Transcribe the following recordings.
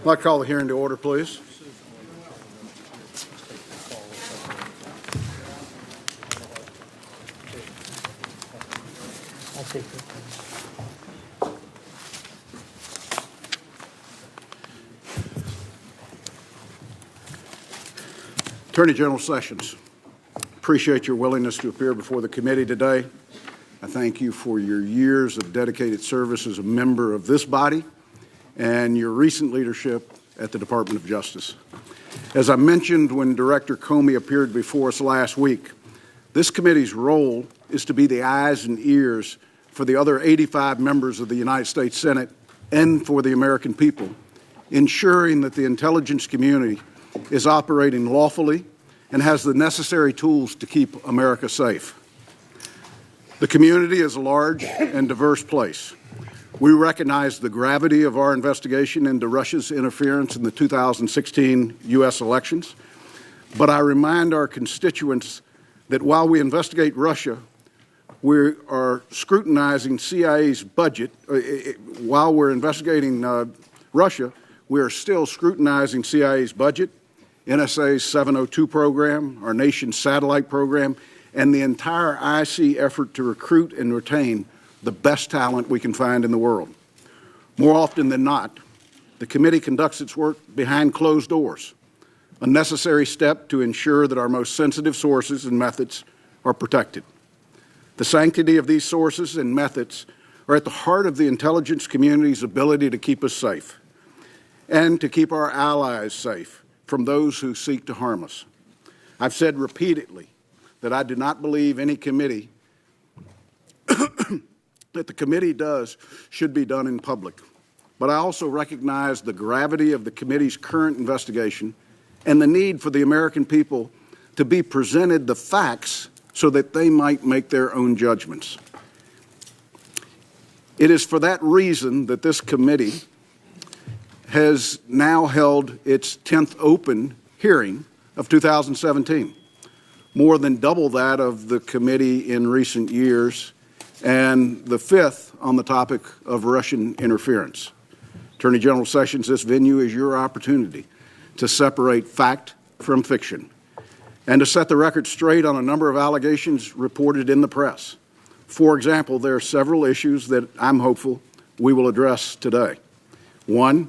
I'd like to call the hearing to order, please. Attorney General Sessions, appreciate your willingness to appear before the committee today. I thank you for your years of dedicated service as a member of this body and your recent leadership at the Department of Justice. As I mentioned when Director Comey appeared before us last week, this committee's role is to be the eyes and ears for the other 85 members of the United States Senate and for the American people, ensuring that the intelligence community is operating lawfully and has the necessary tools to keep America safe. The community is a large and diverse place. We recognize the gravity of our investigation into Russia's interference in the 2016 U.S. elections, but I remind our constituents that while we investigate Russia, we are scrutinizing CIA's budget. While we're investigating Russia, we are still scrutinizing CIA's budget, NSA's 702 program, our nation's satellite program, and the entire IC effort to recruit and retain the best talent we can find in the world. More often than not, the committee conducts its work behind closed doors, a necessary step to ensure that our most sensitive sources and methods are protected. The sanctity of these sources and methods are at the heart of the intelligence community's ability to keep us safe and to keep our allies safe from those who seek to harm us. I've said repeatedly that I do not believe any committee that the committee does should be done in public. But I also recognize the gravity of the committee's current investigation and the need for the American people to be presented the facts so that they might make their own judgments. It is for that reason that this committee has now held its 10th open hearing of 2017, more than double that of the committee in recent years, and the 5th on the topic of Russian interference. Attorney General Sessions, this venue is your opportunity to separate fact from fiction and to set the record straight on a number of allegations reported in the press. For example, there are several issues that I'm hopeful we will address today. One,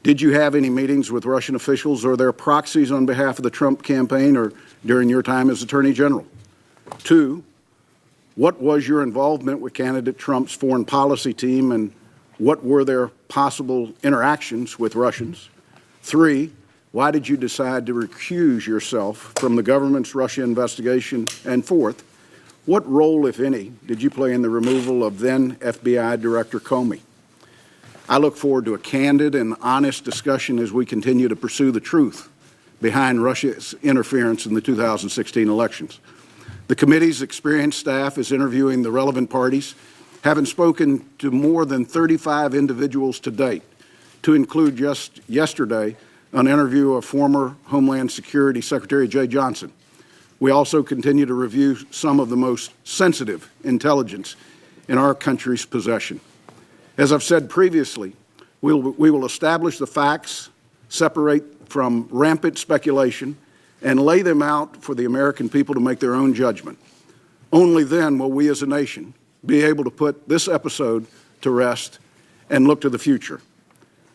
did you have any meetings with Russian officials or their proxies on behalf of the Trump campaign or during your time as Attorney General? Two, what was your involvement with candidate Trump's foreign policy team and what were their possible interactions with Russians? Three, why did you decide to recuse yourself from the government's Russia investigation? And fourth, what role, if any, did you play in the removal of then FBI Director Comey? I look forward to a candid and honest discussion as we continue to pursue the truth behind Russia's interference in the 2016 elections. The committee's experienced staff is interviewing the relevant parties, having spoken to more than 35 individuals to date, to include just yesterday an interview of former Homeland Security Secretary Jay Johnson. We also continue to review some of the most sensitive intelligence in our country's possession. As I've said previously, we will establish the facts, separate from rampant speculation, and lay them out for the American people to make their own judgment. Only then will we as a nation be able to put this episode to rest and look to the future.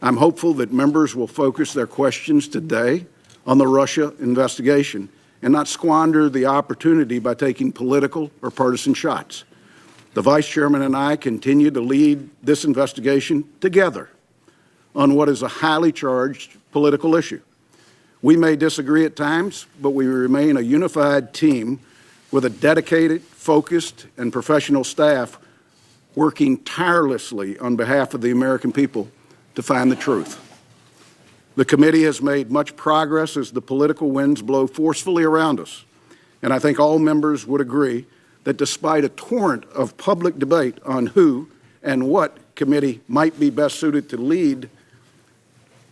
I'm hopeful that members will focus their questions today on the Russia investigation and not squander the opportunity by taking political or partisan shots. The Vice Chairman and I continue to lead this investigation together on what is a highly charged political issue. We may disagree at times, but we remain a unified team with a dedicated, focused, and professional staff working tirelessly on behalf of the American people to find the truth. The committee has made much progress as the political winds blow forcefully around us, and I think all members would agree that despite a torrent of public debate on who and what committee might be best suited to lead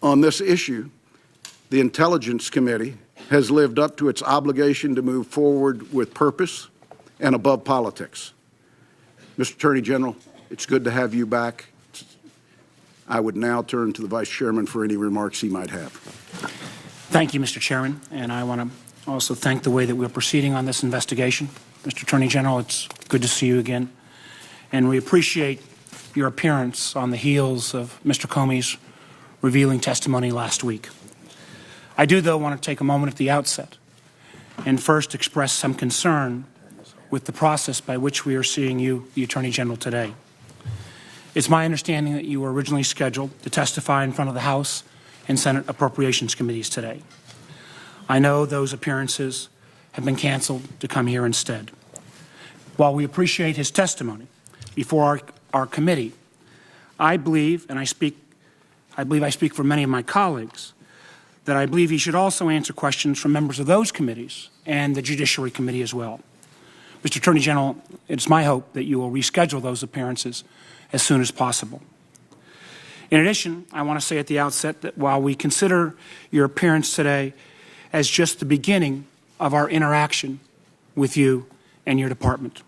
on this issue, the Intelligence Committee has lived up to its obligation to move forward with purpose and above politics. Mr. Attorney General, it's good to have you back. I would now turn to the Vice Chairman for any remarks he might have. Thank you, Mr. Chairman, and I want to also thank the way that we're proceeding on this investigation. Mr. Attorney General, it's good to see you again, and we appreciate your appearance on the heels of Mr. Comey's revealing testimony last week. I do, though, want to take a moment at the outset and first express some concern with the process by which we are seeing you, the Attorney General, today. It's my understanding that you were originally scheduled to testify in front of the House and Senate Appropriations Committees today. I know those appearances have been canceled to come here instead. While we appreciate his testimony before our committee, I believe, and I believe I speak for many of my colleagues, that I believe he should also answer questions from members of those committees and the Judiciary Committee as well. Mr. Attorney General, it's my hope that you will reschedule those appearances as soon as possible. In addition, I want to say at the outset that while we consider your appearance today as just the beginning of our interaction with you and your department,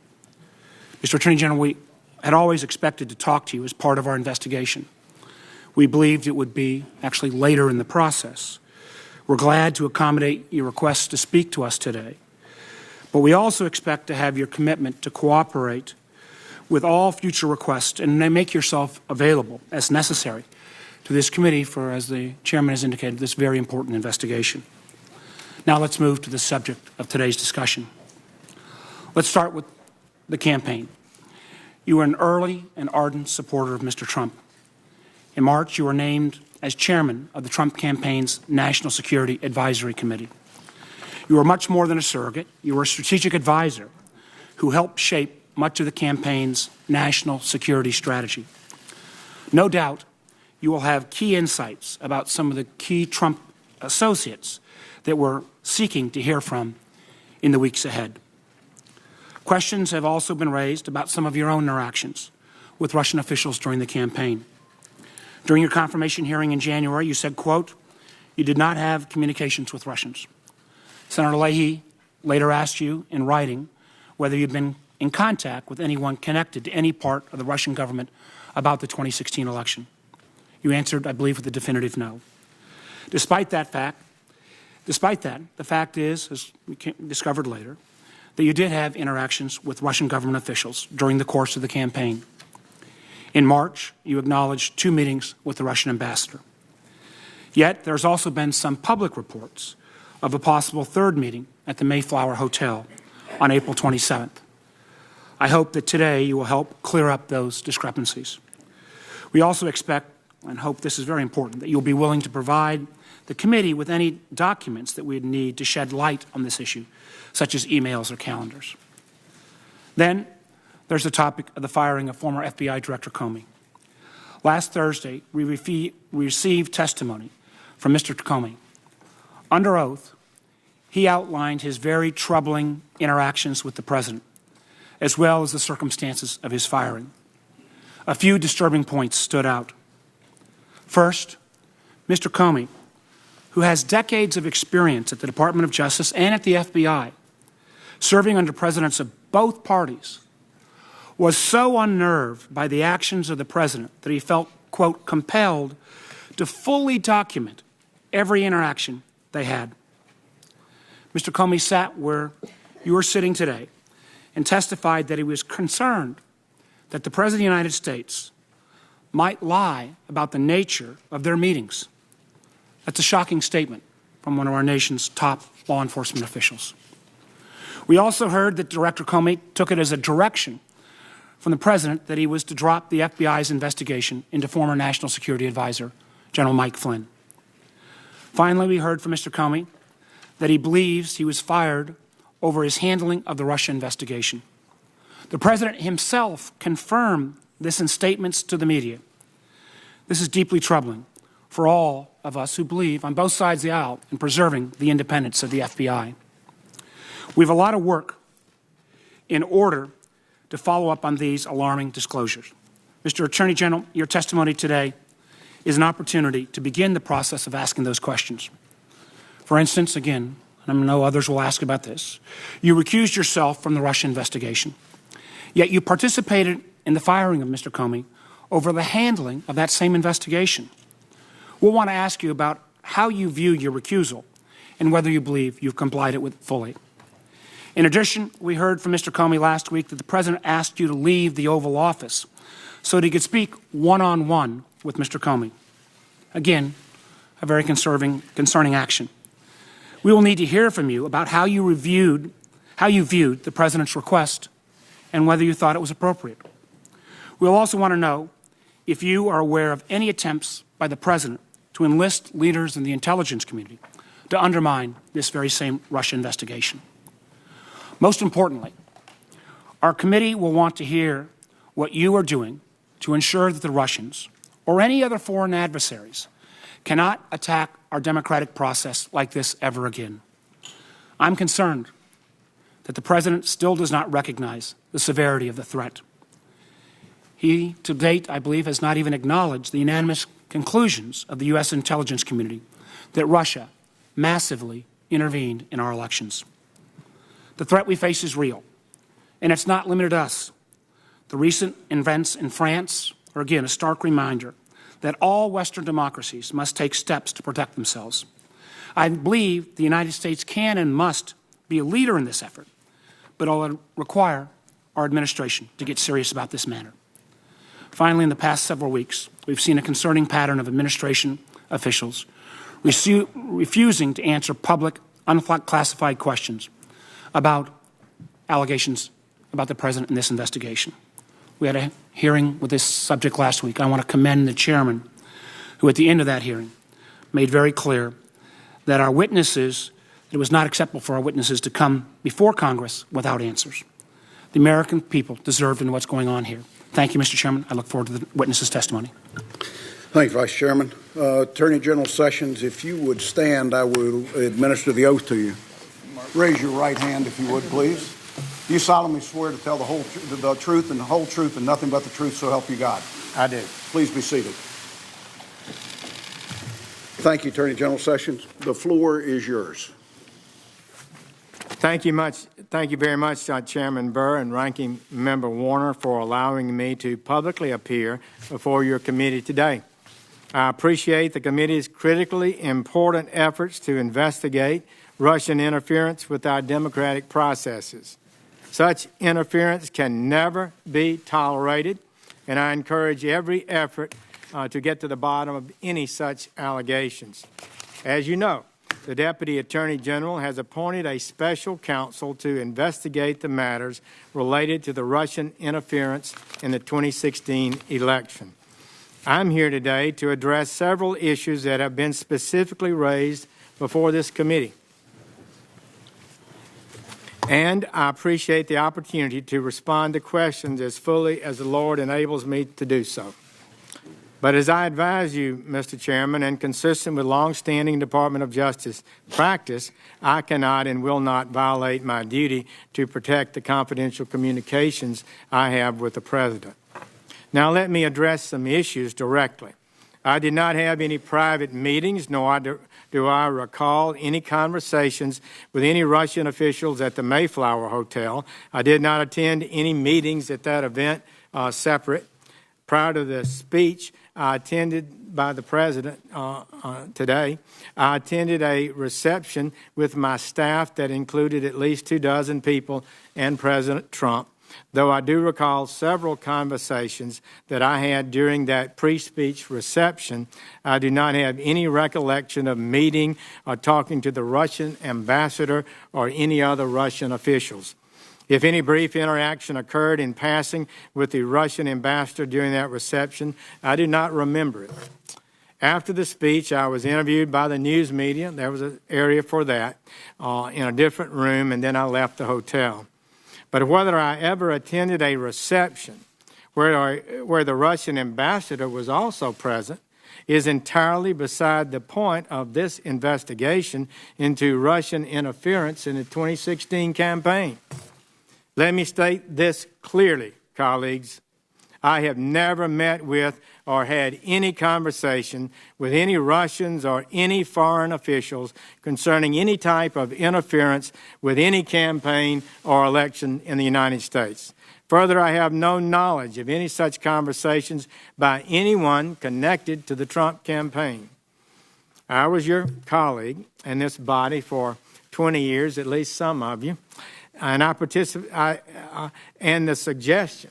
Mr. Attorney General, we had always expected to talk to you as part of our investigation. We believed it would be actually later in the process. We're glad to accommodate your requests to speak to us today, but we also expect to have your commitment to cooperate with all future requests and make yourself available as necessary to this committee for, as the Chairman has indicated, this very important investigation. Now let's move to the subject of today's discussion. Let's start with the campaign. You were an early and ardent supporter of Mr. Trump. In March, you were named as chairman of the Trump campaign's National Security Advisory Committee. You were much more than a surrogate. You were a strategic advisor who helped shape much of the campaign's national security strategy. No doubt you will have key insights about some of the key Trump associates that we're seeking to hear from in the weeks ahead. Questions have also been raised about some of your own interactions with Russian officials during the campaign. During your confirmation hearing in January, you said, quote, you did not have communications with Russians. Senator Leahy later asked you in writing whether you'd been in contact with anyone connected to any part of the Russian government about the 2016 election. You answered, I believe, with a definitive no. Despite that, the fact is, as we discovered later, that you did have interactions with Russian government officials during the course of the campaign. In March, you acknowledged 2 meetings with the Russian ambassador. Yet, there's also been some public reports of a possible 3rd meeting at the Mayflower Hotel on April 27th. I hope that today you will help clear up those discrepancies. We also expect, and hope this is very important, that you'll be willing to provide the committee with any documents that we'd need to shed light on this issue, such as emails or calendars. Then, there's the topic of the firing of former FBI Director Comey. Last Thursday, we received testimony from Mr. Comey. Under oath, he outlined his very troubling interactions with the President, as well as the circumstances of his firing. A few disturbing points stood out. First, Mr. Comey, who has decades of experience at the Department of Justice and at the FBI, serving under presidents of both parties, was so unnerved by the actions of the President that he felt, quote, compelled to fully document every interaction they had. Mr. Comey sat where you are sitting today and testified that he was concerned that the President of the United States might lie about the nature of their meetings. That's a shocking statement from one of our nation's top law enforcement officials. We also heard that Director Comey took it as a direction from the President that he was to drop the FBI's investigation into former National Security Advisor General Mike Flynn. Finally, we heard from Mr. Comey that he believes he was fired over his handling of the Russia investigation. The President himself confirmed this in statements to the media. This is deeply troubling for all of us who believe on both sides of the aisle in preserving the independence of the FBI. We have a lot of work in order to follow up on these alarming disclosures. Mr. Attorney General, your testimony today is an opportunity to begin the process of asking those questions. For instance, again, and I know others will ask about this, you recused yourself from the Russia investigation, yet you participated in the firing of Mr. Comey over the handling of that same investigation. We'll want to ask you about how you view your recusal and whether you believe you've complied with it fully. In addition, we heard from Mr. Comey last week that the President asked you to leave the Oval Office so that he could speak one-on-one with Mr. Comey. Again, a very concerning action. We will need to hear from you about how you viewed the President's request and whether you thought it was appropriate. We'll also want to know if you are aware of any attempts by the President to enlist leaders in the intelligence community to undermine this very same Russia investigation. Most importantly, our committee will want to hear what you are doing to ensure that the Russians or any other foreign adversaries cannot attack our democratic process like this ever again. I'm concerned that the President still does not recognize the severity of the threat. He, to date, I believe, has not even acknowledged the unanimous conclusions of the U.S. intelligence community that Russia massively intervened in our elections. The threat we face is real, and it's not limited to us. The recent events in France are, again, a stark reminder that all Western democracies must take steps to protect themselves. I believe the United States can and must be a leader in this effort, but it will require our administration to get serious about this matter. Finally, in the past several weeks, we've seen a concerning pattern of administration officials refusing to answer public, unclassified questions about allegations about the President in this investigation. We had a hearing with this subject last week. I want to commend the chairman who, at the end of that hearing, made very clear that our witnesses, it was not acceptable for our witnesses to come before Congress without answers. The American people deserve to know what's going on here. Thank you, Mr. Chairman. I look forward to the witnesses' testimony. Thank you, Vice Chairman. Attorney General Sessions, if you would stand, I will administer the oath to you. Raise your right hand, if you would, please. Do you solemnly swear to tell the whole the truth and the whole truth and nothing but the truth, so help you God? I do. Please be seated. Thank you, Attorney General Sessions. The floor is yours. Thank you very much, Chairman Burr and Ranking Member Warner, for allowing me to publicly appear before your committee today. I appreciate the committee's critically important efforts to investigate Russian interference with our democratic processes. Such interference can never be tolerated, and I encourage every effort to get to the bottom of any such allegations. As you know, the Deputy Attorney General has appointed a special counsel to investigate the matters related to the Russian interference in the 2016 election. I'm here today to address several issues that have been specifically raised before this committee. And I appreciate the opportunity to respond to questions as fully as the Lord enables me to do so. But as I advise you, Mr. Chairman, and consistent with long-standing Department of Justice practice, I cannot and will not violate my duty to protect the confidential communications I have with the President. Now let me address some issues directly. I did not have any private meetings, nor do I recall any conversations with any Russian officials at the Mayflower Hotel. I did not attend any meetings at that event separate. Prior to the speech, I attended by the President today, I attended a reception with my staff that included at least 24 people and President Trump, though I do recall several conversations that I had during that pre-speech reception. I do not have any recollection of meeting or talking to the Russian ambassador or any other Russian officials. If any brief interaction occurred in passing with the Russian ambassador during that reception, I do not remember it. After the speech, I was interviewed by the news media. There was an area for that in a different room, and then I left the hotel. But whether I ever attended a reception where the Russian ambassador was also present is entirely beside the point of this investigation into Russian interference in the 2016 campaign. Let me state this clearly, colleagues. I have never met with or had any conversation with any Russians or any foreign officials concerning any type of interference with any campaign or election in the United States. Further, I have no knowledge of any such conversations by anyone connected to the Trump campaign. I was your colleague in this body for 20 years, at least some of you, and and the suggestion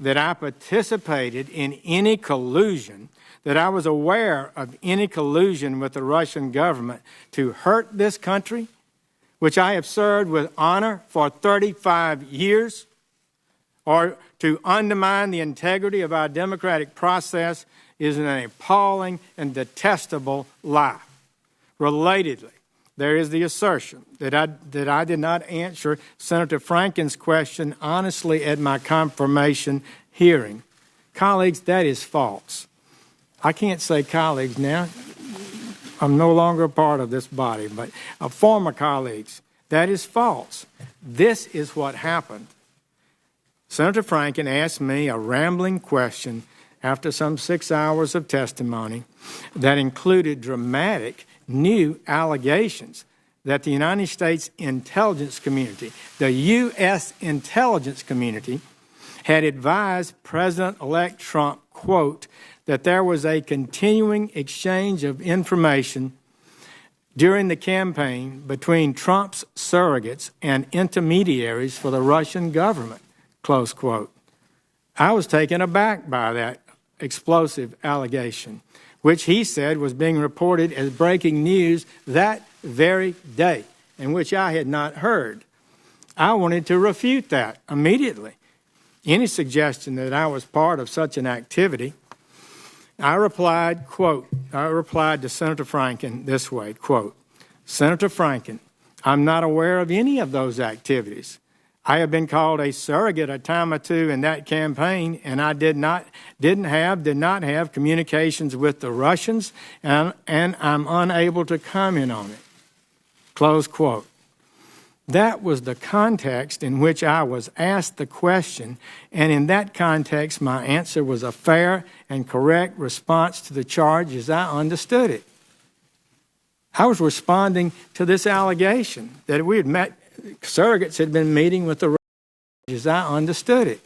that I participated in any collusion, that I was aware of any collusion with the Russian government to hurt this country, which I have served with honor for 35 years, or to undermine the integrity of our democratic process, is an appalling and detestable lie. Relatedly, there is the assertion that I did not answer Senator Franken's question honestly at my confirmation hearing. Colleagues, that is false. I can't say colleagues now. I'm no longer a part of this body, but former colleagues, that is false. This is what happened. Senator Franken asked me a rambling question after some 6 hours of testimony that included dramatic new allegations that the United States intelligence community, the U.S. intelligence community, had advised President-elect Trump, quote, that there was a continuing exchange of information during the campaign between Trump's surrogates and intermediaries for the Russian government, close quote. I was taken aback by that explosive allegation, which he said was being reported as breaking news that very day, and which I had not heard. I wanted to refute that immediately. Any suggestion that I was part of such an activity, I replied to Senator Franken this way, quote, Senator Franken, I'm not aware of any of those activities. I have been called a surrogate a time or two in that campaign, and I did not have communications with the Russians, and I'm unable to comment on it. Close quote. That was the context in which I was asked the question, and in that context, my answer was a fair and correct response to the charge as I understood it. I was responding to this allegation that we had met. Surrogates had been meeting with the Russians as I understood it.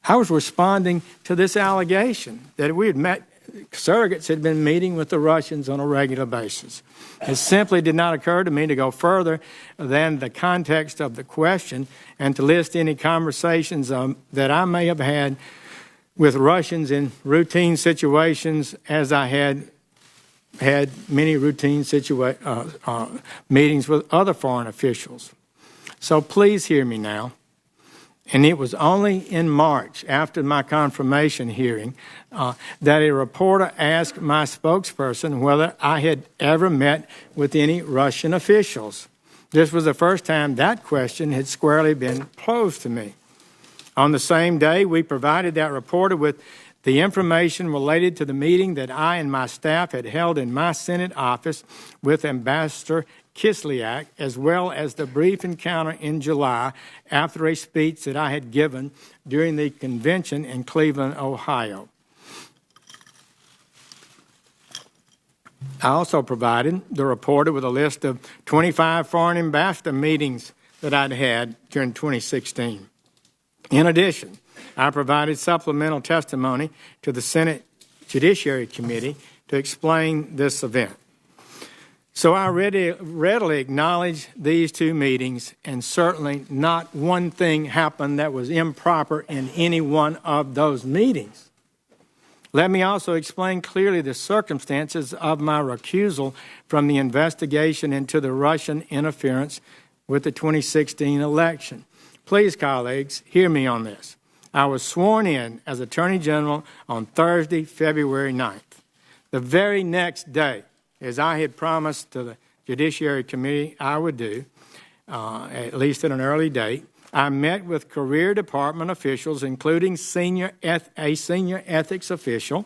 I was responding to this allegation that we had met. Surrogates had been meeting with the Russians on a regular basis. It simply did not occur to me to go further than the context of the question and to list any conversations that I may have had with Russians in routine situations, as I had many routine meetings with other foreign officials. So please hear me now. And it was only in March, after my confirmation hearing, that a reporter asked my spokesperson whether I had ever met with any Russian officials. This was the first time that question had squarely been posed to me. On the same day, we provided that reporter with the information related to the meeting that I and my staff had held in my Senate office with Ambassador Kislyak, as well as the brief encounter in July after a speech that I had given during the convention in Cleveland, Ohio. I also provided the reporter with a list of 25 foreign ambassador meetings that I'd had during 2016. In addition, I provided supplemental testimony to the Senate Judiciary Committee to explain this event. So I readily acknowledge these two meetings, and certainly not one thing happened that was improper in any one of those meetings. Let me also explain clearly the circumstances of my recusal from the investigation into the Russian interference with the 2016 election. Please, colleagues, hear me on this. I was sworn in as Attorney General on Thursday, February 9th. The very next day, as I had promised to the Judiciary Committee I would do, at least at an early date, I met with career department officials, including a senior ethics official,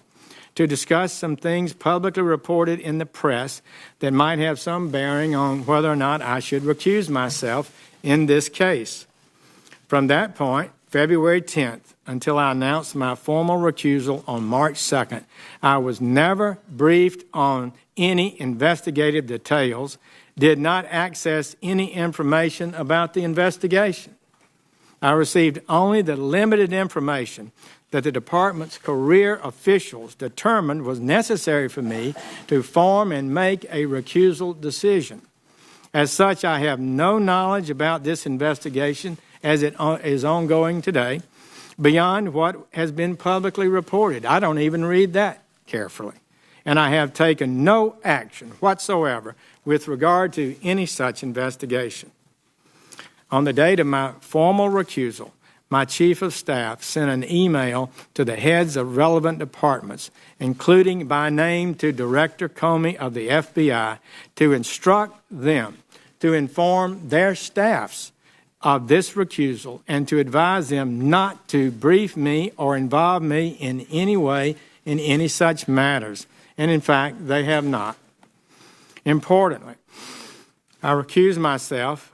to discuss some things publicly reported in the press that might have some bearing on whether or not I should recuse myself in this case. From that point, February 10th, until I announced my formal recusal on March 2nd, I was never briefed on any investigative details, did not access any information about the investigation. I received only the limited information that the department's career officials determined was necessary for me to form and make a recusal decision. As such, I have no knowledge about this investigation as it is ongoing today, beyond what has been publicly reported. I don't even read that carefully. And I have taken no action whatsoever with regard to any such investigation. On the date of my formal recusal, my Chief of Staff sent an email to the heads of relevant departments, including by name to Director Comey of the FBI, to instruct them to inform their staffs of this recusal and to advise them not to brief me or involve me in any way in any such matters. And in fact, they have not. Importantly, I recuse myself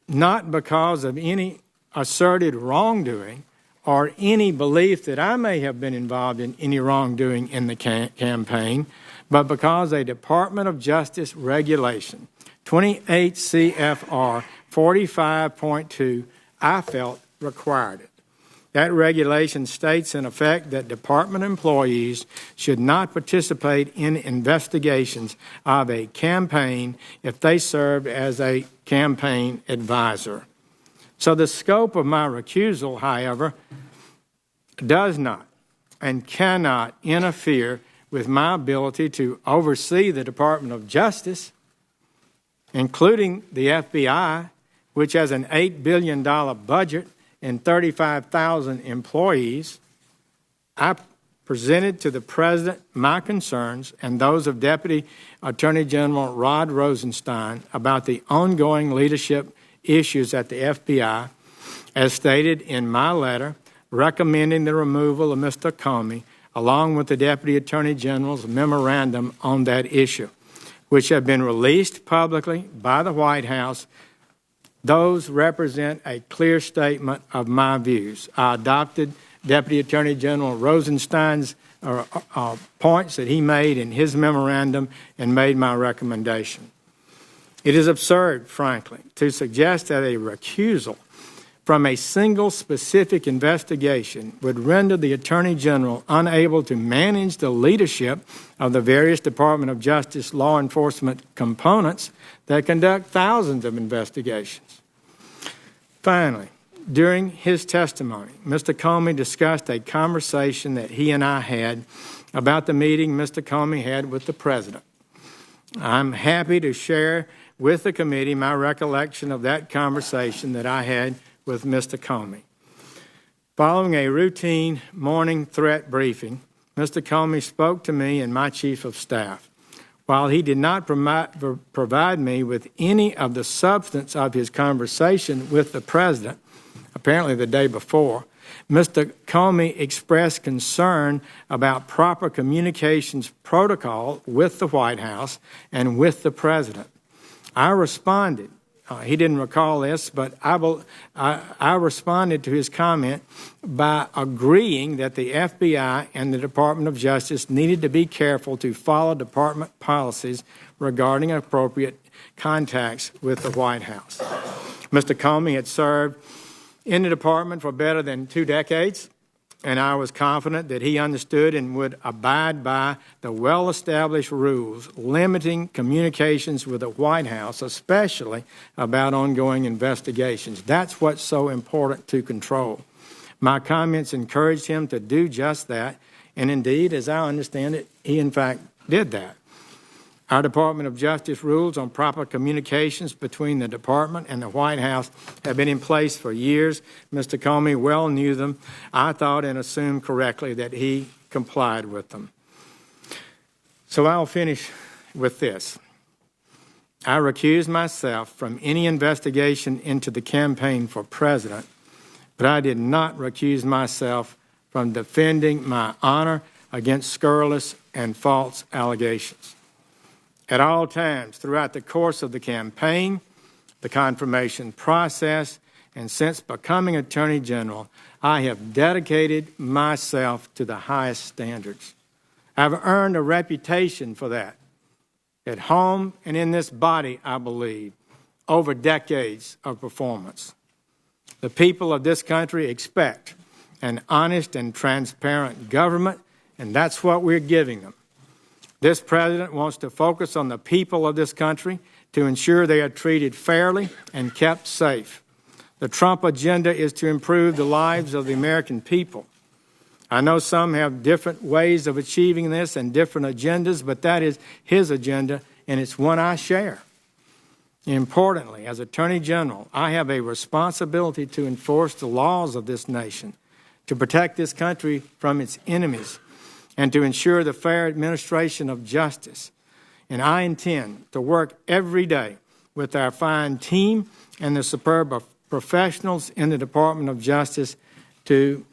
not because of any asserted wrongdoing or any belief that I may have been involved in any wrongdoing in the campaign, but because a Department of Justice regulation, 28 CFR 45.2, I felt required it. That regulation states in effect that department employees should not participate in investigations of a campaign if they served as a campaign advisor. So the scope of my recusal, however, does not and cannot interfere with my ability to oversee the Department of Justice, including the FBI, which has an $8 billion budget and 35,000 employees. I presented to the President my concerns and those of Deputy Attorney General Rod Rosenstein about the ongoing leadership issues at the FBI, as stated in my letter recommending the removal of Mr. Comey, along with the Deputy Attorney General's memorandum on that issue, which have been released publicly by the White House. Those represent a clear statement of my views. I adopted Deputy Attorney General Rosenstein's points that he made in his memorandum and made my recommendation. It is absurd, frankly, to suggest that a recusal from a single specific investigation would render the Attorney General unable to manage the leadership of the various Department of Justice law enforcement components that conduct thousands of investigations. Finally, during his testimony, Mr. Comey discussed a conversation that he and I had about the meeting Mr. Comey had with the President. I'm happy to share with the committee my recollection of that conversation that I had with Mr. Comey. Following a routine morning threat briefing, Mr. Comey spoke to me and my Chief of Staff. While he did not provide me with any of the substance of his conversation with the President, apparently the day before, Mr. Comey expressed concern about proper communications protocol with the White House and with the President. I responded. He didn't recall this, but I responded to his comment by agreeing that the FBI and the Department of Justice needed to be careful to follow department policies regarding appropriate contacts with the White House. Mr. Comey had served in the department for better than 2 decades and I was confident that he understood and would abide by the well-established rules limiting communications with the White House, especially about ongoing investigations. That's what's so important to control. My comments encouraged him to do just that, and indeed, as I understand it, he in fact did that. Our Department of Justice rules on proper communications between the Department and the White House have been in place for years. Mr. Comey well knew them. I thought and assumed correctly that he complied with them. So I'll finish with this. I recused myself from any investigation into the campaign for president, but I did not recuse myself from defending my honor against scurrilous and false allegations. At all times throughout the course of the campaign, the confirmation process, and since becoming Attorney General, I have dedicated myself to the highest standards. I've earned a reputation for that, at home and in this body, I believe, over decades of performance. The people of this country expect an honest and transparent government, and that's what we're giving them. This president wants to focus on the people of this country to ensure they are treated fairly and kept safe. The Trump agenda is to improve the lives of the American people. I know some have different ways of achieving this and different agendas, but that is his agenda, and it's one I share. Importantly, as Attorney General, I have a responsibility to enforce the laws of this nation, to protect this country from its enemies, and to ensure the fair administration of justice. And I intend to work every day with our fine team and the superb professionals in the Department of Justice to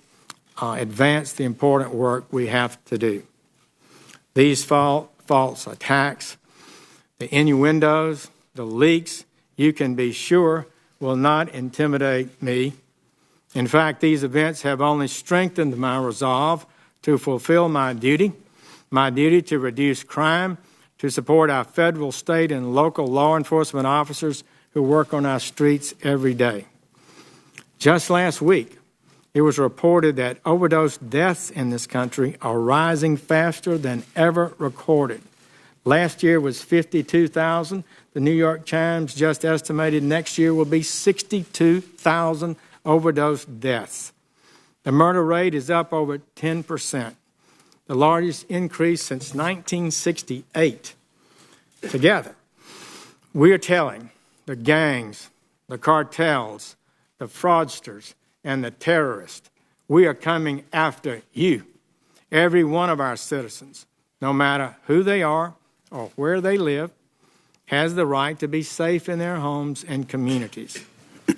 advance the important work we have to do. These false attacks, the innuendos, the leaks, you can be sure will not intimidate me. In fact, these events have only strengthened my resolve to fulfill my duty to reduce crime, to support our federal, state, and local law enforcement officers who work on our streets every day. Just last week, it was reported that overdose deaths in this country are rising faster than ever recorded. Last year was 52,000. The New York Times just estimated next year will be 62,000 overdose deaths. The murder rate is up over 10%, the largest increase since 1968. Together, we are telling the gangs, the cartels, the fraudsters, and the terrorists, we are coming after you, every one of our citizens, no matter who they are or where they live, has the right to be safe in their homes and communities.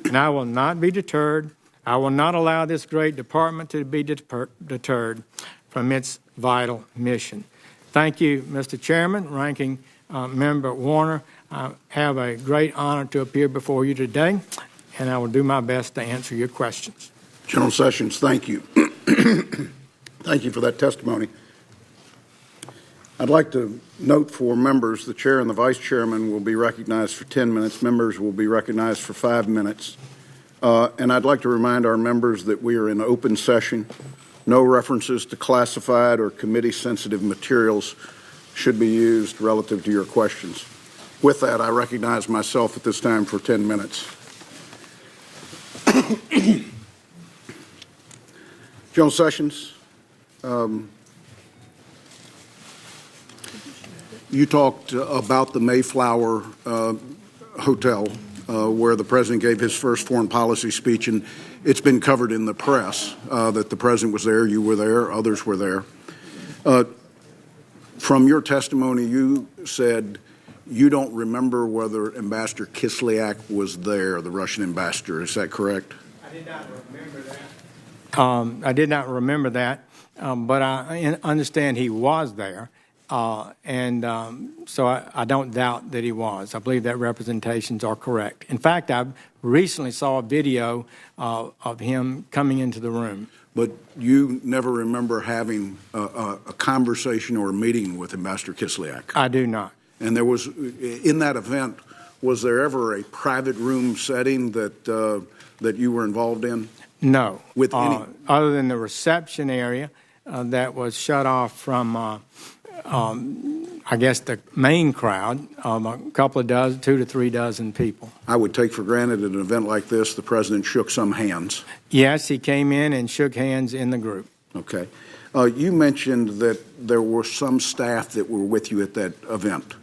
And I will not be deterred. I will not allow this great department to be deterred from its vital mission. Thank you, Mr. Chairman, Ranking Member Warner. I have a great honor to appear before you today, and I will do my best to answer your questions. General Sessions, thank you. Thank you for that testimony. I'd like to note for members, the chair and the vice chairman will be recognized for 10 minutes. Members will be recognized for 5 minutes. And I'd like to remind our members that we are in open session. No references to classified or committee-sensitive materials should be used relative to your questions. With that, I recognize myself at this time for 10 minutes. General Sessions, you talked about the Mayflower Hotel where the president gave his first foreign policy speech, and it's been covered in the press that the president was there, you were there, others were there. From your testimony, you said you don't remember whether Ambassador Kislyak was there, the Russian ambassador. Is that correct? I did not remember that. But I understand he was there. So I don't doubt that he was. I believe that representations are correct. In fact, I recently saw a video of him coming into the room. But you never remember having a conversation or a meeting with Ambassador Kislyak? I do not. And there was, in that event, was there ever a private room setting that you were involved in? No. With any? Other than the reception area that was shut off from, I guess, the main crowd of a couple of dozen, 2 to 3 dozen people. I would take for granted at an event like this, the president shook some hands. Yes, he came in and shook hands in the group. Okay. You mentioned that there were some staff that were with you at that event.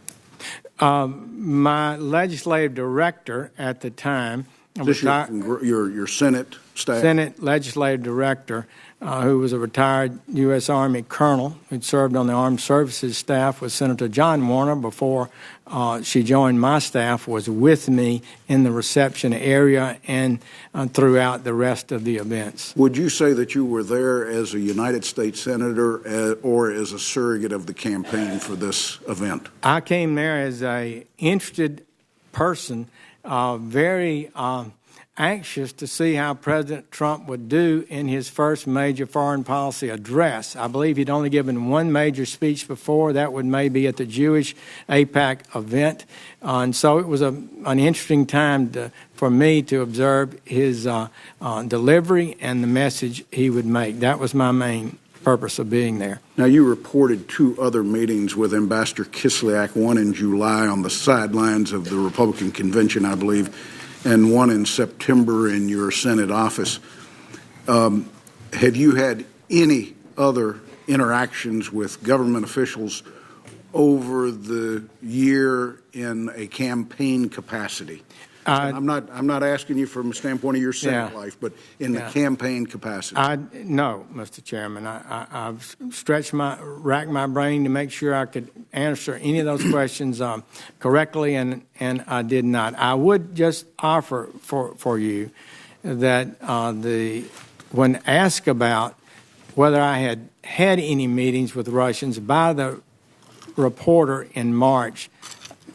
My legislative director at the time, Is this your Senate staff? Senate legislative director, who was a retired U.S. Army colonel who'd served on the Armed Services staff with Senator John Warner before she joined my staff, was with me in the reception area and throughout the rest of the events. Would you say that you were there as a United States Senator or as a surrogate of the campaign for this event? I came there as a interested person, very anxious to see how President Trump would do in his first major foreign policy address. I believe he'd only given one major speech before. That would maybe at the Jewish AIPAC event. And so it was an interesting time for me to observe his delivery and the message he would make. That was my main purpose of being there. Now, you reported 2 other meetings with Ambassador Kislyak, one in July on the sidelines of the Republican convention, I believe, and one in September in your Senate office. Have you had any other interactions with government officials over the year in a campaign capacity? I'm not asking you from a standpoint of your Senate life, but in the campaign capacity. No, Mr. Chairman. I've racked my brain to make sure I could answer any of those questions correctly, and I did not. I would just offer for you that when asked about whether I had had any meetings with Russians by the reporter in March,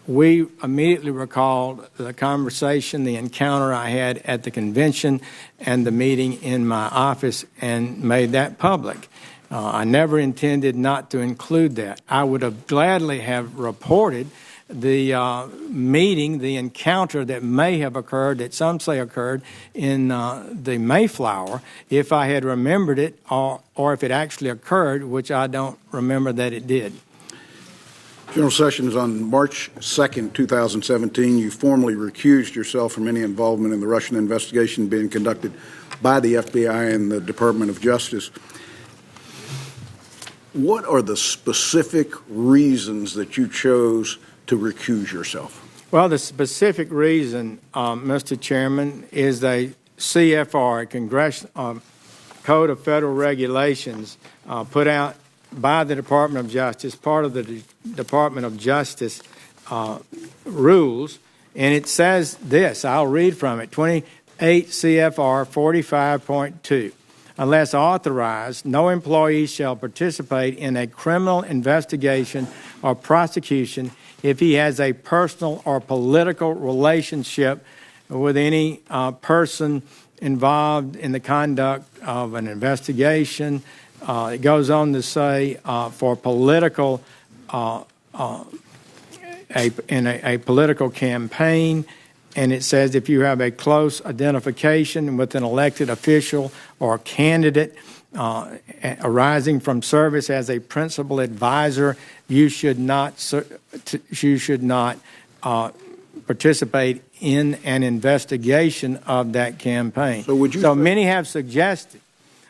we immediately recalled the conversation, the encounter I had at the convention and the meeting in my office and made that public. I never intended not to include that. I would have gladly have reported the meeting, the encounter that may have occurred, that some say occurred, in the Mayflower, if I had remembered it or if it actually occurred, which I don't remember that it did. General Sessions, on March 2nd, 2017, you formally recused yourself from any involvement in the Russian investigation being conducted by the FBI and the Department of Justice. What are the specific reasons that you chose to recuse yourself? Well, the specific reason, Mr. Chairman, is a CFR, a Congressional Code of Federal Regulations, put out by the Department of Justice, part of the Department of Justice rules, and it says this, I'll read from it, 28 CFR 45.2. Unless authorized, no employee shall participate in a criminal investigation or prosecution if he has a personal or political relationship with any person involved in the conduct of an investigation. It goes on to say for political, in a political campaign, and it says if you have a close identification with an elected official or candidate arising from service as a principal advisor, you should not participate in an investigation of that campaign. So many have suggested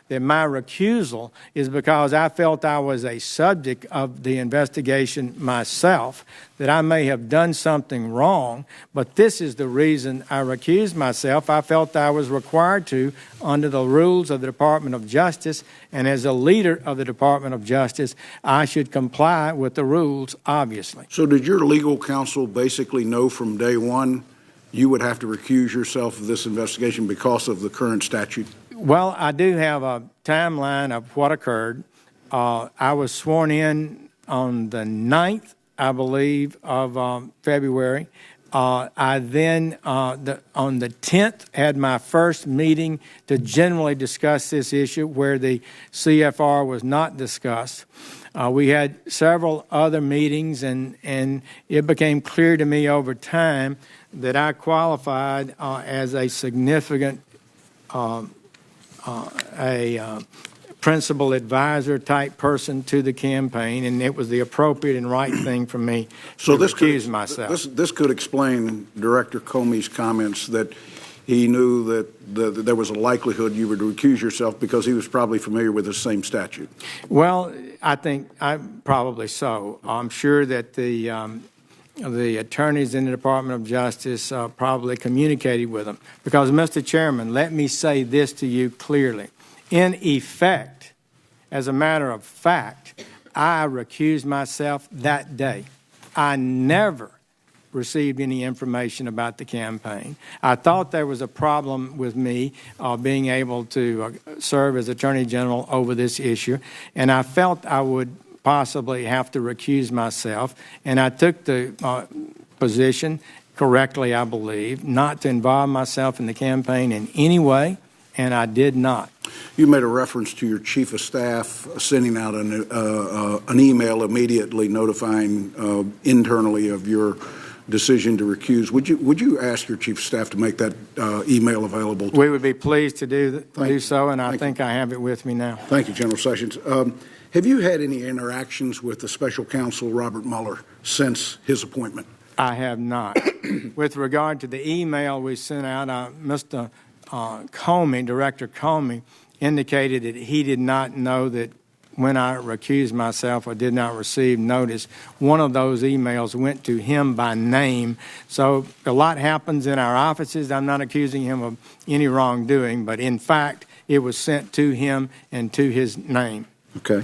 that my recusal is because I felt I was a subject of the investigation myself, that I may have done something wrong, but this is the reason I recused myself. I felt I was required to under the rules of the Department of Justice, and as a leader of the Department of Justice, I should comply with the rules, obviously. So did your legal counsel basically know from day one you would have to recuse yourself of this investigation because of the current statute? Well, I do have a timeline of what occurred. I was sworn in on the 9th, I believe, of February. I then, on the 10th, had my first meeting to generally discuss this issue where the CFR was not discussed. We had several other meetings, and it became clear to me over time that I qualified as a significant a principal advisor type person to the campaign, and it was the appropriate and right thing for me to recuse myself. This could explain Director Comey's comments that he knew that there was a likelihood you would recuse yourself because he was probably familiar with the same statute. Well, I think probably so. I'm sure that the attorneys in the Department of Justice probably communicated with him. Because, Mr. Chairman, let me say this to you clearly. In effect, as a matter of fact, I recused myself that day. I never received any information about the campaign. I thought there was a problem with me being able to serve as Attorney General over this issue, and I felt I would possibly have to recuse myself, and I took the position, correctly I believe, not to involve myself in the campaign in any way, and I did not. You made a reference to your chief of staff sending out an email immediately notifying internally of your decision to recuse. Would you ask your chief of staff to make that email available? We would be pleased to do so, and I think I have it with me now. Thank you, General Sessions. Have you had any interactions with the special counsel, Robert Mueller, since his appointment? I have not. With regard to the email we sent out, Mr. Comey, Director Comey, indicated that he did not know that when I recused myself or did not receive notice, one of those emails went to him by name. So a lot happens in our offices. I'm not accusing him of any wrongdoing, but in fact, it was sent to him and to his name. Okay.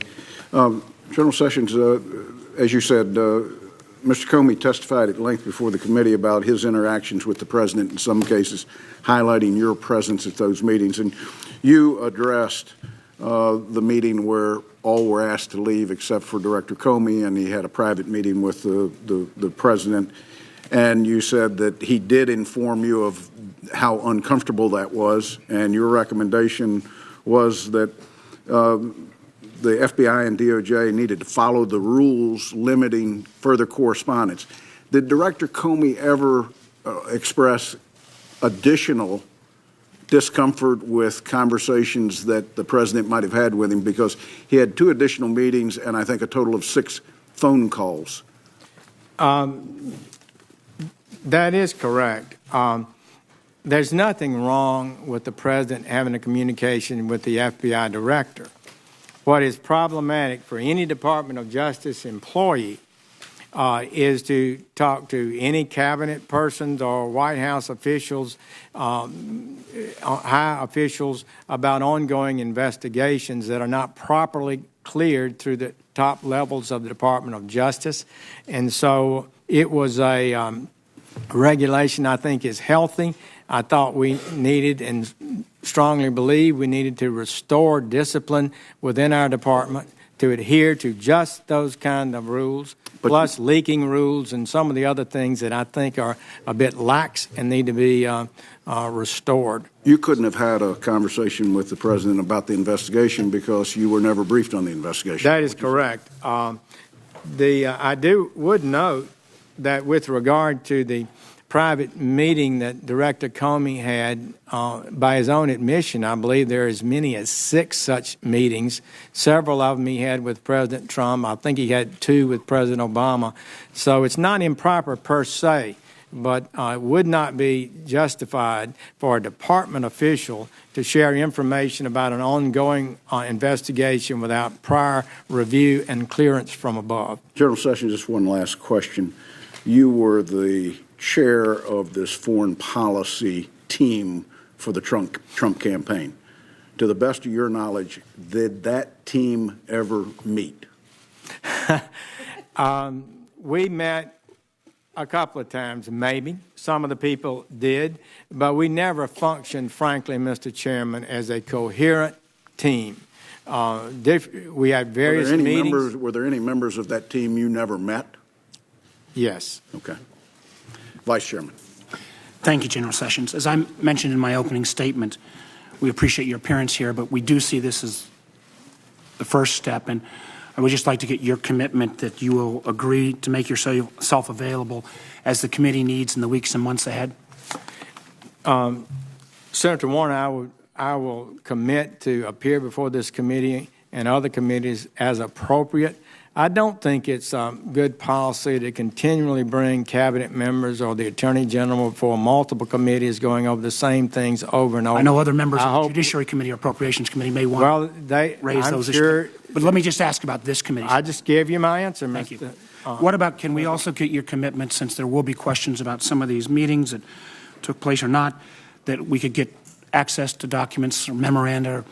General Sessions, as you said, Mr. Comey testified at length before the committee about his interactions with the president, in some cases highlighting your presence at those meetings. And you addressed the meeting where all were asked to leave except for Director Comey, and he had a private meeting with the president. And you said that he did inform you of how uncomfortable that was, and your recommendation was that the FBI and DOJ needed to follow the rules limiting further correspondence. Did Director Comey ever express additional discomfort with conversations that the president might have had with him, because he had 2 additional meetings and I think a total of 6 phone calls? That is correct. There's nothing wrong with the president having a communication with the FBI director. What is problematic for any Department of Justice employee is to talk to any cabinet persons or White House officials, high officials, about ongoing investigations that are not properly cleared through the top levels of the Department of Justice. And so it was a regulation I think is healthy. I thought we needed and strongly believe we needed to restore discipline within our department to adhere to just those kind of rules, plus leaking rules and some of the other things that I think are a bit lax and need to be restored. You couldn't have had a conversation with the president about the investigation because you were never briefed on the investigation. That is correct. I would note that with regard to the private meeting that Director Comey had, by his own admission, I believe there are as many as 6 such meetings. Several of them he had with President Trump. I think he had 2 with President Obama. So it's not improper per se, but it would not be justified for a department official to share information about an ongoing investigation without prior review and clearance from above. General Sessions, just one last question. You were the chair of this foreign policy team for the Trump campaign. To the best of your knowledge, did that team ever meet? We met a couple of times, maybe. Some of the people did, but we never functioned, frankly, Mr. Chairman, as a coherent team. We had various meetings. Were there any members of that team you never met? Yes. Okay. Vice Chairman. Thank you, General Sessions. As I mentioned in my opening statement, we appreciate your appearance here, but we do see this as the first step, and I would just like to get your commitment that you will agree to make yourself available as the committee needs in the weeks and months ahead. Senator Warner, I would I will commit to appear before this committee and other committees as appropriate. I don't think it's good policy to continually bring cabinet members or the Attorney General for multiple committees going over the same things over and over. I know other members of the Judiciary Committee or Appropriations Committee may want to raise those issues. But let me just ask about this committee. I just gave you my answer, Thank Mr. you. What about, can we also get your commitment, since there will be questions about some of these meetings that took place or not, that we could get access to documents or memoranda or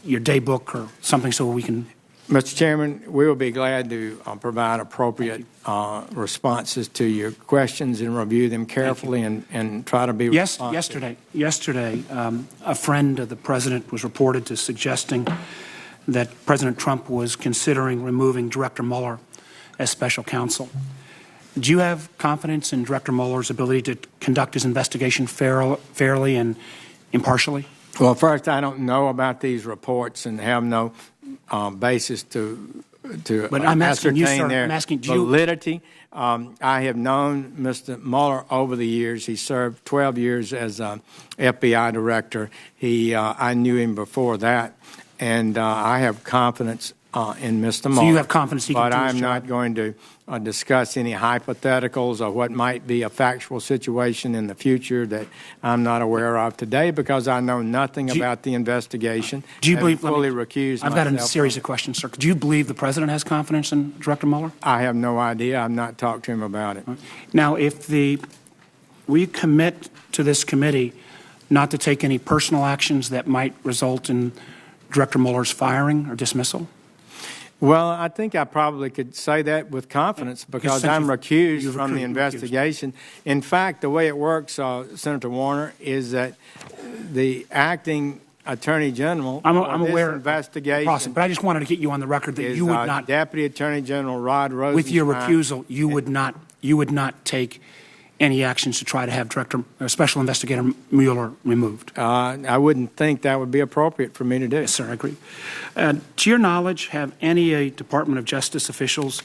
your day book or something so we can... Mr. Chairman, we will be glad to provide appropriate responses to your questions and review them carefully and try to be responsive. Yesterday, a friend of the President was reported to suggesting that President Trump was considering removing Director Mueller as special counsel. Do you have confidence in Director Mueller's ability to conduct his investigation fairly and impartially? Well, first, I don't know about these reports and have no basis to but I'm asking you, sir, their I'm asking, validity. I have known Mr. Mueller over the years. He served 12 years as FBI director. I knew him before that, and I have confidence in Mr. Mueller. So you have confidence he can do his job? But I'm not going to discuss any hypotheticals or what might be a factual situation in the future that I'm not aware of today, because I know nothing about the investigation. Do you believe? Fully recused. I've got a series of questions, sir. Do you believe the President has confidence in Director Mueller? I have no idea. I've not talked to him about it. Now, if we commit to this committee not to take any personal actions that might result in Director Mueller's firing or dismissal? Well, I think I probably could say that with confidence because I'm recused from the investigation. In fact, the way it works, Senator Warner, is that the acting Attorney General I'm aware investigation process, but I just wanted to get you on the record that you would not, Deputy Attorney General Rod Rosenstein, with your recusal, you would not take any actions to try to have Special Investigator Mueller removed. I wouldn't think that would be appropriate for me to do. Yes, sir, I agree. To your knowledge, have any Department of Justice officials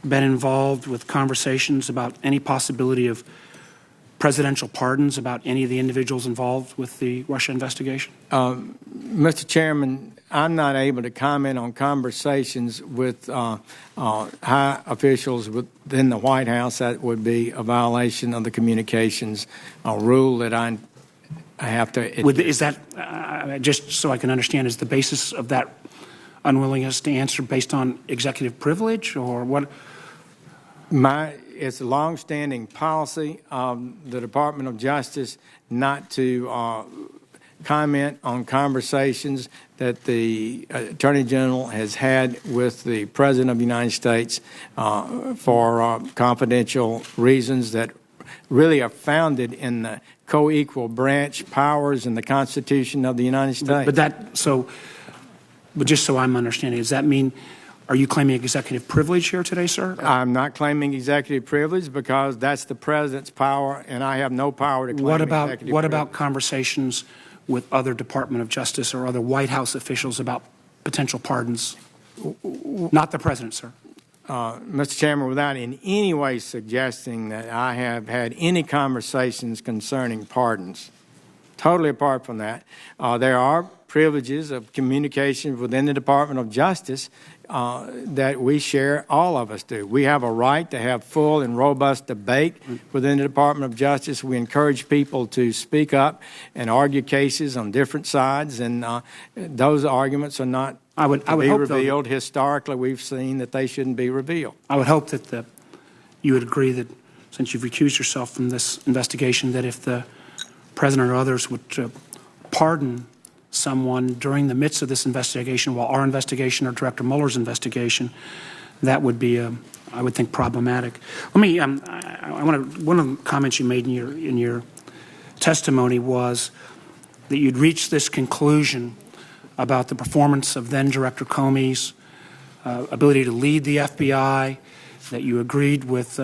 been involved with conversations about any possibility of presidential pardons about any of the individuals involved with the Russia investigation? Mr. Chairman, I'm not able to comment on conversations with high officials within the White House. That would be a violation of the communications rule that I have to... Is that, just so I can understand, is the basis of that unwillingness to answer based on executive privilege or what? It's a longstanding policy of the Department of Justice not to comment on conversations that the Attorney General has had with the President of the United States for confidential reasons that really are founded in the co-equal branch powers in the Constitution of the United States. But just so I'm understanding, does that mean, are you claiming executive privilege here today, sir? I'm not claiming executive privilege because that's the President's power, and I have no power to claim executive privilege. What about conversations with other Department of Justice or other White House officials about potential pardons? Not the President, sir. Mr. Chairman, without in any way suggesting that I have had any conversations concerning pardons, totally apart from that, there are privileges of communication within the Department of Justice that we share, all of us do. We have a right to have full and robust debate within the Department of Justice. We encourage people to speak up and argue cases on different sides, and those arguments are not to be revealed. Historically, we've seen that they shouldn't be revealed. I would hope that you would agree that, since you've recused yourself from this investigation, that if the President or others would pardon someone during the midst of this investigation, while our investigation or Director Mueller's investigation, that would be, I would think, problematic. Let me. One of the comments you made in your testimony was that you'd reached this conclusion about the performance of then Director Comey's ability to lead the FBI, that you agreed with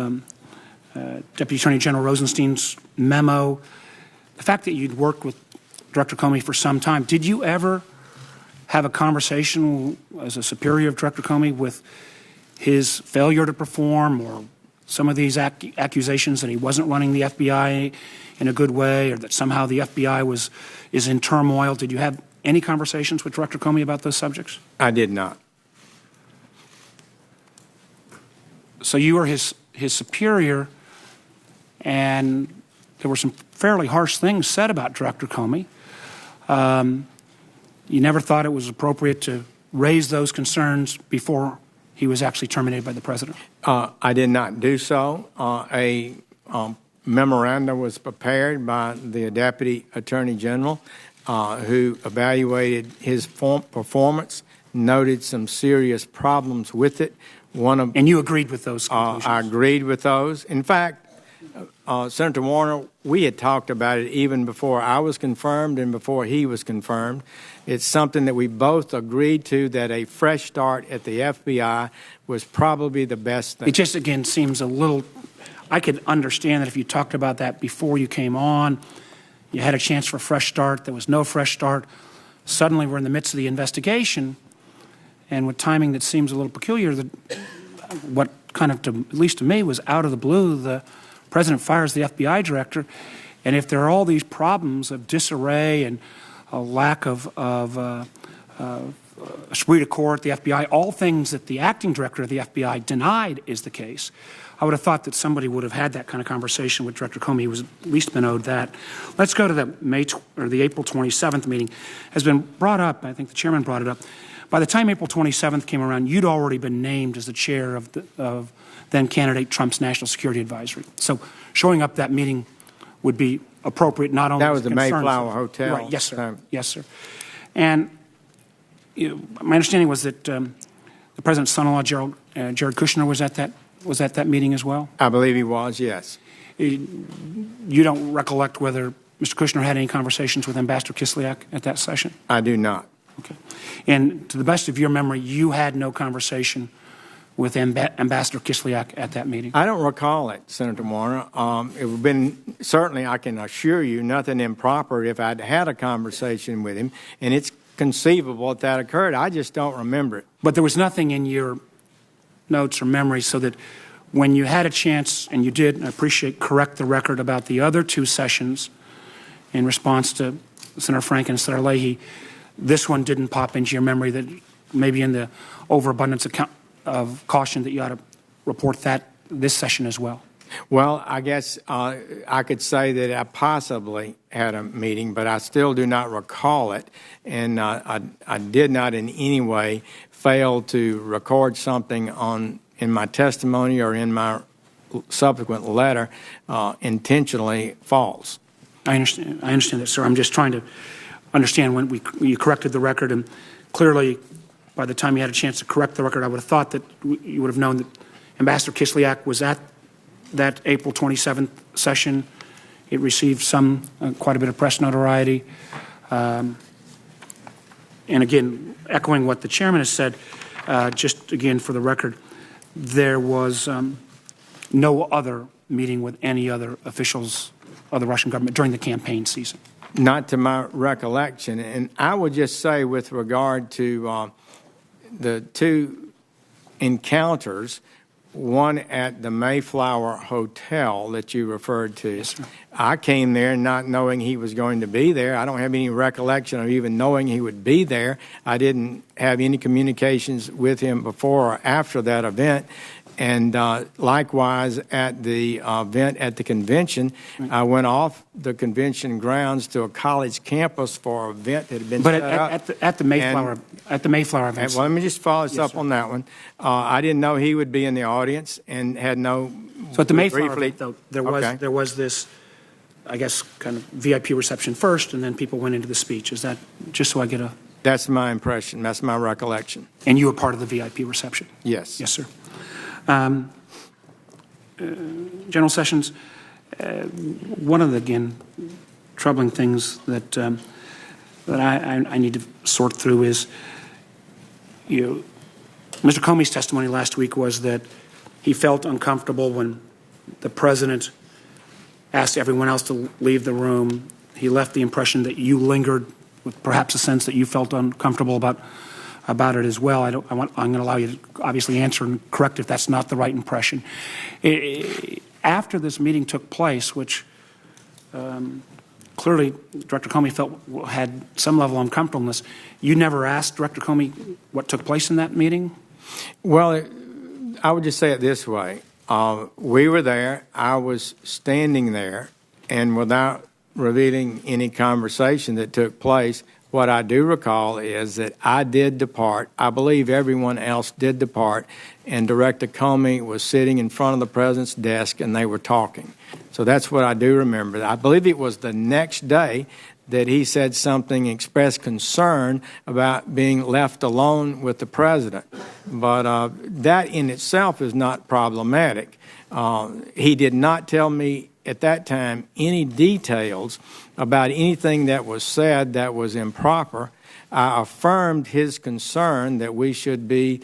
Deputy Attorney General Rosenstein's memo, the fact that you'd worked with Director Comey for some time. Did you ever have a conversation as a superior of Director Comey with his failure to perform or some of these accusations that he wasn't running the FBI in a good way, or that somehow the FBI is in turmoil? Did you have any conversations with Director Comey about those subjects? I did not. So you were his superior, and there were some fairly harsh things said about Director Comey. You never thought it was appropriate to raise those concerns before he was actually terminated by the president? I did not do so. A memorandum was prepared by the Deputy Attorney General, who evaluated his performance, noted some serious problems with it. And you agreed with those conclusions? I agreed with those. In fact, Senator Warner, we had talked about it even before I was confirmed and before he was confirmed. It's something that we both agreed to, that a fresh start at the FBI was probably the best thing. It just, again, seems a little... I could understand that if you talked about that before you came on, you had a chance for a fresh start, there was no fresh start. Suddenly we're in the midst of the investigation, and with timing that seems a little peculiar, what kind of, at least to me, was out of the blue, the president fires the FBI director, and if there are all these problems of disarray and a lack of esprit de corps at the FBI, all things that the acting director of the FBI denied is the case, I would have thought that somebody would have had that kind of conversation with Director Comey. He was at least been owed that. Let's go to the April 27th meeting. Has been brought up, I think the chairman brought it up. By the time April 27th came around, you'd already been named as the chair of then candidate Trump's National Security Advisory. So showing up that meeting would be appropriate, not only that was the Mayflower Hotel. Right, yes, sir. Yes, sir. And my understanding was that the president's son-in-law, Jared Kushner, was at that meeting as well? I believe he was, yes. You don't recollect whether Mr. Kushner had any conversations with Ambassador Kislyak at that session? I do not. Okay. And to the best of your memory, you had no conversation with Ambassador Kislyak at that meeting? I don't recall it, Senator Warner. It would have been, certainly I can assure you, nothing improper if I'd had a conversation with him, and it's conceivable that occurred. I just don't remember it. But there was nothing in your notes or memory so that when you had a chance, and you did, and I appreciate, correct the record about the other two sessions in response to Senator Frank and Senator Leahy, this one didn't pop into your memory, that maybe in the overabundance of caution that you ought to report that this session as well? Well, I guess I could say that I possibly had a meeting, but I still do not recall it, and I did not in any way fail to record something in my testimony or in my subsequent letter intentionally false. I understand that, sir. I'm just trying to understand when you corrected the record, and clearly by the time you had a chance to correct the record, I would have thought that you would have known that Ambassador Kislyak was at that April 27th session. It received quite a bit of press notoriety. And again, echoing what the chairman has said, just again for the record, there was no other meeting with any other officials of the Russian government during the campaign season. Not to my recollection. And I would just say with regard to the two encounters, one at the Mayflower Hotel that you referred to. Yes, sir. I came there not knowing he was going to be there. I don't have any recollection of even knowing he would be there. I didn't have any communications with him before or after that event. And likewise, at the event at the convention, I went off the convention grounds to a college campus for an event that had been set up. But at the Mayflower event. Well, let me just follow this up on that one. I didn't know he would be in the audience and had no. So at the Mayflower event, though, there was this, I guess, kind of VIP reception first, and then people went into the speech. Is that just so I get a? That's my impression. That's my recollection. And you were part of the VIP reception? Yes. Yes, sir. General Sessions, one of the, again, troubling things that I need to sort through is, Mr. Comey's testimony last week was that he felt uncomfortable when the president asked everyone else to leave the room. He left the impression that you lingered with perhaps a sense that you felt uncomfortable about about it as well. I'm going to allow you to obviously answer and correct if that's not the right impression. After this meeting took place, which clearly Director Comey felt had some level of uncomfortableness, you never asked Director Comey what took place in that meeting? Well, I would just say it this way. We were there. I was standing there, and without revealing any conversation that took place, what I do recall is that I did depart. I believe everyone else did depart, and Director Comey was sitting in front of the president's desk, and they were talking. So that's what I do remember. I believe it was the next day that he said something, expressed concern about being left alone with the president. But that in itself is not problematic. He did not tell me at that time any details about anything that was said that was improper. I affirmed his concern that we should be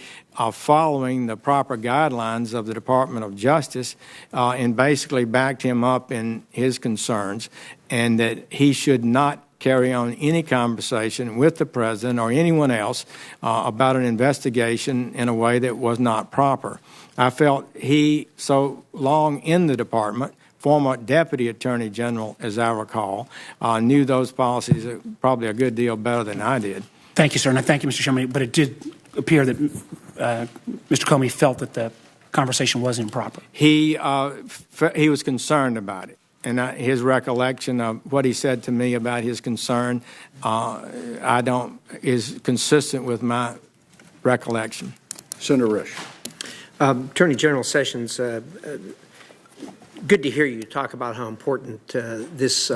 following the proper guidelines of the Department of Justice, and basically backed him up in his concerns, and that he should not carry on any conversation with the president or anyone else about an investigation in a way that was not proper. I felt he, so long in the department, former Deputy Attorney General, as I recall, knew those policies probably a good deal better than I did. Thank you, sir, and thank you, Mr. Chairman. But it did appear that Mr. Comey felt that the conversation was improper. He was concerned about it, and his recollection of what he said to me about his concern, is consistent with my recollection. Senator Risch. Attorney General Sessions, good to hear you talk about how important this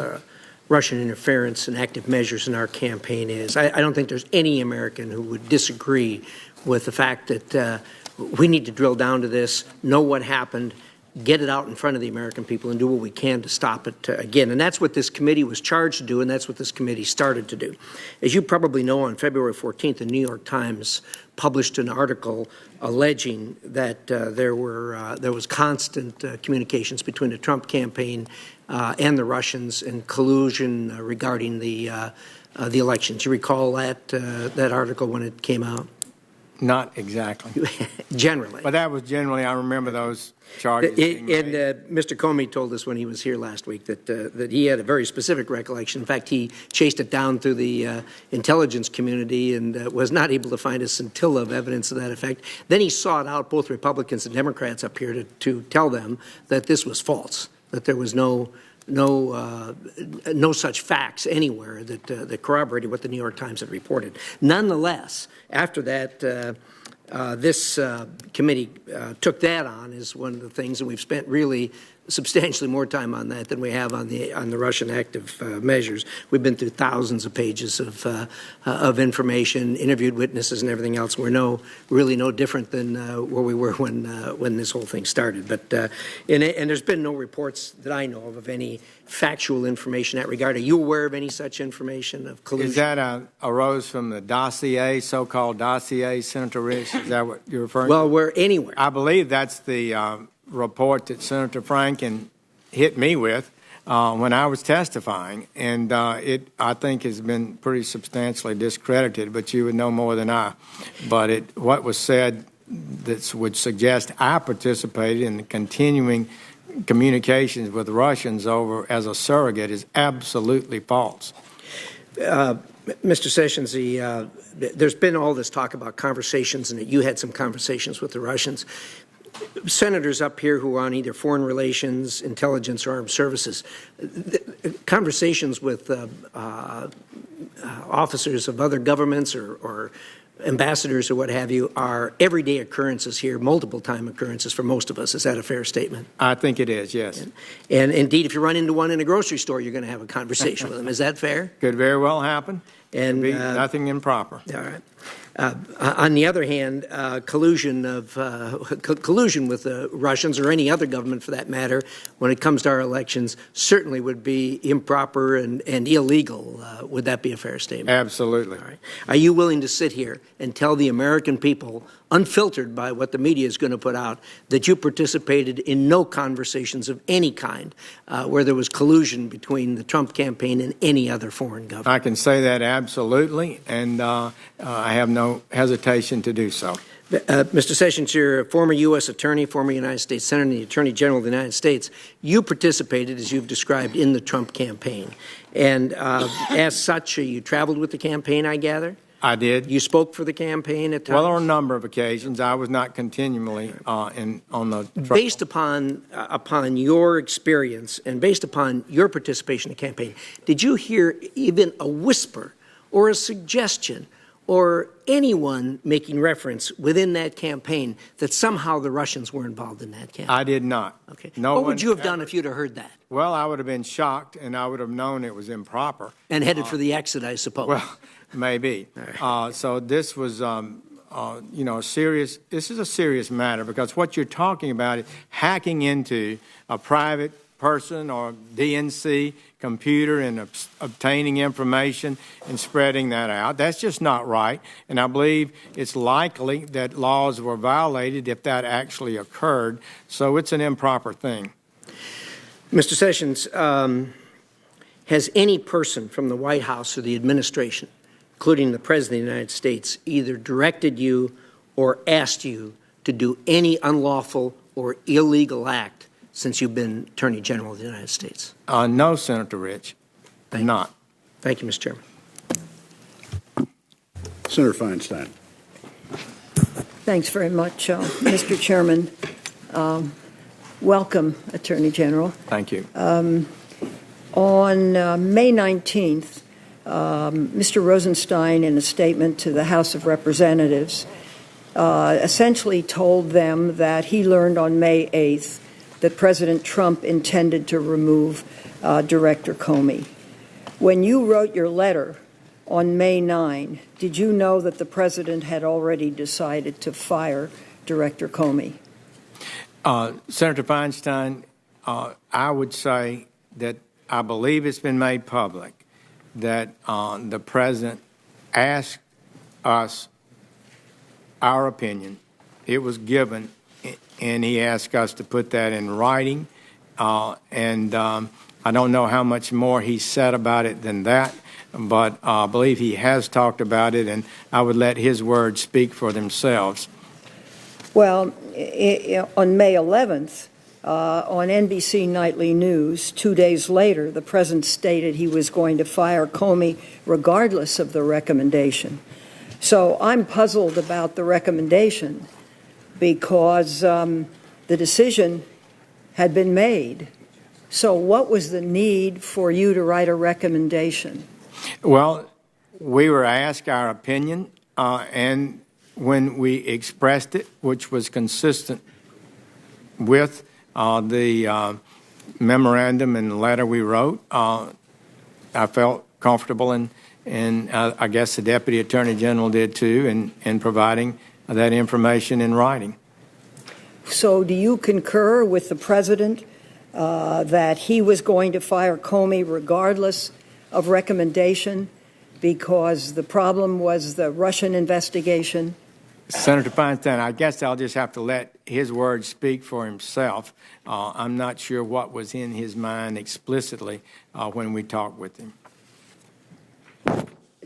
Russian interference and active measures in our campaign is. I don't think there's any American who would disagree with the fact that we need to drill down to this, know what happened, get it out in front of the American people, and do what we can to stop it again. And that's what this committee was charged to do, and that's what this committee started to do. As you probably know, on February 14th, the New York Times published an article alleging that there was constant communications between the Trump campaign and the Russians and collusion regarding the elections. You recall that article when it came out? Not exactly. Generally. But that was generally, I remember those charges. Mr. Comey told us when he was here last week that he had a very specific recollection. In fact, he chased it down through the intelligence community and was not able to find a scintilla of evidence to that effect. Then he sought out both Republicans and Democrats up here to tell them that this was false, that there was no such facts anywhere that corroborated what the New York Times had reported. Nonetheless, after that, this committee took that on as one of the things, and we've spent really substantially more time on that than we have on the Russian active measures. We've been through thousands of pages of information, interviewed witnesses, and everything else. We're really no different than where we were when this whole thing started. But and there's been no reports that I know of any factual information in that regard. Are you aware of any such information of collusion? Is that arose from the dossier, so-called dossier, Senator Risch? Is that what you're referring to? Well, we're anywhere. I believe that's the report that Senator Franken hit me with when I was testifying, and it, I think, has been pretty substantially discredited, but you would know more than I. But what was said that would suggest I participated in the continuing communications with the Russians over as a surrogate is absolutely false. Mr. Sessions, there's been all this talk about conversations and that you had some conversations with the Russians. Senators up here who are on either foreign relations, intelligence, or armed services, conversations with officers of other governments or ambassadors or what have you are everyday occurrences here, multiple-time occurrences for most of us. Is that a fair statement? I think it is, yes. And indeed, if you run into one in a grocery store, you're going to have a conversation with them. Is that fair? Could very well happen. And be nothing improper. All right. On the other hand, collusion with the Russians or any other government for that matter, when it comes to our elections, certainly would be improper and illegal. Would that be a fair statement? Absolutely. All right. Are you willing to sit here and tell the American people, unfiltered by what the media is going to put out, that you participated in no conversations of any kind where there was collusion between the Trump campaign and any other foreign government? I can say that absolutely, and I have no no hesitation to do so. Mr. Sessions, you're a former U.S. Attorney, former United States Senator, and the Attorney General of the United States. You participated, as you've described, in the Trump campaign. And as such, you traveled with the campaign, I gather? I did. You spoke for the campaign at times? Well, on a number of occasions. I was not continually on the trail. Based upon your experience and based upon your participation in the campaign, did you hear even a whisper or a suggestion or anyone making reference within that campaign that somehow the Russians were involved in that campaign? I did not. Okay. No what would you have ever done if you'd have heard that? Well, I would have been shocked, and I would have known it was improper. And headed for the exit, I suppose. Well, maybe. So this was, serious. This is a serious matter because what you're talking about is hacking into a private person or DNC computer and obtaining information and spreading that out. That's just not right. And I believe it's likely that laws were violated if that actually occurred. So it's an improper thing. Mr. Sessions, has any person from the White House or the administration, including the President of the United States, either directed you or asked you to do any unlawful or illegal act since you've been Attorney General of the United States? No, Senator Rich, not. Thank you, Mr. Chairman. Senator Feinstein. Thanks very much, Mr. Chairman. Welcome, Attorney General. Thank you. On May 19th, Mr. Rosenstein, in a statement to the House of Representatives, essentially told them that he learned on May 8th that President Trump intended to remove Director Comey. When you wrote your letter on May 9, did you know that the President had already decided to fire Director Comey? Senator Feinstein, I would say that I believe it's been made public that the President asked us our opinion. It was given, and he asked us to put that in writing. I don't know how much more he said about it than that, but I believe he has talked about it, and I would let his words speak for themselves. Well, on May 11th, on NBC Nightly News, 2 days later, the President stated he was going to fire Comey regardless of the recommendation. So I'm puzzled about the recommendation because the decision had been made. So what was the need for you to write a recommendation? Well, we were asked our opinion, and when we expressed it, which was consistent with the memorandum and letter we wrote, I felt comfortable, and I guess the Deputy Attorney General did too, in providing that information in writing. So do you concur with the President that he was going to fire Comey regardless of recommendation because the problem was the Russian investigation? Senator Feinstein, I guess I'll just have to let his words speak for himself. I'm not sure what was in his mind explicitly when we talked with him.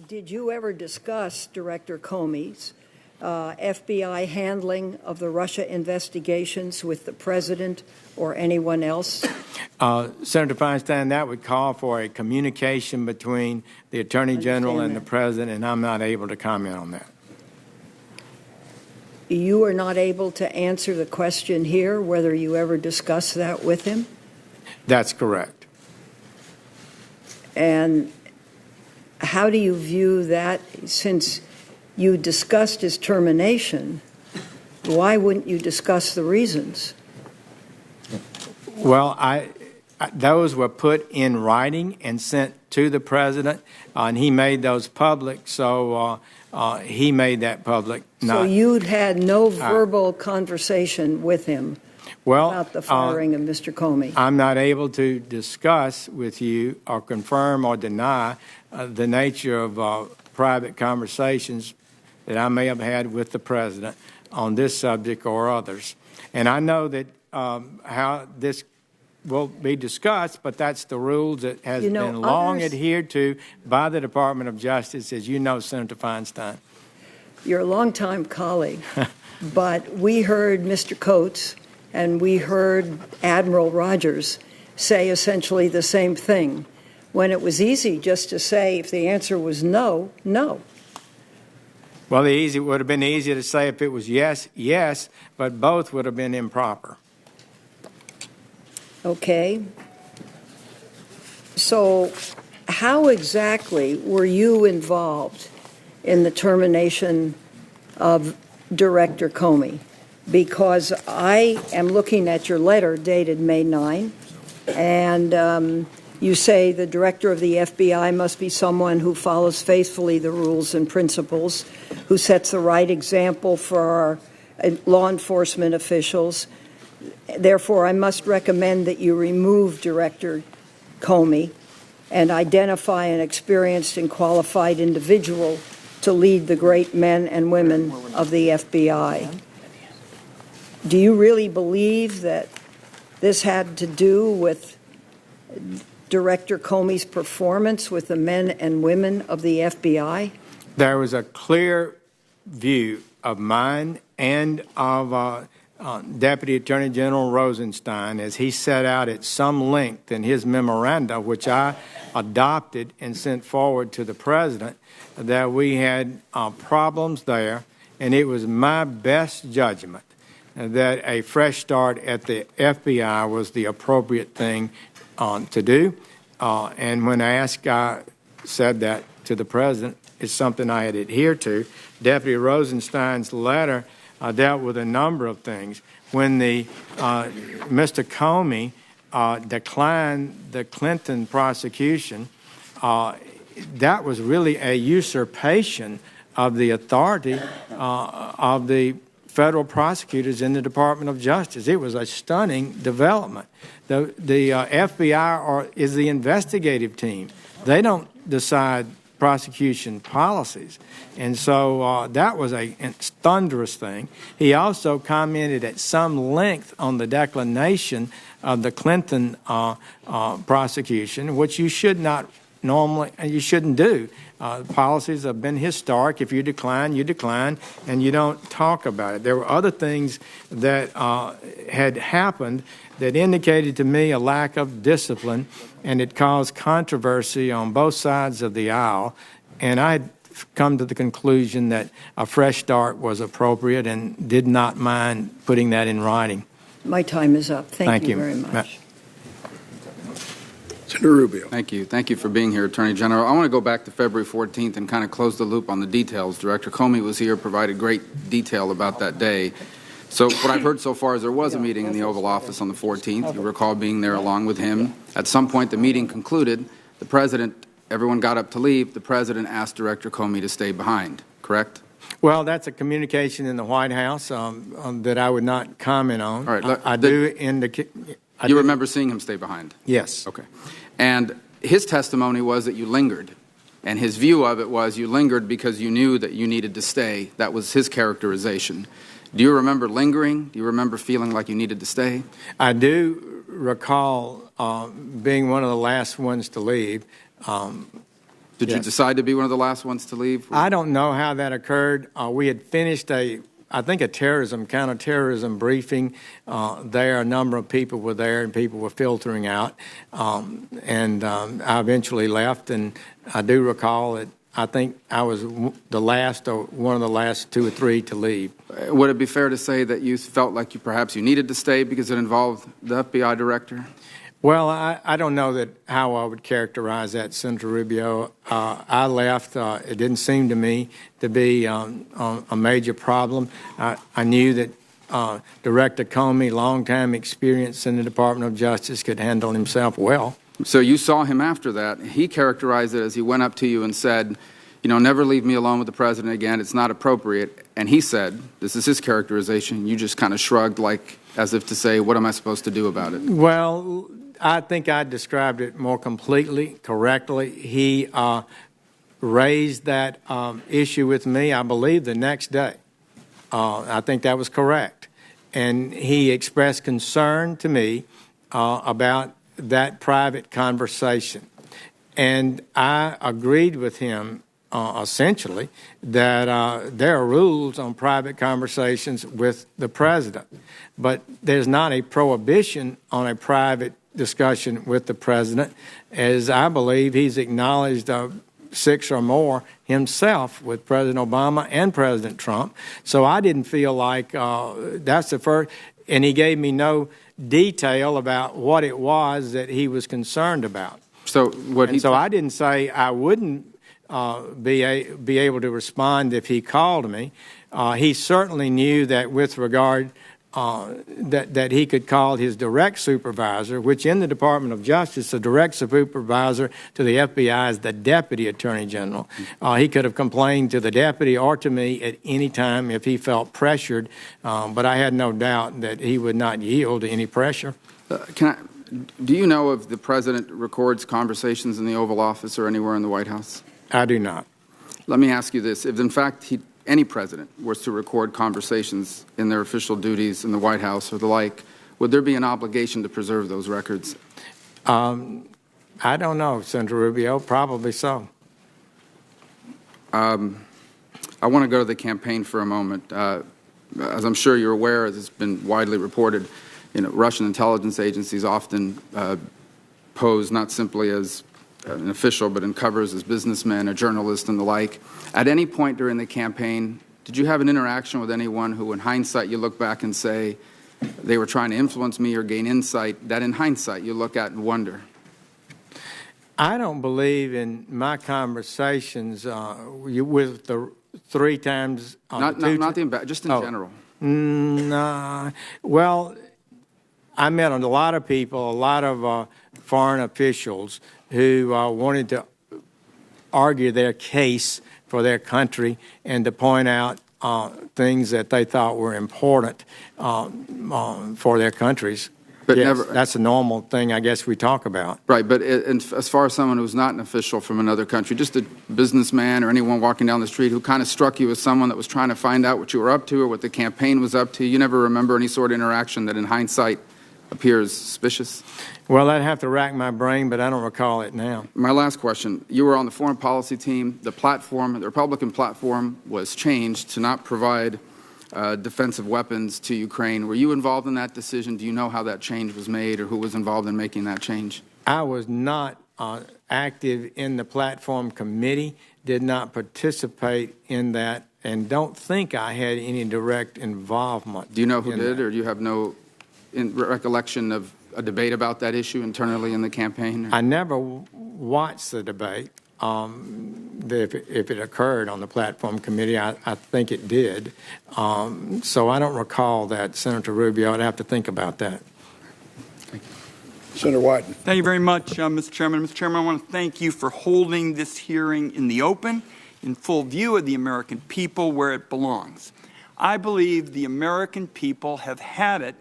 Did you ever discuss Director Comey's FBI handling of the Russia investigations with the President or anyone else? Senator Feinstein, that would call for a communication between the Attorney General and the President, and I'm not able to comment on that. You are not able to answer the question here, whether you ever discussed that with him? That's correct. And how do you view that? Since you discussed his termination, why wouldn't you discuss the reasons? Well, those were put in writing and sent to the President, and he made those public, so he made that public. So you'd had no verbal conversation with him about the firing of Mr. Comey? I'm not able to discuss with you or confirm or deny the nature of private conversations that I may have had with the President on this subject or others. And I know that how this will be discussed, but that's the rules that has been long adhered to by the Department of Justice, as you know, Senator Feinstein. you're a longtime colleague, but we heard Mr. Coates and we heard Admiral Rogers say essentially the same thing, when it was easy just to say if the answer was no, no. Well, it would have been easier to say if it was yes, yes, but both would have been improper. Okay. So how exactly were you involved in the termination of Director Comey? Because I am looking at your letter dated May 9, and you say the director of the FBI must be someone who follows faithfully the rules and principles, who sets the right example for our law enforcement officials. Therefore, I must recommend that you remove Director Comey and identify an experienced and qualified individual to lead the great men and women of the FBI. Do you really believe that this had to do with Director Comey's performance with the men and women of the FBI? There was a clear view of mine and of Deputy Attorney General Rosenstein as he set out at some length in his memoranda, which I adopted and sent forward to the President, that we had problems there, and it was my best judgment that a fresh start at the FBI was the appropriate thing to do. And when asked, I said that to the President. It's something I had adhered to. Deputy Rosenstein's letter dealt with a number of things. When Mr. Comey declined the Clinton prosecution, that was really a usurpation of the authority of the federal prosecutors in the Department of Justice. It was a stunning development. The FBI is the investigative team. They don't decide prosecution policies. And so that was a thunderous thing. He also commented at some length on the declination of the Clinton prosecution, which you should not normally, you shouldn't do. Policies have been historic. If you decline, and you don't talk about it. There were other things that had happened that indicated to me a lack of discipline, and it caused controversy on both sides of the aisle. And I had come to the conclusion that a fresh start was appropriate and did not mind putting that in writing. My time is up. Thank you very much. Senator Rubio. Thank you. Thank you for being here, Attorney General. I want to go back to February 14th and kind of close the loop on the details. Director Comey was here, provided great detail about that day. So what I've heard so far is there was a meeting in the Oval Office on the 14th. You recall being there along with him. At some point, the meeting concluded. The President, everyone got up to leave. The President asked Director Comey to stay behind, correct? Well, that's a communication in the White House that I would not comment on. All right. Look, I do indicate. You remember seeing him stay behind? Yes. Okay. And his testimony was that you lingered. And his view of it was you lingered because you knew that you needed to stay. That was his characterization. Do you remember lingering? Do you remember feeling like you needed to stay? I do recall being one of the last ones to leave. Did you decide to be one of the last ones to leave? I don't know how that occurred. We had finished a counterterrorism briefing. There, a number of people were there, and people were filtering out. And I eventually left, and I do recall that I think I was the last or one of the last two or three to leave. Would it be fair to say that you felt like perhaps you needed to stay because it involved the FBI director? Well, I don't know how I would characterize that, Senator Rubio. I left. It didn't seem to me to be a major problem. I knew that Director Comey, long-time experience in the Department of Justice, could handle himself well. So you saw him after that. He characterized it as he went up to you and said, you know, never leave me alone with the President again. It's not appropriate. And he said, this is his characterization, you just kind of shrugged like as if to say, what am I supposed to do about it? Well, I think I described it more completely, correctly. He raised that issue with me, I believe, the next day. I think that was correct. And he expressed concern to me about that private conversation. And I agreed with him essentially, that there are rules on private conversations with the president. But there's not a prohibition on a private discussion with the president, as I believe he's acknowledged 6 or more himself with President Obama and President Trump. So I didn't feel like that's the first, and he gave me no detail about what it was that he was concerned about. So so I didn't say I wouldn't be able to respond if he called me. He certainly knew that with regard that he could call his direct supervisor, which in the Department of Justice, the direct supervisor to the FBI is the Deputy Attorney General. He could have complained to the deputy or to me at any time if he felt pressured, but I had no doubt that he would not yield to any pressure. Do you know if the president records conversations in the Oval Office or anywhere in the White House? I do not. Let me ask you this. If, in fact, any president was to record conversations in their official duties in the White House or the like, would there be an obligation to preserve those records? I don't know, Senator Rubio. Probably so. I want to go to the campaign for a moment. As I'm sure you're aware, as it's been widely reported, Russian intelligence agencies often pose not simply as an official, but in covers as businessmen, a journalist, and the like. At any point during the campaign, did you have an interaction with anyone who, in hindsight, you look back and say they were trying to influence me or gain insight, that in hindsight you look at and wonder? I don't believe in my conversations with the 3 times. Just in general. Well, I met a lot of people, a lot of foreign officials who wanted to argue their case for their country and to point out things that they thought were important for their countries. But yes, that's a normal thing, I guess, we talk about. Right, but as far as someone who's not an official from another country, just a businessman or anyone walking down the street who kind of struck you as someone that was trying to find out what you were up to or what the campaign was up to, you never remember any sort of interaction that in hindsight appears suspicious? Well, I'd have to rack my brain, but I don't recall it now. My last question. You were on the foreign policy team. The Republican platform was changed to not provide defensive weapons to Ukraine. Were you involved in that decision? Do you know how that change was made or who was involved in making that change? I was not active in the platform committee, did not participate in that, and don't think I had any direct involvement. Do you know who did, or do you have no recollection of a debate about that issue internally in the campaign? I never watched the debate. If it occurred on the platform committee, I think it did. So I don't recall that, Senator Rubio. I'd have to think about that. Thank you. Senator Wyden. Thank you very much, Mr. Chairman. Mr. Chairman, I want to thank you for holding this hearing in the open, in full view of the American people, where it belongs. I believe the American people have had it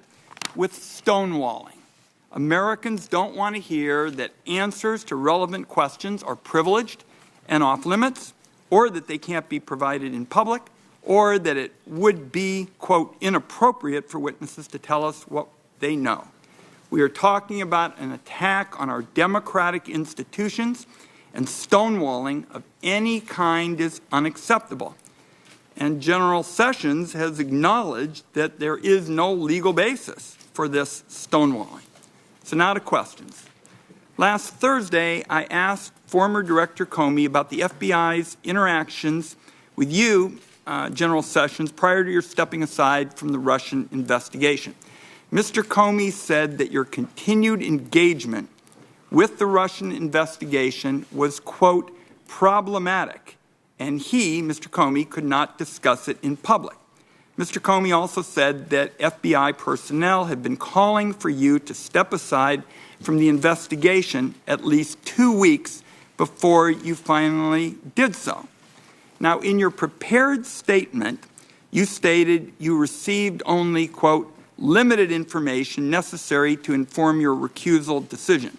with stonewalling. Americans don't want to hear that answers to relevant questions are privileged and off limits, or that they can't be provided in public, or that it would be, quote, inappropriate for witnesses to tell us what they know. We are talking about an attack on our democratic institutions, and stonewalling of any kind is unacceptable. And General Sessions has acknowledged that there is no legal basis for this stonewalling. So now to questions. Last Thursday, I asked former Director Comey about the FBI's interactions with you, General Sessions, prior to your stepping aside from the Russian investigation. Mr. Comey said that your continued engagement with the Russian investigation was, quote, problematic, and he, Mr. Comey, could not discuss it in public. Mr. Comey also said that FBI personnel had been calling for you to step aside from the investigation at least 2 weeks before you finally did so. Now, in your prepared statement, you stated you received only, quote, limited information necessary to inform your recusal decision.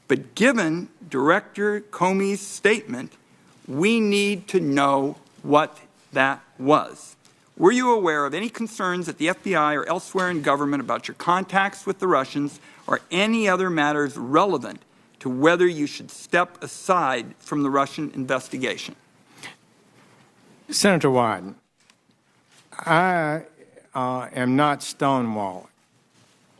But given Director Comey's statement, we need to know what that was. Were you aware of any concerns at the FBI or elsewhere in government about your contacts with the Russians or any other matters relevant to whether you should step aside from the Russian investigation? Senator Wyden, I am not stonewalling.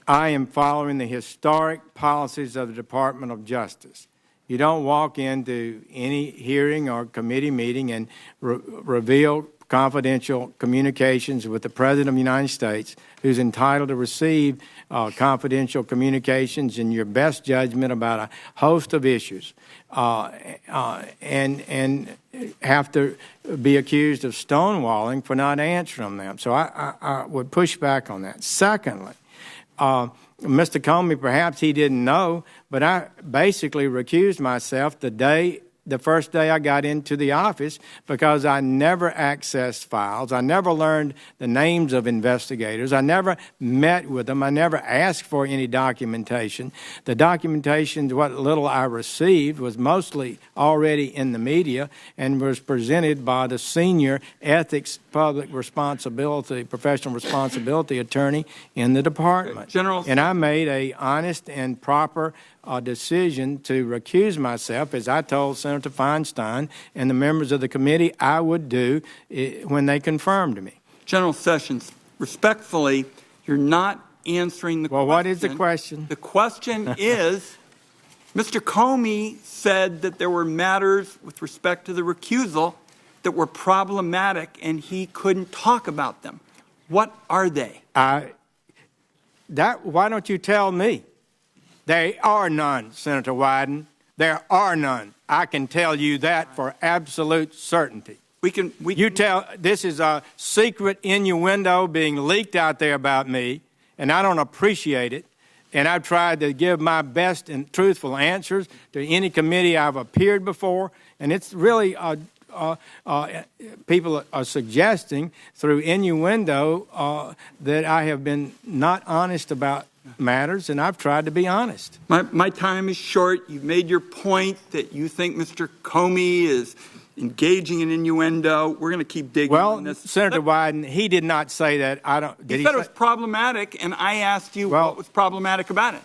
I am following the historic policies of the Department of Justice. You don't walk into any hearing or committee meeting and reveal confidential communications with the President of the United States, who's entitled to receive confidential communications in your best judgment about a host of issues, and have to be accused of stonewalling for not answering them. So I would push back on that. Secondly, Mr. Comey, perhaps he didn't know, but I basically recused myself the first day I got into the office because I never accessed files. I never learned the names of investigators. I never met with them. I never asked for any documentation. The documentation, what little I received, was mostly already in the media and was presented by the senior ethics, public responsibility, professional responsibility attorney in the department. General, and I made a honest and proper decision to recuse myself, as I told Senator Feinstein and the members of the committee I would do when they confirmed me. General Sessions, respectfully, you're not answering the question. Well, what is the question? The question is, Mr. Comey said that there were matters with respect to the recusal that were problematic and he couldn't talk about them. What are they? Why don't you tell me? There are none, Senator Wyden. There are none. I can tell you that for absolute certainty. This is a secret innuendo being leaked out there about me, and I don't appreciate it. And I've tried to give my best and truthful answers to any committee I've appeared before, and it's really people are suggesting through innuendo that I have been not honest about matters, and I've tried to be honest. My time is short. You've made your point that you think Mr. Comey is engaging in innuendo. We're going to keep digging on this. Senator Wyden, he did not say that. He said it was problematic, and I asked you what was problematic about it.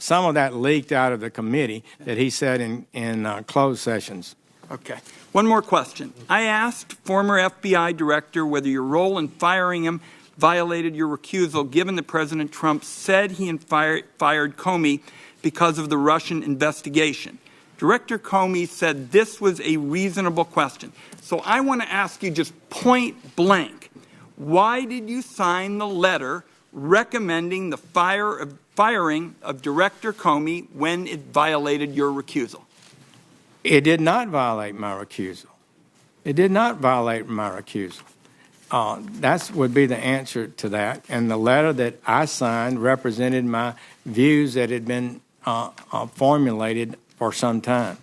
Some of that leaked out of the committee that he said in closed sessions. Okay. One more question. I asked former FBI director whether your role in firing him violated your recusal, given that President Trump said he fired Comey because of the Russian investigation. Director Comey said this was a reasonable question. So I want to ask you just point blank, why did you sign the letter recommending the firing of Director Comey when it violated your recusal? It did not violate my recusal. It did not violate my recusal. That would be the answer to that. And the letter that I signed represented my views that had been formulated for some time.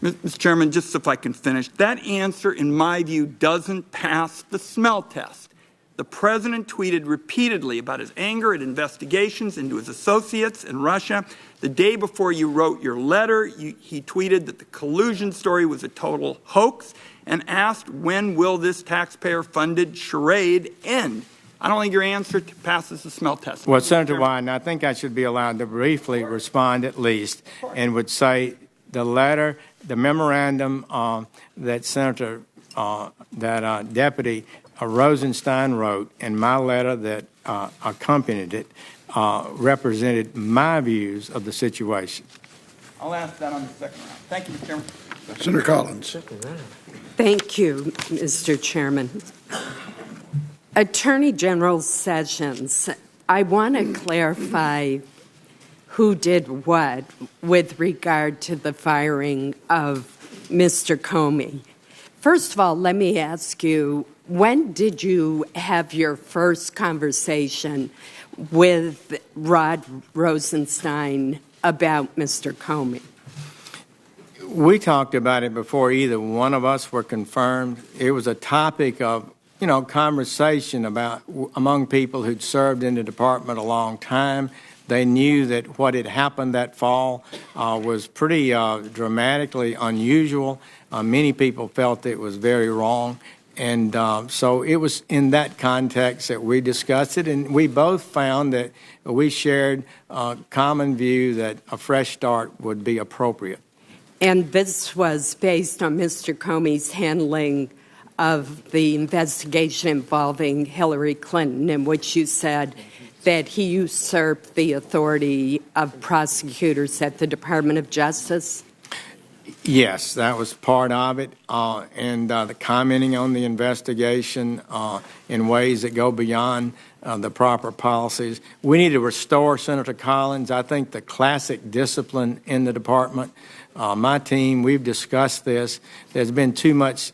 Mr. Chairman, just if I can finish, that answer, in my view, doesn't pass the smell test. The president tweeted repeatedly about his anger at investigations into his associates in Russia. The day before you wrote your letter, he tweeted that the collusion story was a total hoax and asked, when will this taxpayer-funded charade end? I don't think your answer passes the smell test. Well, Senator Wyden, I think I should be allowed to briefly respond at least, and would say the letter, the memorandum that Deputy Rosenstein wrote, and my letter that accompanied it, represented my views of the situation. I'll ask that on the second round. Thank you, Mr. Chairman. Senator Collins. Thank you, Mr. Chairman. Attorney General Sessions, I want to clarify who did what with regard to the firing of Mr. Comey. First of all, let me ask you, when did you have your first conversation with Rod Rosenstein about Mr. Comey? We talked about it before either one of us were confirmed. It was a topic of, conversation among people who'd served in the department a long time. They knew that what had happened that fall was pretty dramatically unusual. Many people felt it was very wrong. And so it was in that context that we discussed it, and we both found that we shared a common view that a fresh start would be appropriate. And this was based on Mr. Comey's handling of the investigation involving Hillary Clinton, in which you said that he usurped the authority of prosecutors at the Department of Justice? Yes, that was part of it, and the commenting on the investigation in ways that go beyond the proper policies. We need to restore, Senator Collins, I think, the classic discipline in the department. My team, we've discussed this. There's been too much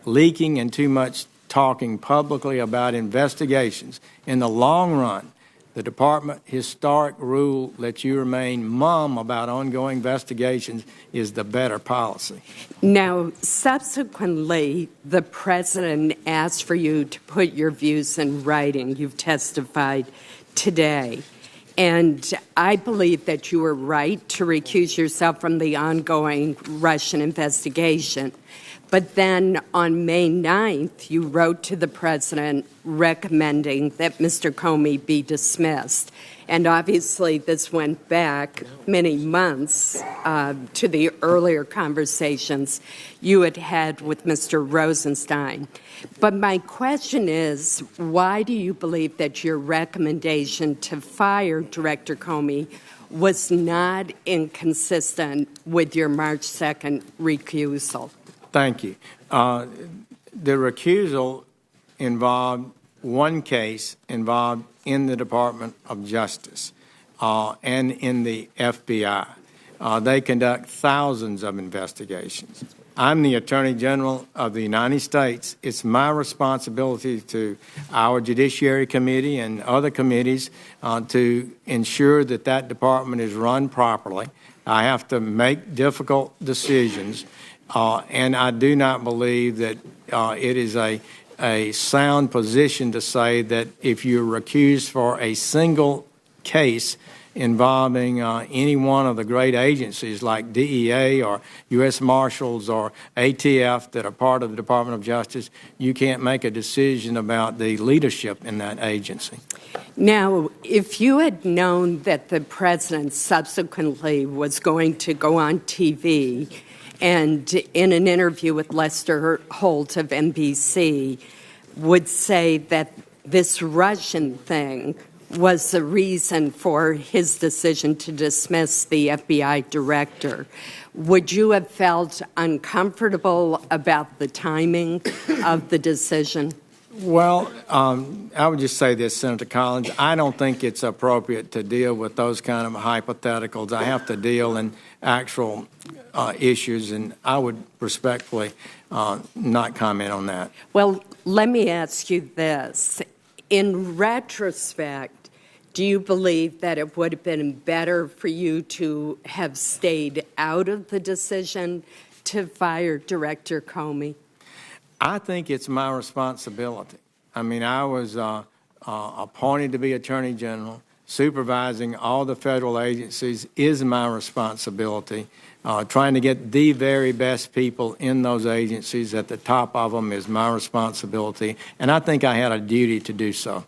leaking and too much talking publicly about investigations. In the long run, the department historic rule that you remain mum about ongoing investigations is the better policy. Now, subsequently, the president asked for you to put your views in writing. You've testified today. And I believe that you were right to recuse yourself from the ongoing Russian investigation. But then on May 9th, you wrote to the president recommending that Mr. Comey be dismissed. And obviously, this went back many months to the earlier conversations you had had with Mr. Rosenstein. But my question is, why do you believe that your recommendation to fire Director Comey was not inconsistent with your March 2nd recusal? Thank you. The recusal involved one case involved in the Department of Justice and in the FBI. They conduct thousands of investigations. I'm the Attorney General of the United States. It's my responsibility to our Judiciary Committee and other committees to ensure that that department is run properly. I have to make difficult decisions. And I do not believe that it is a sound position to say that if you're recused for a single case involving any one of the great agencies like DEA or U.S. Marshals or ATF that are part of the Department of Justice, you can't make a decision about the leadership in that agency. Now, if you had known that the president subsequently was going to go on TV and in an interview with Lester Holt of NBC would say that this Russian thing was the reason for his decision to dismiss the FBI director, would you have felt uncomfortable about the timing of the decision? Well, I would just say this, Senator Collins. I don't think it's appropriate to deal with those kind of hypotheticals. I have to deal in actual issues, and I would respectfully not comment on that. Well, let me ask you this. In retrospect, do you believe that it would have been better for you to have stayed out of the decision to fire Director Comey? I think it's my responsibility. I mean, I was appointed to be Attorney General. Supervising all the federal agencies is my responsibility. Trying to get the very best people in those agencies at the top of them is my responsibility, and I think I had a duty to do so.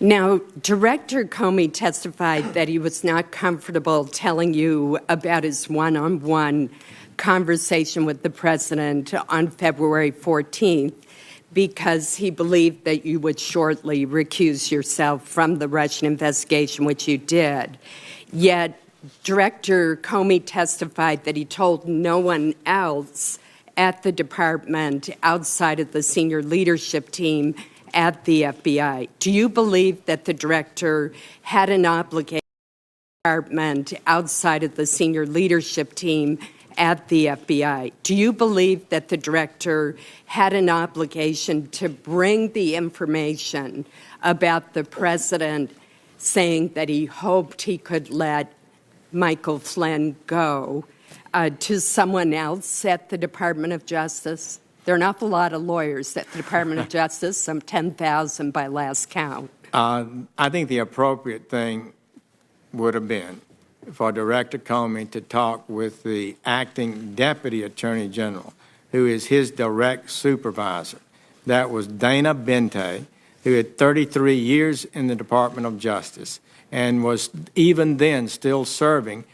Now, Director Comey testified that he was not comfortable telling you about his one-on-one conversation with the president on February 14th because he believed that you would shortly recuse yourself from the Russian investigation, which you did. Yet, Director Comey testified that he told no one else at the department outside of the senior leadership team at the FBI. Do you believe that the director had an obligation department outside of the senior leadership team at the FBI? Do you believe that the director had an obligation to bring the information about the president saying that he hoped he could let Michael Flynn go to someone else at the Department of Justice? There are an awful lot of lawyers at the Department of Justice, some 10,000 by last count. I think the appropriate thing would have been for Director Comey to talk with the acting Deputy Attorney General, who is his direct supervisor. That was Dana Bente, who had 33 years in the Department of Justice and was even then still serving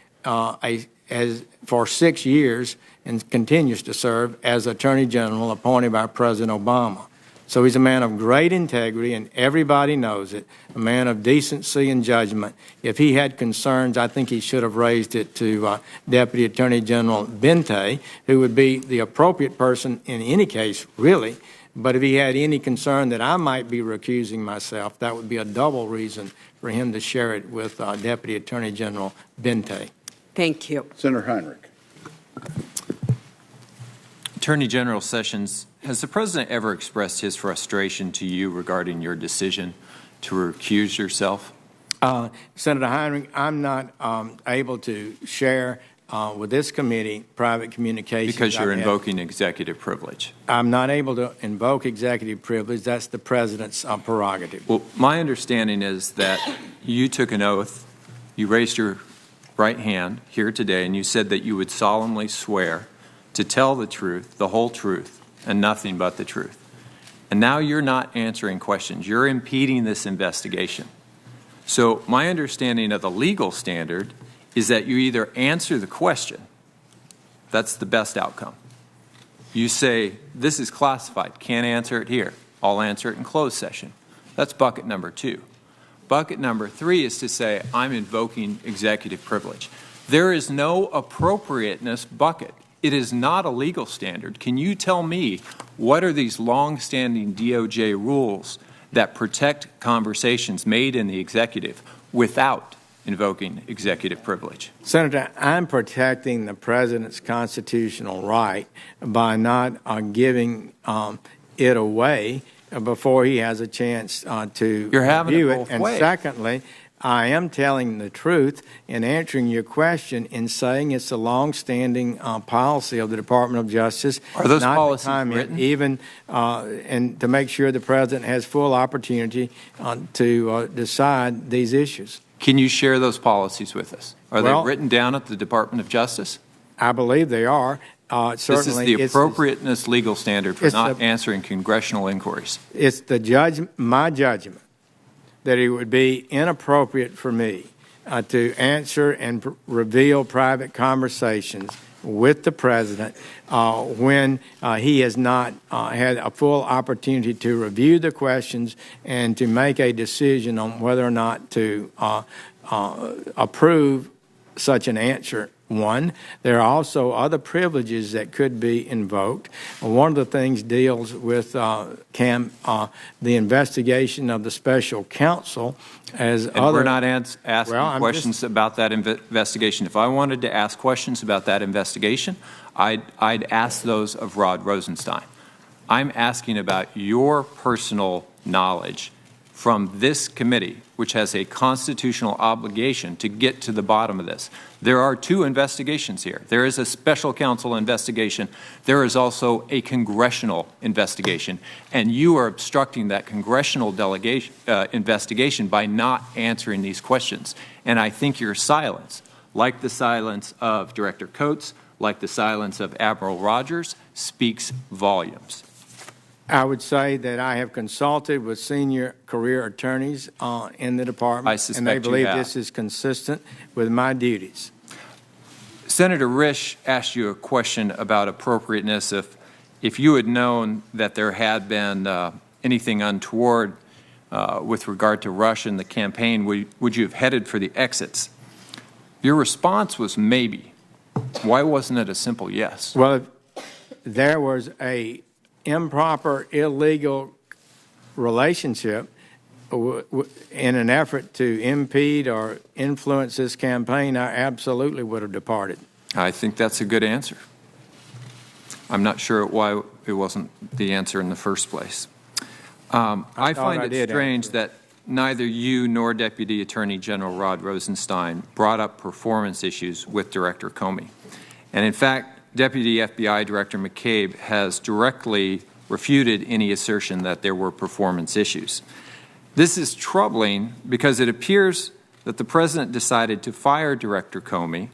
for 6 years and continues to serve as Attorney General appointed by President Obama. So he's a man of great integrity, and everybody knows it, a man of decency and judgment. If he had concerns, I think he should have raised it to Deputy Attorney General Bente, who would be the appropriate person in any case, really. But if he had any concern that I might be recusing myself, that would be a double reason for him to share it with Deputy Attorney General Bente. Thank you. Senator Heinrich. Attorney General Sessions, has the President ever expressed his frustration to you regarding your decision to recuse yourself? Senator Heinrich, I'm not able to share with this committee private communications. Because you're invoking executive privilege. I'm not able to invoke executive privilege. That's the President's prerogative. Well, my understanding is that you took an oath, you raised your right hand here today, and you said that you would solemnly swear to tell the truth, the whole truth, and nothing but the truth. And now you're not answering questions. You're impeding this investigation. So my understanding of the legal standard is that you either answer the question, that's the best outcome. You say, this is classified, can't answer it here. I'll answer it in closed session. That's bucket number 2. Bucket number 3 is to say, I'm invoking executive privilege. There is no appropriateness bucket. It is not a legal standard. Can you tell me what are these long-standing DOJ rules that protect conversations made in the executive without invoking executive privilege? Senator, I'm protecting the President's constitutional right by not giving it away before he has a chance to You're having review it both And ways. secondly, I am telling the truth in answering your question in saying it's a long-standing policy of the Department of Justice. Are those not policies to comment, written? even and to make sure the President has full opportunity to decide these issues. Can you share those policies with us? Are Well, they written down at the Department of Justice? I believe they are. This is Certainly, the appropriateness legal standard for it's not the- answering congressional inquiries. It's my judgment that it would be inappropriate for me to answer and reveal private conversations with the President when he has not had a full opportunity to review the questions and to make a decision on whether or not to approve such an answer. One, there are also other privileges that could be invoked. One of the things deals with the investigation of the special counsel as And other. we're not asking Well, I'm questions about that investigation. If I wanted to ask questions about that investigation, I'd ask those of Rod Rosenstein. I'm asking about your personal knowledge from this committee, which has a constitutional obligation to get to the bottom of this. There are 2 investigations here. There is a special counsel investigation. There is also a congressional investigation. And you are obstructing that congressional investigation by not answering these questions. And I think your silence, like the silence of Director Coates, like the silence of Admiral Rogers, speaks volumes. I would say that I have consulted with senior career attorneys in the department, I suspect and they believe you have. this is consistent with my duties. Senator Risch asked you a question about appropriateness. If you had known that there had been anything untoward with regard to Russia in the campaign, would you have headed for the exits? Your response was maybe. Why wasn't it a simple yes? Well, there was a improper, illegal relationship in an effort to impede or influence this campaign, I absolutely would have departed. I think that's a good answer. I'm not sure why it wasn't the answer in the first place. I find it strange that neither you nor Deputy Attorney General Rod Rosenstein brought up performance issues with Director Comey. And in fact, Deputy FBI Director McCabe has directly refuted any assertion that there were performance issues. This is troubling because it appears that the President decided to fire Director Comey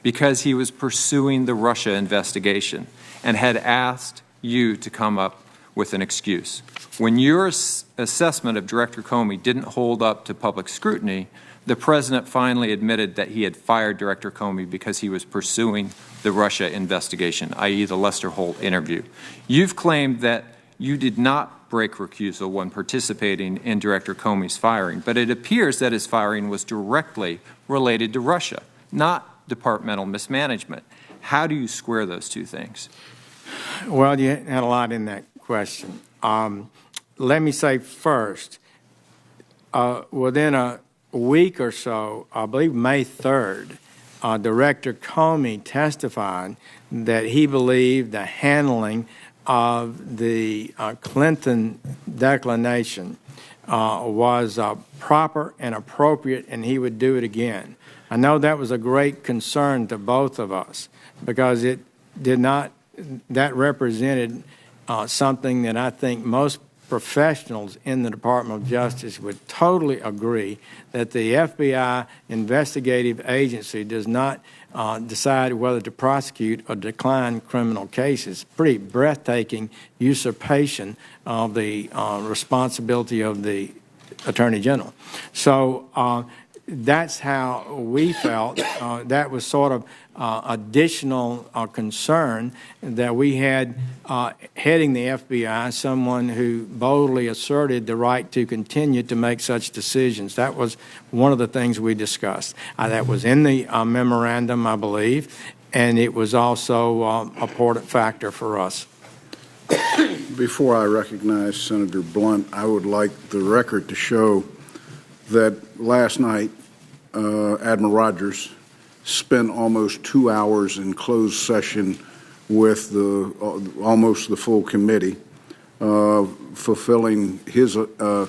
because he was pursuing the Russia investigation and had asked you to come up with an excuse. When your assessment of Director Comey didn't hold up to public scrutiny, the president finally admitted that he had fired Director Comey because he was pursuing the Russia investigation, i.e. the Lester Holt interview. You've claimed that you did not break recusal when participating in Director Comey's firing, but it appears that his firing was directly related to Russia, not departmental mismanagement. How do you square those two things? Well, you had a lot in that question. Let me say first, within a week or so, I believe May 3rd, Director Comey testified that he believed the handling of the Clinton declination was proper and appropriate, and he would do it again. I know that was a great concern to both of us because it did not, that represented something that I think most professionals in the Department of Justice would totally agree that the FBI investigative agency does not decide whether to prosecute or decline criminal cases. Pretty breathtaking usurpation of the responsibility of the Attorney General. So that's how we felt. That was sort of additional concern that we had heading the FBI, someone who boldly asserted the right to continue to make such decisions. That was one of the things we discussed. That was in the memorandum, I believe, and it was also an important factor for us. Before I recognize Senator Blunt, I would like the record to show that last night Admiral Rogers spent almost 2 hours in closed session with almost the full committee, fulfilling his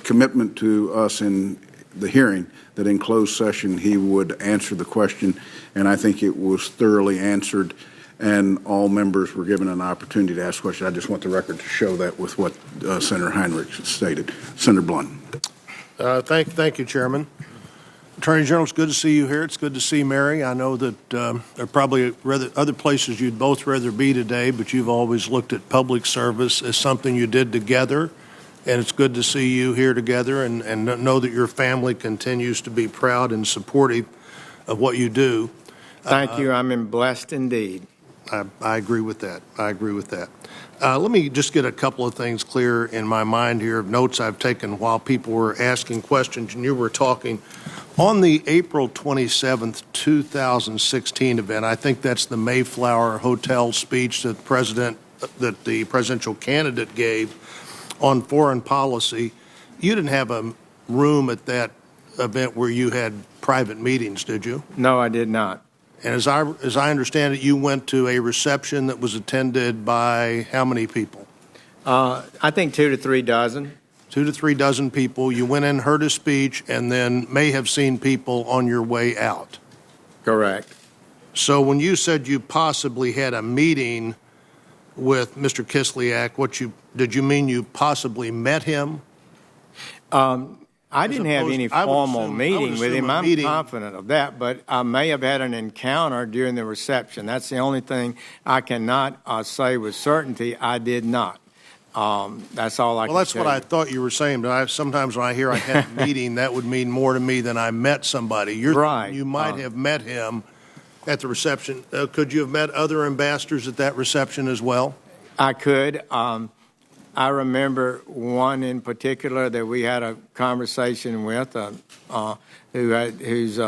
commitment to us in the hearing that in closed session he would answer the question, and I think it was thoroughly answered, and all members were given an opportunity to ask questions. I just want the record to show that with what Senator Heinrich stated. Senator Blunt. Thank you, Chairman. Attorney General, it's good to see you here. It's good to see Mary. I know that there are probably other places you'd both rather be today, but you've always looked at public service as something you did together, and it's good to see you here together and know that your family continues to be proud and supportive of what you do. Thank you. I'm blessed indeed. I agree with that. I agree with that. Let me just get a couple of things clear in my mind here of notes I've taken while people were asking questions and you were talking. On the April 27th, 2016 event, I think that's the Mayflower Hotel speech that the presidential candidate gave on foreign policy. You didn't have a room at that event where you had private meetings, did you? No, I did not. And as I understand it, you went to a reception that was attended by how many people? I think 2 to 3 dozen. 2 to 3 dozen people. You went in, heard a speech, and then may have seen people on your way out. Correct. So when you said you possibly had a meeting with Mr. Kislyak, did you mean you possibly met him? I didn't have any formal meeting with him. I'm confident of that, but I may have had an encounter during the reception. That's the only thing I cannot say with certainty. I did not. That's all I can say. Well, that's what I thought you were saying, but sometimes when I hear I had a meeting, that would mean more to me than I met somebody. You're right. You might have met him at the reception. Could you have met other ambassadors at that reception as well? I could. I remember one in particular that we had a conversation with whose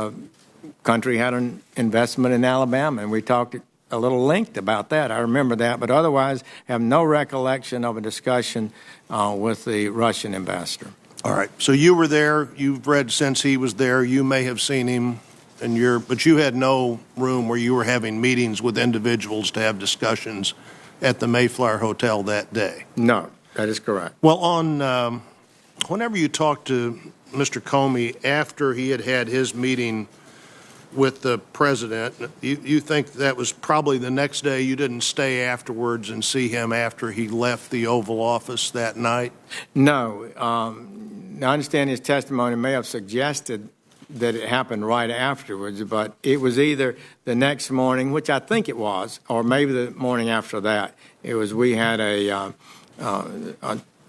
country had an investment in Alabama, and we talked a little length about that. I remember that, but otherwise have no recollection of a discussion with the Russian ambassador. All right. So you were there. You've read since he was there. You may have seen him, but you had no room where you were having meetings with individuals to have discussions at the Mayflower Hotel that day. No, that is correct. Well, whenever you talked to Mr. Comey after he had his meeting with the president, you think that was probably the next day? You didn't stay afterwards and see him after he left the Oval Office that night? No. I understand his testimony may have suggested that it happened right afterwards, but it was either the next morning, which I think it was, or maybe the morning after that. We had a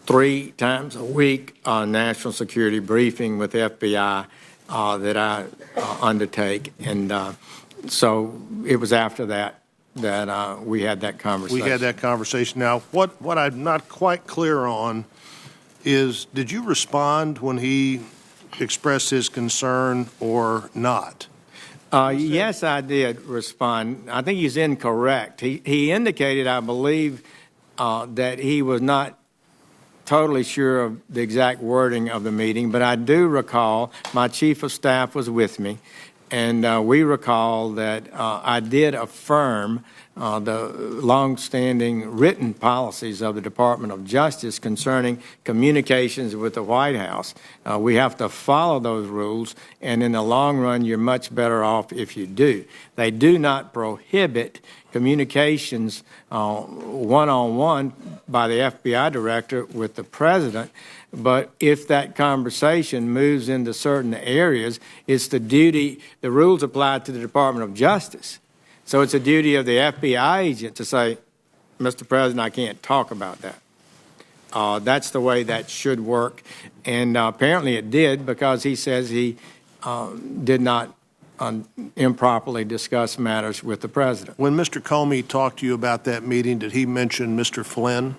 3 times a week national security briefing with the FBI, that I undertake. And so it was after that we had that conversation. We had that conversation. Now, what I'm not quite clear on is, did you respond when he expressed his concern or not? Yes, I did respond. I think he's incorrect. He indicated, I believe, that he was not totally sure of the exact wording of the meeting, but I do recall my chief of staff was with me, and we recall that I did affirm the longstanding written policies of the Department of Justice concerning communications with the White House. We have to follow those rules, and in the long run, you're much better off if you do. They do not prohibit communications one-on-one by the FBI director with the president, but if that conversation moves into certain areas, it's the duty, the rules apply to the Department of Justice. So it's a duty of the FBI agent to say, Mr. President, I can't talk about that. That's the way that should work. And apparently it did, because he says he did not improperly discuss matters with the president. When Mr. Comey talked to you about that meeting, did he mention Mr. Flynn?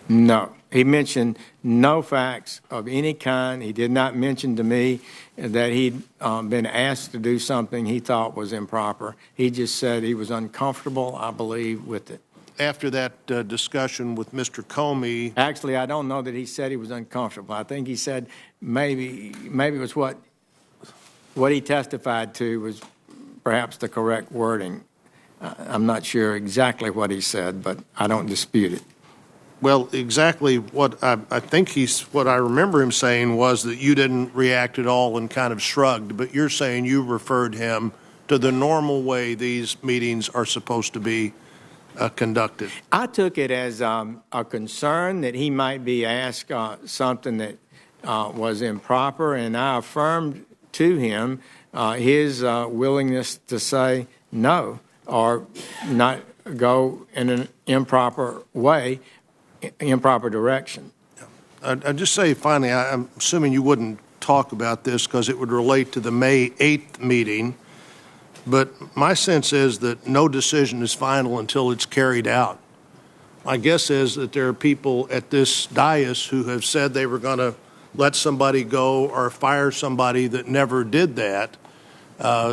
No. He mentioned no facts of any kind. He did not mention to me that he'd been asked to do something he thought was improper. He just said he was uncomfortable, I believe, with it. After that discussion with Mr. Comey... Actually, I don't know that he said he was uncomfortable. I think he said maybe it was what he testified to was perhaps the correct wording. I'm not sure exactly what he said, but I don't dispute it. Well, exactly what I think what I remember him saying was that you didn't react at all and kind of shrugged, but you're saying you referred him to the normal way these meetings are supposed to be conducted. I took it as a concern that he might be asked something that was improper, and I affirmed to him his willingness to say no or not go in an improper way, improper direction. I'd just say, finally, I'm assuming you wouldn't talk about this because it would relate to the May 8th meeting, but my sense is that no decision is final until it's carried out. My guess is that there are people at this dais who have said they were going to let somebody go or fire somebody that never did that.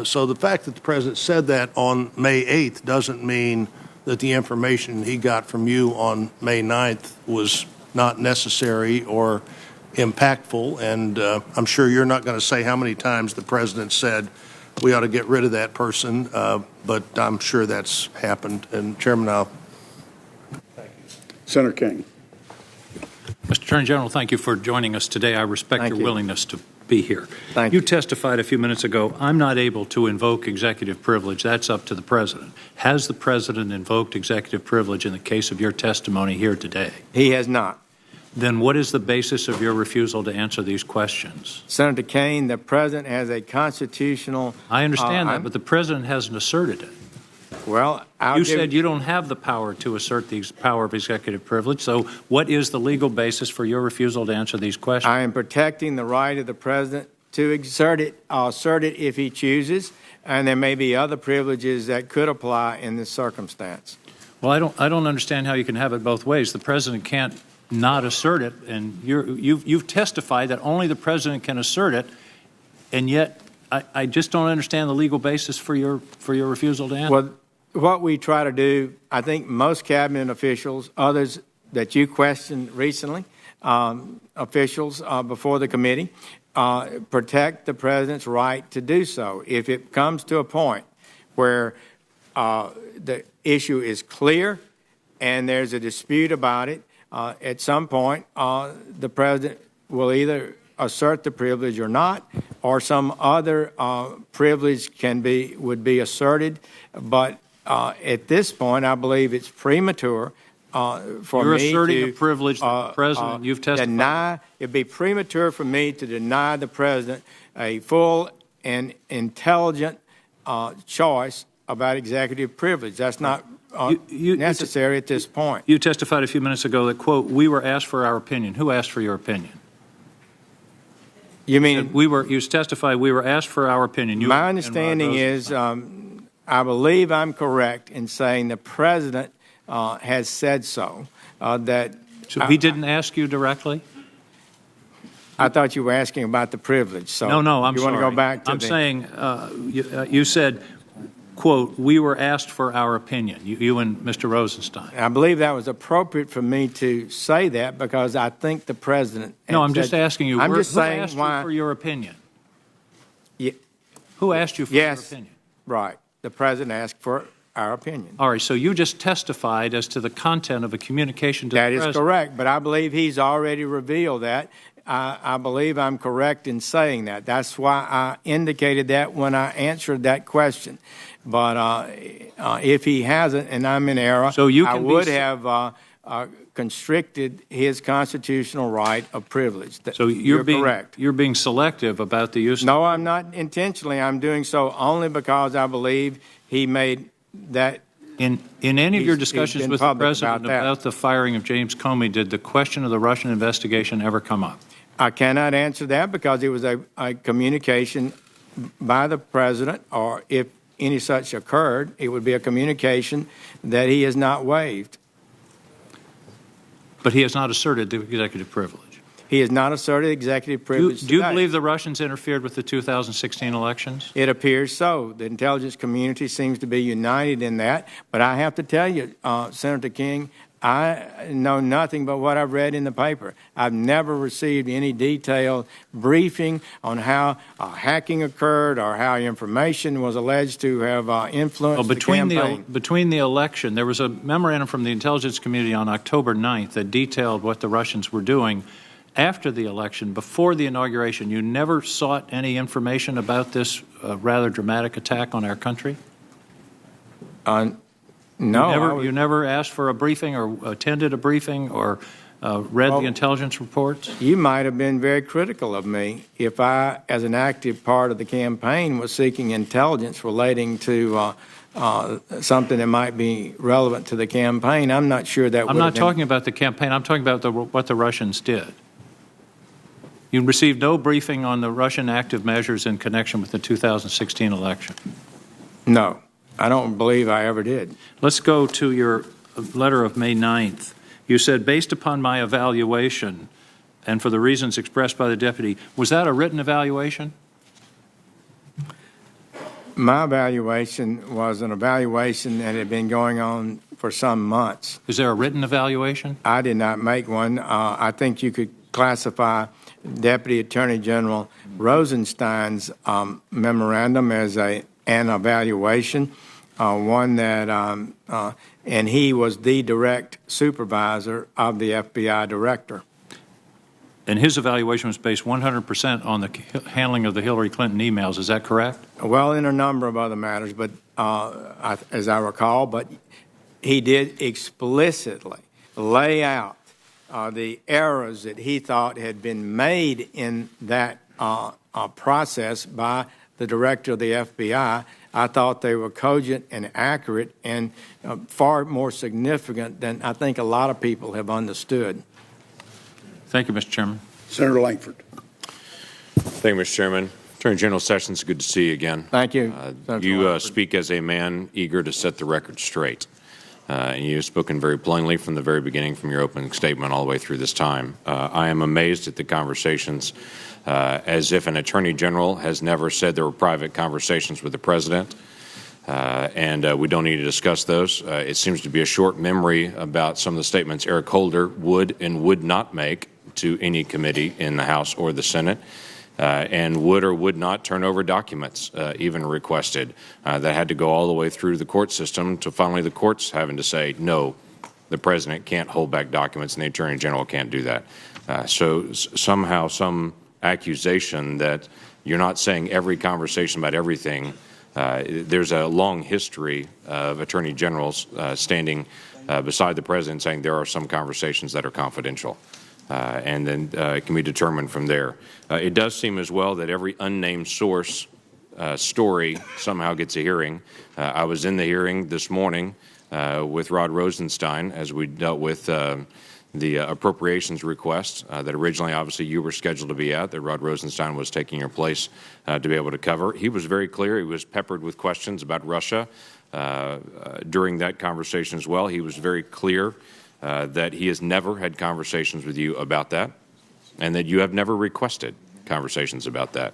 So the fact that the president said that on May 8th doesn't mean that the information he got from you on May 9th was not necessary or impactful. And I'm sure you're not going to say how many times the president said we ought to get rid of that person, but I'm sure that's happened. And Chairman, I'll... Thank you. Senator King. Mr. Attorney General, thank you for joining us today. I respect your willingness to be here. Thank you. You testified a few minutes ago, I'm not able to invoke executive privilege. That's up to the president. Has the president invoked executive privilege in the case of your testimony here today? He has not. Then what is the basis of your refusal to answer these questions? Senator Kane, the president has a constitutional... I understand that, but the president hasn't asserted it. Well, you said you don't have the power to assert the power of executive privilege, so what is the legal basis for your refusal to answer these questions? I am protecting the right of the president to assert it if he chooses, and there may be other privileges that could apply in this circumstance. Well, I don't understand how you can have it both ways. The president can't not assert it, and you've testified that only the president can assert it, and yet I just don't understand the legal basis for your refusal to answer. Well, what we try to do, I think most cabinet officials, others that you questioned recently, officials before the committee, protect the president's right to do so. If it comes to a point where the issue is clear and there's a dispute about it, at some point the president will either assert the privilege or not, or some other privilege would be asserted. But at this point, I believe it's premature for You're me asserting to a privilege that the president, you've testified. it'd be premature for me to deny the president a full and intelligent choice about executive privilege. That's not necessary at this point. You testified a few minutes ago that, quote, we were asked for our opinion. Who asked for your opinion? You mean, You testified we were asked for our opinion. You my and Rod understanding is, Rosenstein. I believe I'm correct in saying the president has said so, that. So he didn't ask you directly? I thought you were asking about the privilege, so. No, I'm you sorry. want to go back to I'm saying, you said, quote, we were asked for our opinion, you and Mr. Rosenstein. I believe that was appropriate for me to say that because I think the president. No, I'm just asking you. I'm who just saying asked why. you for your opinion? Yeah, Who asked you for yes, your opinion? right. The president asked for our opinion. All right, so you just testified as to the content of a communication to That the is president. correct, but I believe he's already revealed that. I believe I'm correct in saying that. That's why I indicated that when I answered that question. But if he hasn't, and I'm in error, So you I can would be, have constricted his constitutional right of privilege. So you're being correct. You're being selective about the use. No, I'm not intentionally. I'm doing so only because I believe he made that. In any of your He's discussions been with the public president about that. about the firing of James Comey, did the question of the Russian investigation ever come up? I cannot answer that because it was a communication by the president, or if any such occurred, it would be a communication that he has not waived. But he has not asserted the executive privilege. He has not asserted executive privilege Do you today. believe the Russians interfered with the 2016 elections? It appears so. The intelligence community seems to be united in that. But I have to tell you, Senator King, I know nothing but what I've read in the paper. I've never received any detailed briefing on how hacking occurred or how information was alleged to have influenced the campaign. Between the election, there was a memorandum from the intelligence community on October 9th that detailed what the Russians were doing after the election, before the inauguration. You never sought any information about this rather dramatic attack on our country? No. You never asked for a briefing or attended a briefing or read the intelligence reports? You might have been very critical of me if I, as an active part of the campaign, was seeking intelligence relating to something that might be relevant to the campaign. I'm not sure that I'm not talking about the campaign. I'm talking about what the Russians did. You received no briefing on the Russian active measures in connection with the 2016 election? No, I don't believe I ever did. Let's go to your letter of May 9th. You said, based upon my evaluation and for the reasons expressed by the deputy, was that a written evaluation? My evaluation was an evaluation that had been going on for some months. Is there a written evaluation? I did not make one. I think you could classify Deputy Attorney General Rosenstein's memorandum as an evaluation, one that, and he was the direct supervisor of the FBI director. And his evaluation was based 100% on the handling of the Hillary Clinton emails. Is that correct? Well, in a number of other matters, but as I recall, but he did explicitly lay out the errors that he thought had been made in that process by the director of the FBI. I thought they were cogent and accurate and far more significant than I think a lot of people have understood. Thank you, Mr. Chairman. Senator Langford. Thank you, Mr. Chairman. Attorney General Sessions, good to see you again. Thank you. You speak as a man eager to set the record straight. And you've spoken very plainly from the very beginning, from your opening statement all the way through this time. I am amazed at the conversations, as if an Attorney General has never said there were private conversations with the President. And we don't need to discuss those. It seems to be a short memory about some of the statements Eric Holder would and would not make to any committee in the House or the Senate, and would or would not turn over documents, even requested, that had to go all the way through the court system to finally the courts having to say, no, the President can't hold back documents and the Attorney General can't do that. So somehow some accusation that you're not saying every conversation about everything. There's a long history of attorney generals standing beside the president saying there are some conversations that are confidential, and then it can be determined from there. It does seem as well that every unnamed source story somehow gets a hearing. I was in the hearing this morning with Rod Rosenstein as we dealt with the appropriations request that originally, obviously, you were scheduled to be at, that Rod Rosenstein was taking your place to be able to cover. He was very clear. He was peppered with questions about Russia during that conversation as well. He was very clear that he has never had conversations with you about that, and that you have never requested conversations about that.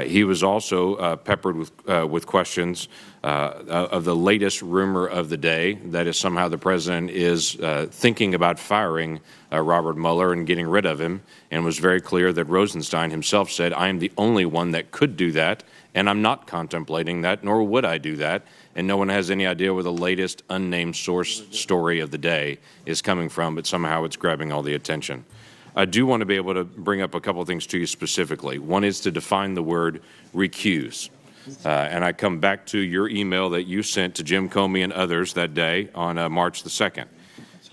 He was also peppered with questions of the latest rumor of the day, that is somehow the president is thinking about firing Robert Mueller and getting rid of him, and was very clear that Rosenstein himself said, I am the only one that could do that, and I'm not contemplating that, nor would I do that, and no one has any idea where the latest unnamed source story of the day is coming from, but somehow it's grabbing all the attention. I do want to be able to bring up a couple of things to you specifically. One is to define the word recuse. And I come back to your email that you sent to Jim Comey and others that day on March the 2nd.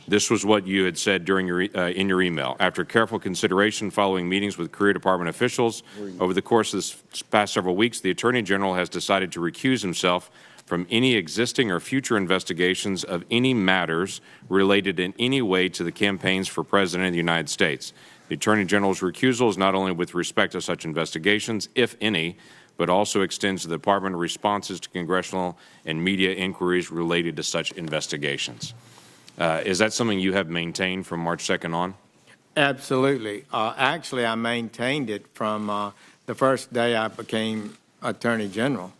This was what you had said during your, in your email. After careful consideration following meetings with Career Department officials over the course of this past several weeks, the Attorney General has decided to recuse himself from any existing or future investigations of any matters related in any way to the campaigns for President of the United States. The Attorney General's recusal is not only with respect to such investigations, if any, but also extends to the Department of responses to congressional and media inquiries related to such investigations. Is that something you have maintained from March 2nd on? Absolutely. Actually, I maintained it from the first day I became Attorney General.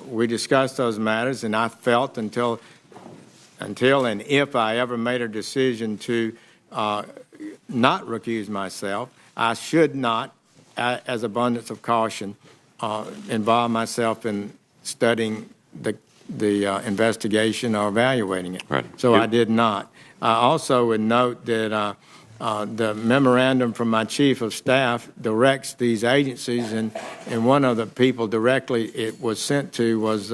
We discussed those matters, and I felt until and if I ever made a decision to not recuse myself, I should not, as abundance of caution, involve myself in studying the investigation or evaluating it. Right. So I did not. I also would note that the memorandum from my chief of staff directs these agencies, and one of the people directly it was sent to was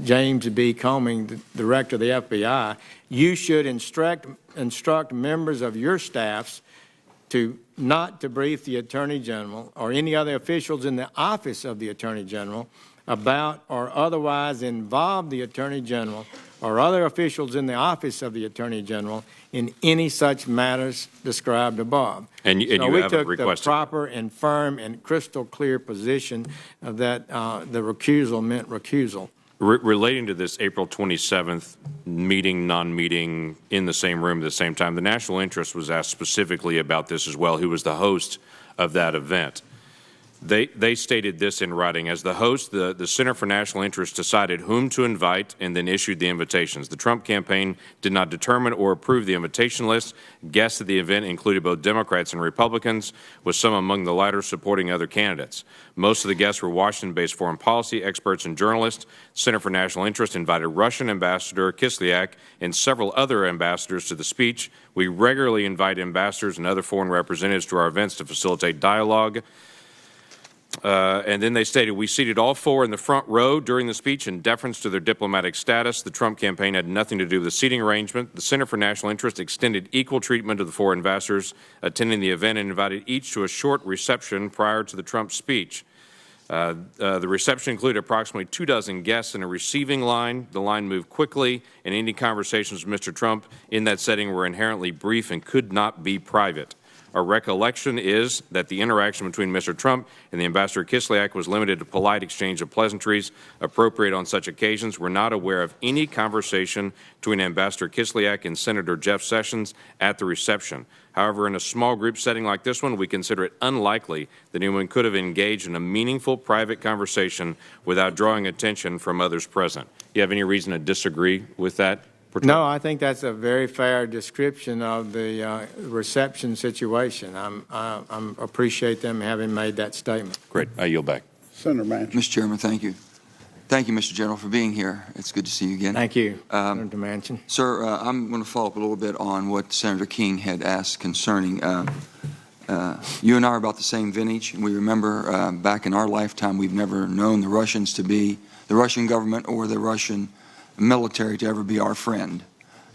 James B. Comey, the director of the FBI. You should instruct members of your staffs not to brief the Attorney General or any other officials in the office of the Attorney General about or otherwise involve the Attorney General or other officials in the office of the Attorney General in any such matters described above. And you we haven't took requested the proper and firm and crystal clear position that the recusal meant recusal. Relating to this April 27th meeting, non-meeting in the same room at the same time, the national interest was asked specifically about this as well, who was the host of that event. They stated this in writing. As the host, the Center for National Interest decided whom to invite and then issued the invitations. The Trump campaign did not determine or approve the invitation list. Guests at the event included both Democrats and Republicans, with some among the latter supporting other candidates. Most of the guests were Washington-based foreign policy experts and journalists. Center for National Interest invited Russian Ambassador Kislyak and several other ambassadors to the speech. We regularly invite ambassadors and other foreign representatives to our events to facilitate dialogue. And then they stated, we seated all four in the front row during the speech in deference to their diplomatic status. The Trump campaign had nothing to do with the seating arrangement. The Center for National Interest extended equal treatment to the four ambassadors attending the event and invited each to a short reception prior to the Trump speech. The reception included approximately 24 guests in a receiving line. The line moved quickly, and any conversations with Mr. Trump in that setting were inherently brief and could not be private. Our recollection is that the interaction between Mr. Trump and the Ambassador Kislyak was limited to polite exchange of pleasantries appropriate on such occasions. We're not aware of any conversation between Ambassador Kislyak and Senator Jeff Sessions at the reception. However, in a small group setting like this one, we consider it unlikely that anyone could have engaged in a meaningful private conversation without drawing attention from others present. Do you have any reason to disagree with that? No, I think that's a very fair description of the reception situation. I appreciate them having made that statement. Great. I yield back. Senator Manchin. Mr. Chairman, thank you. Thank you, Mr. General, for being here. It's good to see you again. Thank you, Senator Manchin. Sir, I'm going to follow up a little bit on what Senator King had asked concerning you and I are about the same vintage, and we remember back in our lifetime we've never known the Russians to be, the Russian government or the Russian military to ever be our friend,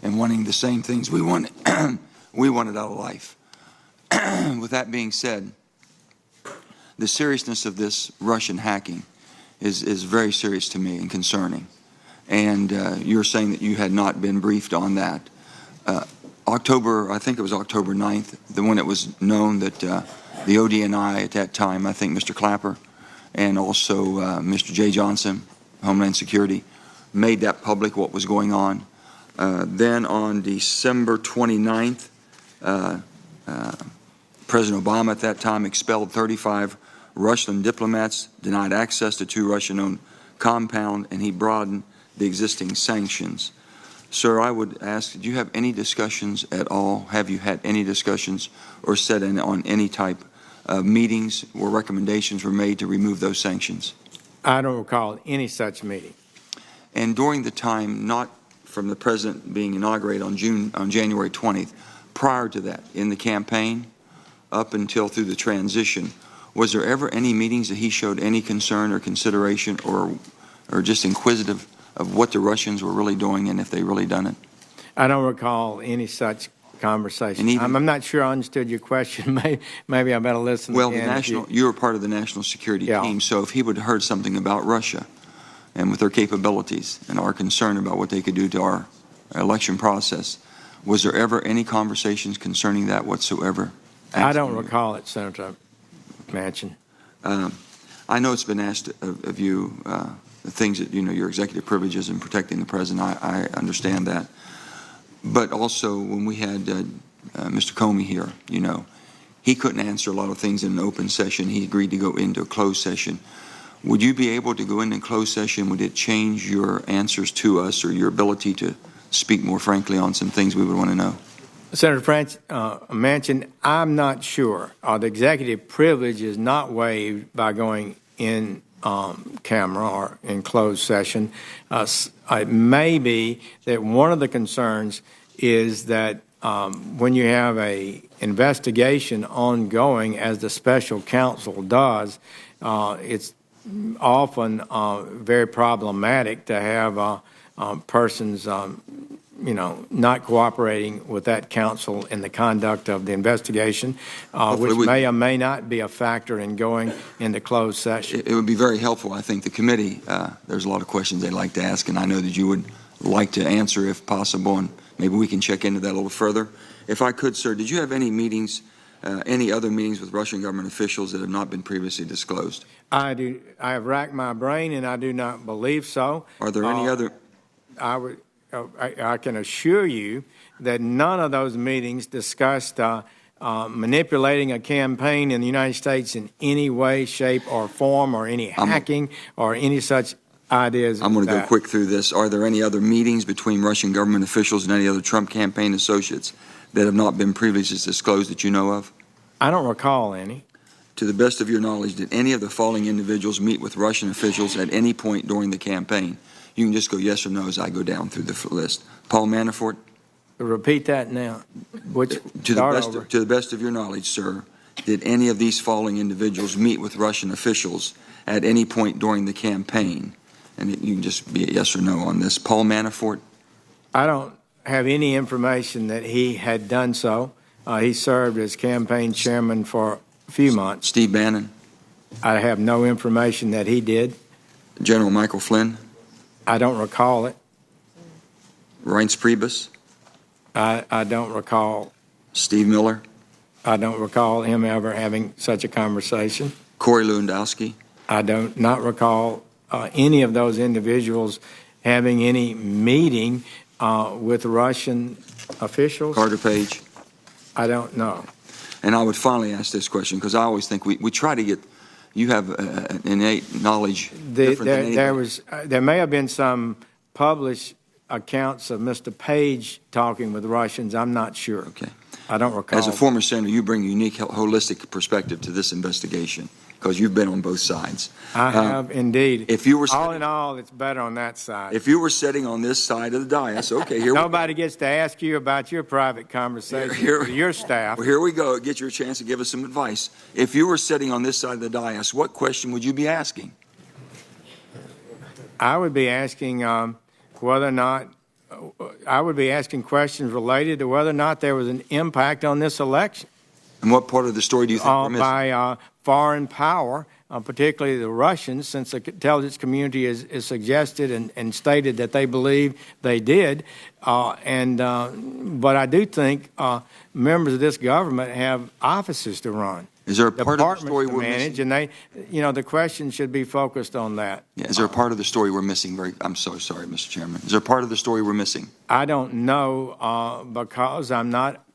and wanting the same things we wanted out of life. With that being said, the seriousness of this Russian hacking is very serious to me and concerning. And you're saying that you had not been briefed on that. I think it was October 9th, when it was known that the ODNI at that time, I think Mr. Clapper and also Mr. Jay Johnson, Homeland Security, made that public, what was going on. Then on December 29th, President Obama at that time expelled 35 Russian diplomats, denied access to 2 Russian-owned compounds, and he broadened the existing sanctions. Sir, I would ask, did you have any discussions at all? Have you had any discussions or sat in on any type of meetings where recommendations were made to remove those sanctions? I don't recall any such meeting. And during the time, not from the President being inaugurated on January 20th, prior to that, in the campaign, up until through the transition, was there ever any meetings that he showed any concern or consideration or just inquisitive of what the Russians were really doing and if they really done it? I don't recall any such conversation. And I'm not sure I understood your question. Maybe I better listen Well, again. you were part of the national security Yeah. team, so if he would have heard something about Russia and with their capabilities and our concern about what they could do to our election process, was there ever any conversations concerning that whatsoever? I don't recall it, Senator Manchin. I know it's been asked of you, the things that, your executive privileges in protecting the president. I understand that. But also, when we had Mr. Comey here, he couldn't answer a lot of things in an open session. He agreed to go into a closed session. Would you be able to go into a closed session? Would it change your answers to us or your ability to speak more frankly on some things we would want to know? Senator Manchin, I'm not sure. The executive privilege is not waived by going in camera or in closed session. It may be that one of the concerns is that when you have a investigation ongoing, as the special counsel does, it's often very problematic to have persons not cooperating with that counsel in the conduct of the investigation, which may or may not be a factor in going into closed session. It would be very helpful. I think the committee, there's a lot of questions they'd like to ask, and I know that you would like to answer if possible, and maybe we can check into that a little further. If I could, sir, did you have any meetings, any other meetings with Russian government officials that have not been previously disclosed? I do. I have racked my brain, and I do not believe so. Are there any other? I can assure you that none of those meetings discussed manipulating a campaign in the United States in any way, shape, or form, or any hacking or any such ideas. I'm going to go quick through this. Are there any other meetings between Russian government officials and any other Trump campaign associates that have not been previously disclosed that you know of? I don't recall any. To the best of your knowledge, did any of the following individuals meet with Russian officials at any point during the campaign? You can just go yes or no as I go down through the list. Paul Manafort? Repeat that now. To the best of your knowledge, sir, did any of these following individuals meet with Russian officials at any point during the campaign? And you can just be a yes or no on this. Paul Manafort? I don't have any information that he had done so. He served as campaign chairman for a few months. Steve Bannon? I have no information that he did. General Michael Flynn? I don't recall it. Reince Priebus? I don't recall. Steve Miller? I don't recall him ever having such a conversation. Corey Lewandowski? I do not recall any of those individuals having any meeting with Russian officials. Carter Page? I don't know. And I would finally ask this question, because I always think we try to get, you have an innate knowledge different than anybody. There may have been some published accounts of Mr. Page talking with Russians. I'm not sure. Okay. I don't recall. As a former senator, you bring a unique, holistic perspective to this investigation, because you've been on both sides. I have indeed. If you were all in all, it's better on that side. If you were sitting on this side of the dais, okay, here nobody gets to ask you about your private conversation with your staff. Well, here we go. Get your chance to give us some advice. If you were sitting on this side of the dais, what question would you be asking? I would be asking whether or not I would be asking questions related to whether or not there was an impact on this election. And what part of the story do you think we're missing? By foreign power, particularly the Russians, since the intelligence community is suggested and stated that they believe they did. But I do think members of this government have offices to run. Is there a part of the story we're manage, missing? And the question should be focused on that. Yeah, is there a part of the story we're missing? I'm so sorry, Mr. Chairman. Is there a part of the story we're missing? I don't know because I'm not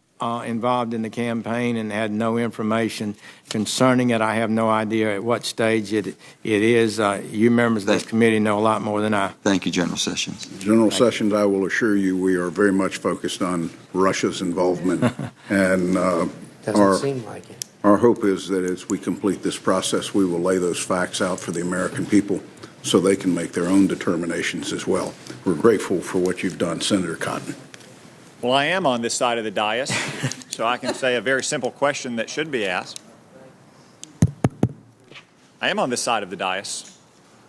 involved in the campaign and had no information concerning it. I have no idea at what stage it is. You members of this committee know a lot more than I. Thank you, General Sessions. General Sessions, I will assure you we are very much focused on Russia's involvement. And Doesn't seem like it. Our hope is that as we complete this process, we will lay those facts out for the American people so they can make their own determinations as well. We're grateful for what you've done, Senator Cotton. Well, I am on this side of the dais, so I can say a very simple question that should be asked. I am on this side of the dais,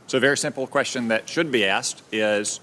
so a very simple question that should be asked is,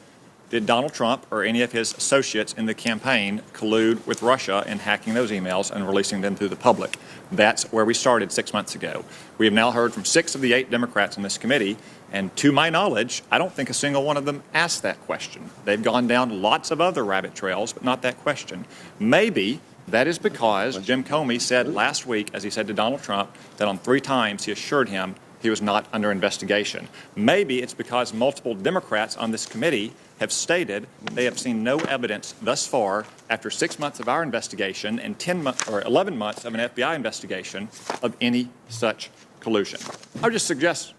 did Donald Trump or any of his associates in the campaign collude with Russia in hacking those emails and releasing them to the public? That's where we started 6 months ago. We have now heard from 6 of the 8 Democrats in this committee, and to my knowledge, I don't think a single one of them asked that question. They've gone down lots of other rabbit trails, but not that question. Maybe that is because Jim Comey said last week, as he said to Donald Trump, that on 3 times he assured him he was not under investigation. Maybe it's because multiple Democrats on this committee have stated they have seen no evidence thus far after 6 months of our investigation and 11 months of an FBI investigation of any such collusion. I would just suggest,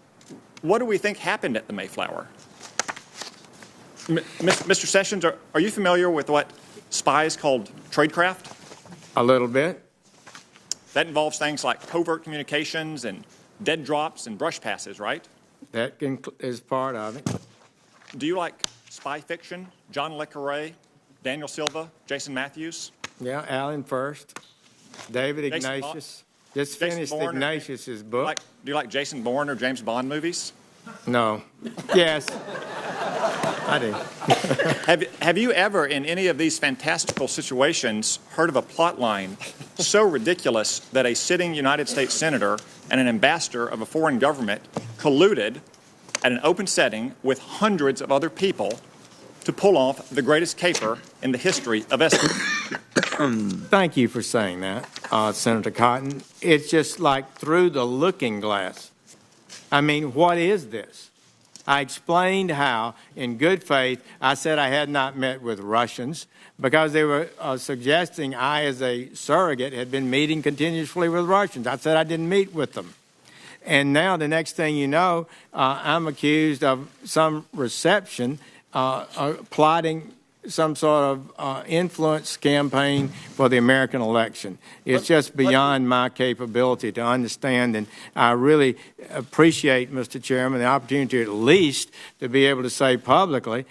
what do we think happened at the Mayflower? Mr. Sessions, are you familiar with what spies called tradecraft? A little bit. That involves things like covert communications and dead drops and brush passes, right? That is part of it. Do you like spy fiction? John Le Carre, Daniel Silva, Jason Matthews? Yeah, Alan first. David Ignatius. Just finished Ignatius's book. Do you like Jason Bourne or James Bond movies? No. Yes. I do. Have you ever, in any of these fantastical situations, heard of a plot line so ridiculous that a sitting United States senator and an ambassador of a foreign government colluded at an open setting with hundreds of other people to pull off the greatest caper in the history of espionage? Thank you for saying that, Senator Cotton. It's just like through the looking glass. I mean, what is this? I explained how, in good faith, I said I had not met with Russians because they were suggesting I, as a surrogate, had been meeting continuously with Russians. I said I didn't meet with them. And now the next thing you know, I'm accused of some reception, plotting some sort of influence campaign for the American election. It's just beyond my capability to understand, and I really appreciate, Mr. Chairman, the opportunity at least to be able to say publicly,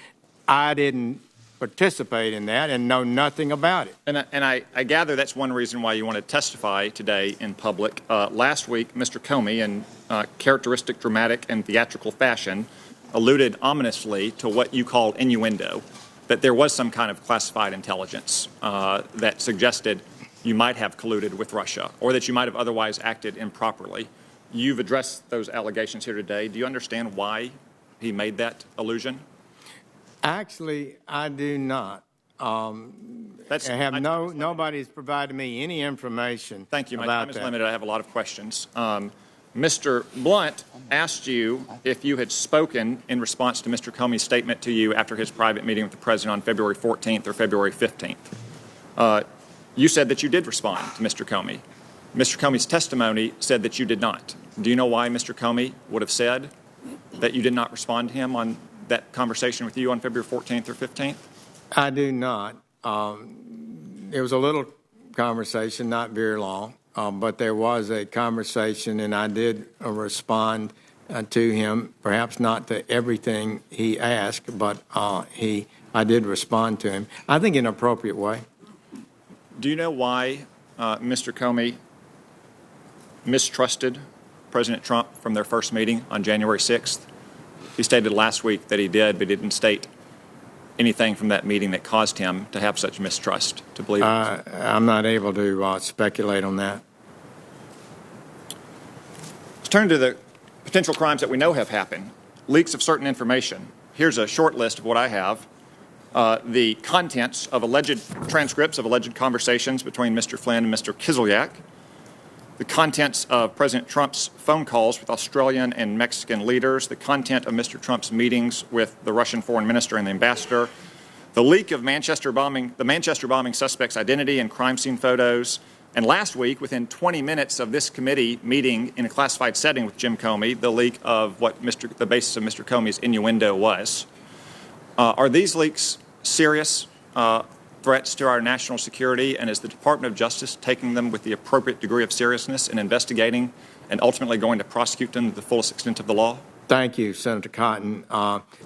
I didn't participate in that and know nothing about it. And I gather that's one reason why you want to testify today in public. Last week, Mr. Comey, in characteristic dramatic and theatrical fashion, alluded ominously to what you call innuendo, that there was some kind of classified intelligence that suggested you might have colluded with Russia or that you might have otherwise acted improperly. You've addressed those allegations here today. Do you understand why he made that allusion? Actually, I do not. Nobody's provided me any information. Thank you. My about time is that. limited. I have a lot of questions. Mr. Blunt asked you if you had spoken in response to Mr. Comey's statement to you after his private meeting with the President on February 14th or February 15th. You said that you did respond to Mr. Comey. Mr. Comey's testimony said that you did not. Do you know why Mr. Comey would have said that you did not respond to him on that conversation with you on February 14th or 15th? I do not. It was a little conversation, not very long. But there was a conversation, and I did respond to him, perhaps not to everything he asked, but I did respond to him, I think in an appropriate way. Do you know why Mr. Comey mistrusted President Trump from their first meeting on January 6th? He stated last week that he did, but he didn't state anything from that meeting that caused him to have such mistrust, to believe I'm not able to speculate on that. Turn to the potential crimes that we know have happened. Leaks of certain information. Here's a short list of what I have. The contents of alleged transcripts of alleged conversations between Mr. Flynn and Mr. Kislyak. The contents of President Trump's phone calls with Australian and Mexican leaders. The content of Mr. Trump's meetings with the Russian foreign minister and the ambassador. The leak of the Manchester bombing suspect's identity and crime scene photos. And last week, within 20 minutes of this committee meeting in a classified setting with Jim Comey, the leak of what the basis of Mr. Comey's innuendo was. Are these leaks serious threats to our national security, and is the Department of Justice taking them with the appropriate degree of seriousness in investigating and ultimately going to prosecute them to the fullest extent of the law? Thank you, Senator Cotton.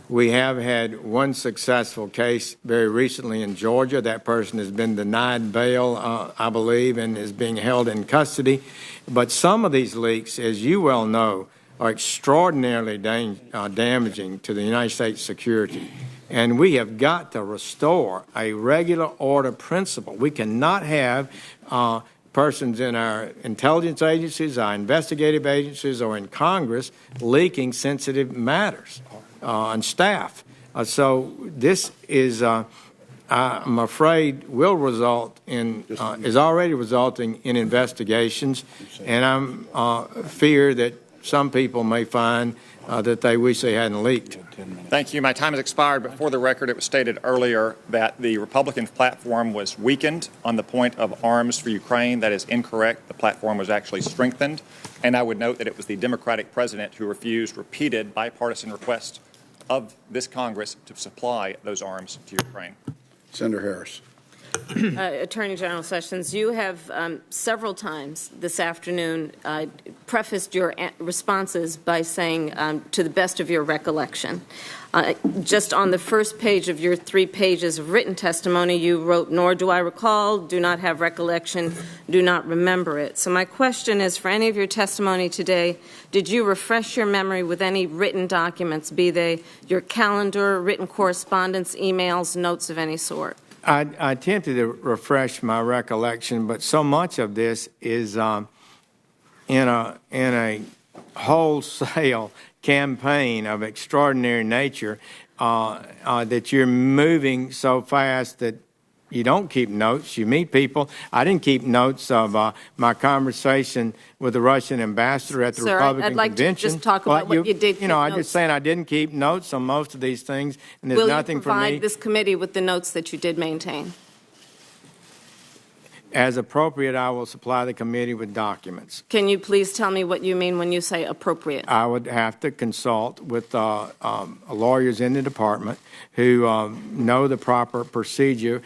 We have had one successful case very recently in Georgia. That person has been denied bail, I believe, and is being held in custody. But some of these leaks, as you well know, are extraordinarily damaging to the United States security. And we have got to restore a regular order principle. We cannot have persons in our intelligence agencies, our investigative agencies, or in Congress leaking sensitive matters on staff. So this is, I'm afraid, will result in, is already resulting in investigations, and I'm fear that some people may find that they wish they hadn't leaked. Thank you. My time has expired, but for the record, it was stated earlier that the Republican platform was weakened on the point of arms for Ukraine. That is incorrect. The platform was actually strengthened. And I would note that it was the Democratic president who refused repeated bipartisan requests of this Congress to supply those arms to Ukraine. Senator Harris. Attorney General Sessions, you have several times this afternoon prefaced your responses by saying, to the best of your recollection. Just on the first page of your 3 pages of written testimony, you wrote, "Nor do I recall, do not have recollection, do not remember it." So my question is, for any of your testimony today, did you refresh your memory with any written documents, be they your calendar, written correspondence, emails, notes of any sort? I attempted to refresh my recollection, but so much of this is in a wholesale campaign of extraordinary nature that you're moving so fast that you don't keep notes. You meet people. I didn't keep notes of my conversation with the Russian ambassador at the Republican I'd like convention. to just talk about what you did. You know, I'm just saying I didn't keep notes on most of these things, and there's nothing for me. Will you provide this committee with the notes that you did maintain? As appropriate, I will supply the committee with documents. Can you please tell me what you mean when you say appropriate? I would have to consult with lawyers in the department who know the proper procedure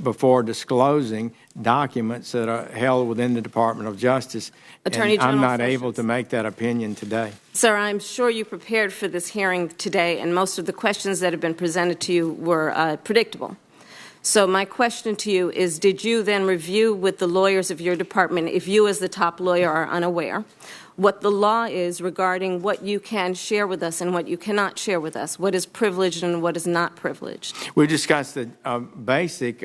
before disclosing documents that are held within the Department of Justice. Attorney and I'm General not able Sessions. to make that opinion today. Sir, I'm sure you prepared for this hearing today, and most of the questions that have been presented to you were predictable. So my question to you is, did you then review with the lawyers of your department, if you as the top lawyer are unaware, what the law is regarding what you can share with us and what you cannot share with us, what is privileged and what is not privileged? We discussed the basic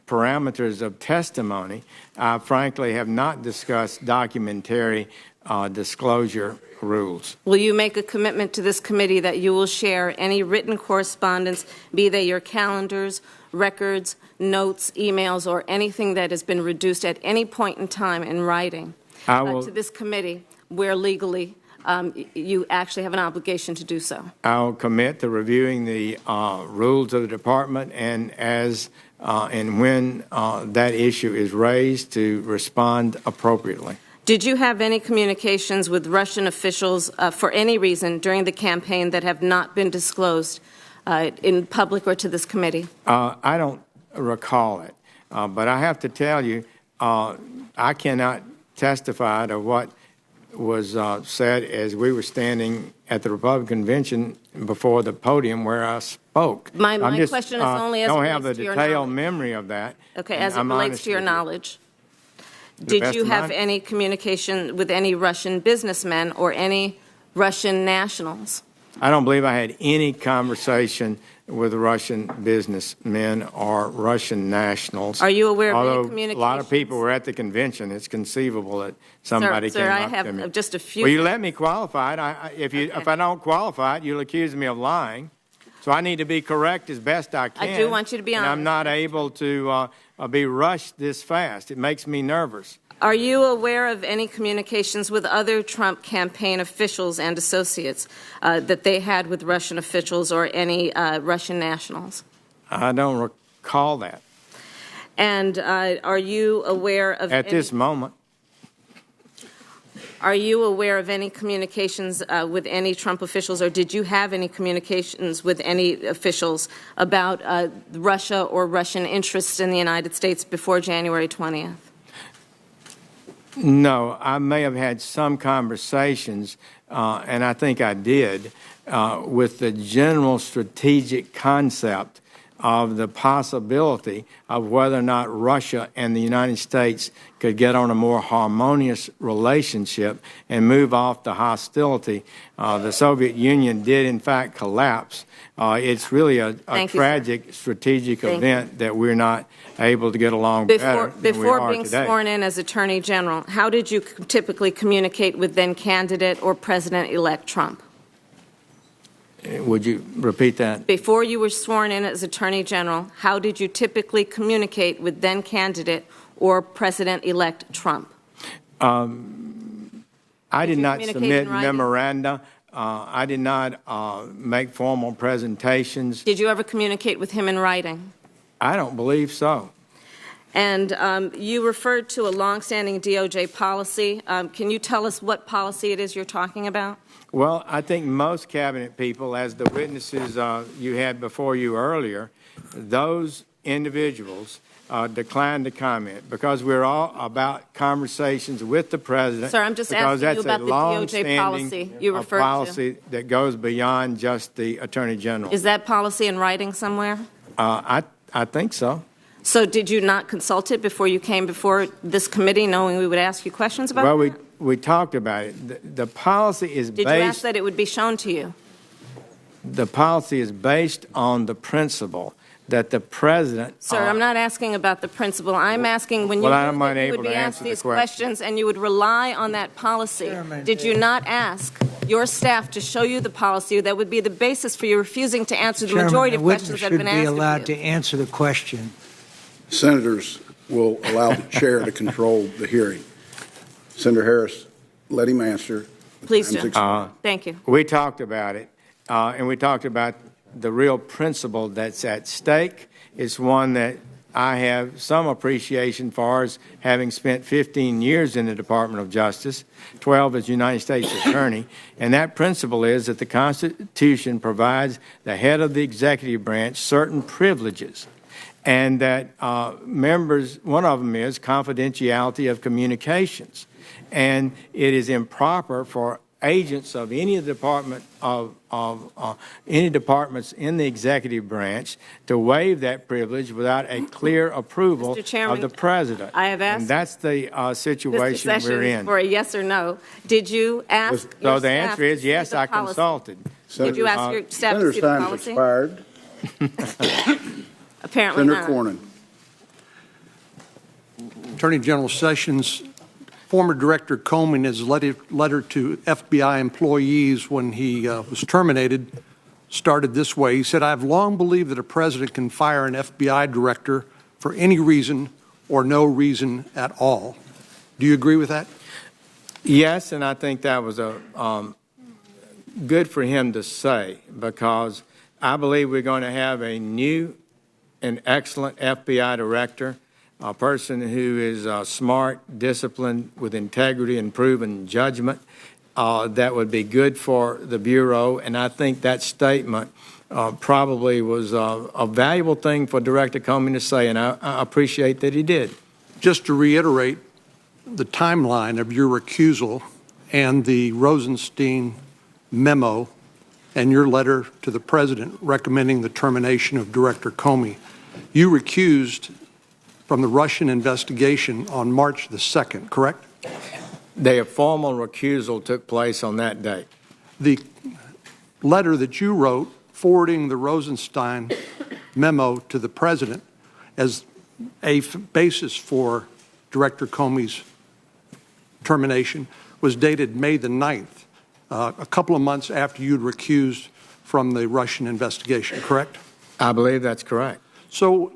parameters of testimony. I frankly have not discussed documentary disclosure rules. Will you make a commitment to this committee that you will share any written correspondence, be they your calendars, records, notes, emails, or anything that has been reduced at any point in time in writing to this committee where legally you actually have an obligation to do so? I'll commit to reviewing the rules of the department, and as and when that issue is raised, to respond appropriately. Did you have any communications with Russian officials for any reason during the campaign that have not been disclosed in public or to this committee? I don't recall it, but I have to tell you, I cannot testify to what was said as we were standing at the Republican convention before the podium where I spoke. My question is only as it relates to your knowledge. I don't have the detailed memory of that. Okay, as it relates to your knowledge. Did you have any communication with any Russian businessmen or any Russian nationals? I don't believe I had any conversation with Russian businessmen or Russian nationals. Are you aware of any Although communications? a lot of people were at the convention, it's conceivable that somebody Sir, came I up to me. have just a few. Well, you let me qualify it. If I don't qualify it, you'll accuse me of lying. So I need to be correct as best I can. I do want you to be honest. And I'm not able to be rushed this fast. It makes me nervous. Are you aware of any communications with other Trump campaign officials and associates that they had with Russian officials or any Russian nationals? I don't recall that. And are you aware of at this moment? Are you aware of any communications with any Trump officials, or did you have any communications with any officials about Russia or Russian interests in the United States before January 20th? No, I may have had some conversations, and I think I did, with the general strategic concept of the possibility of whether or not Russia and the United States could get on a more harmonious relationship and move off the hostility. The Soviet Union did, in fact, collapse. It's really a tragic strategic event that we're not able to get along better than we Before are being today. sworn in as Attorney General, how did you typically communicate with then candidate or President-elect Trump? Would you repeat that? Before you were sworn in as Attorney General, how did you typically communicate with then candidate or President-elect Trump? I did not submit memoranda. I did not make formal presentations. Did you ever communicate with him in writing? I don't believe so. And you referred to a longstanding DOJ policy. Can you tell us what policy it is you're talking about? Well, I think most cabinet people, as the witnesses you had before you earlier, those individuals declined to comment because we're all about conversations with the president. Sir, I'm just asking you about the DOJ policy you referred to. Policy that goes beyond just the Attorney General. Is that policy in writing somewhere? I think so. So did you not consult it before you came before this committee, knowing we would ask you questions about it? Well, we talked about it. The policy is based... Did you ask that it would be shown to you? The policy is based on the principle that the president... Sir, I'm not asking about the principle. I'm asking when you would be asked these questions and you would rely on that policy. Did you not ask your staff to show you the policy that would be the basis for you refusing to answer the majority of questions that have been asked of you? Should be allowed to answer the question. Senators will allow the chair to control the hearing. Senator Harris, let him answer. Please do. Thank you. We talked about it, and we talked about the real principle that's at stake. It's one that I have some appreciation for, as having spent 15 years in the Department of Justice, 12 as United States Attorney, and that principle is that the Constitution provides the head of the executive branch certain privileges, and that members, one of them is confidentiality of communications. And it is improper for agents of any department any departments in the executive branch to waive that privilege without a clear approval of the president. I have asked. And that's the situation we're in. For a yes or no. Did you ask your So the staff answer is to yes. see the I policy? consulted. Did you ask your staff to see the policy? Expired. Apparently Senator not. Cornyn. Attorney General Sessions, former Director Comey, in his letter to FBI employees when he was terminated, started this way. He said, "I have long believed that a president can fire an FBI director for any reason or no reason at all." Do you agree with that? Yes, and I think that was good for him to say, because I believe we're going to have a new and excellent FBI director, a person who is smart, disciplined, with integrity and proven judgment. That would be good for the Bureau, and I think that statement probably was a valuable thing for Director Comey to say, and I appreciate that he did. Just to reiterate the timeline of your recusal and the Rosenstein memo and your letter to the President recommending the termination of Director Comey, you recused from the Russian investigation on March the 2nd, correct? The formal recusal took place on that date. The letter that you wrote forwarding the Rosenstein memo to the president as a basis for Director Comey's termination was dated May the 9th, a couple of months after you'd recused from the Russian investigation, correct? I believe that's correct. So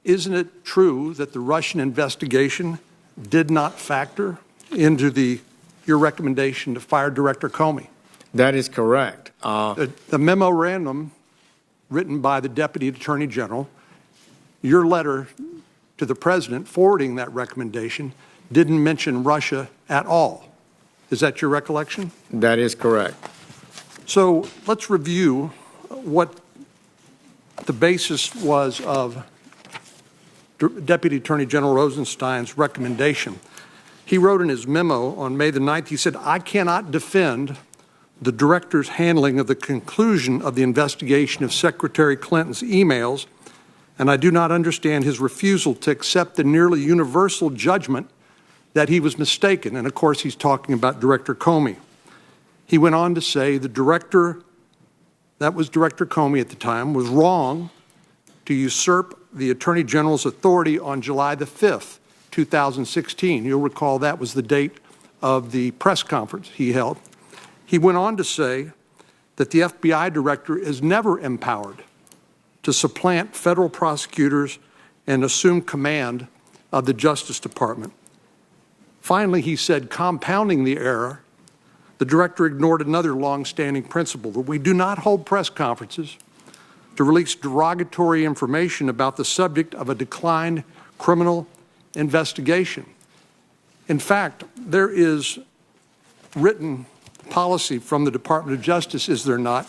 isn't it true that the Russian investigation did not factor into your recommendation to fire Director Comey? That is correct. The memorandum written by the Deputy Attorney General, your letter to the President forwarding that recommendation didn't mention Russia at all. Is that your recollection? That is correct. So let's review what the basis was of Deputy Attorney General Rosenstein's recommendation. He wrote in his memo on May the 9th, he said, "I cannot defend the director's handling of the conclusion of the investigation of Secretary Clinton's emails, and I do not understand his refusal to accept the nearly universal judgment that he was mistaken." And of course, he's talking about Director Comey. He went on to say the director, that was Director Comey at the time, was wrong to usurp the Attorney General's authority on July the 5th, 2016. You'll recall that was the date of the press conference he held. He went on to say that the FBI director is never empowered to supplant federal prosecutors and assume command of the Justice Department. Finally, he said, compounding the error, the director ignored another long-standing principle, that we do not hold press conferences to release derogatory information about the subject of a declined criminal investigation. In fact, there is written policy from the Department of Justice, is there not,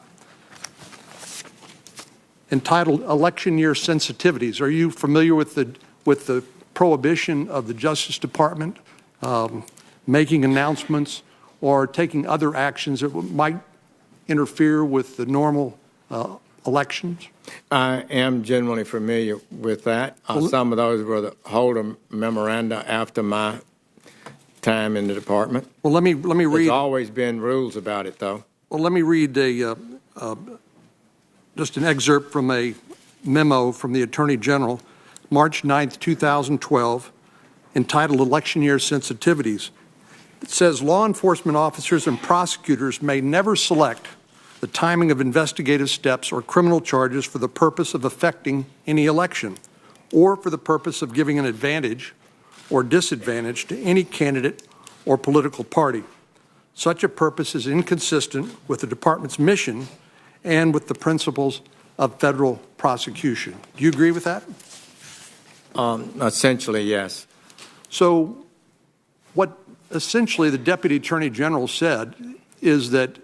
entitled Election Year Sensitivities. Are you familiar with the prohibition of the Justice Department making announcements or taking other actions that might interfere with the normal elections? I am generally familiar with that. Some of those were the Holder memoranda after my time in the department. Well, let me read. There's always been rules about it, though. Well, let me read just an excerpt from a memo from the Attorney General, March 9th, 2012, entitled Election Year Sensitivities. It says, law enforcement officers and prosecutors may never select the timing of investigative steps or criminal charges for the purpose of affecting any election or for the purpose of giving an advantage or disadvantage to any candidate or political party. Such a purpose is inconsistent with the department's mission and with the principles of federal prosecution. Do you agree with that? Essentially, yes. So what essentially the Deputy Attorney General said is that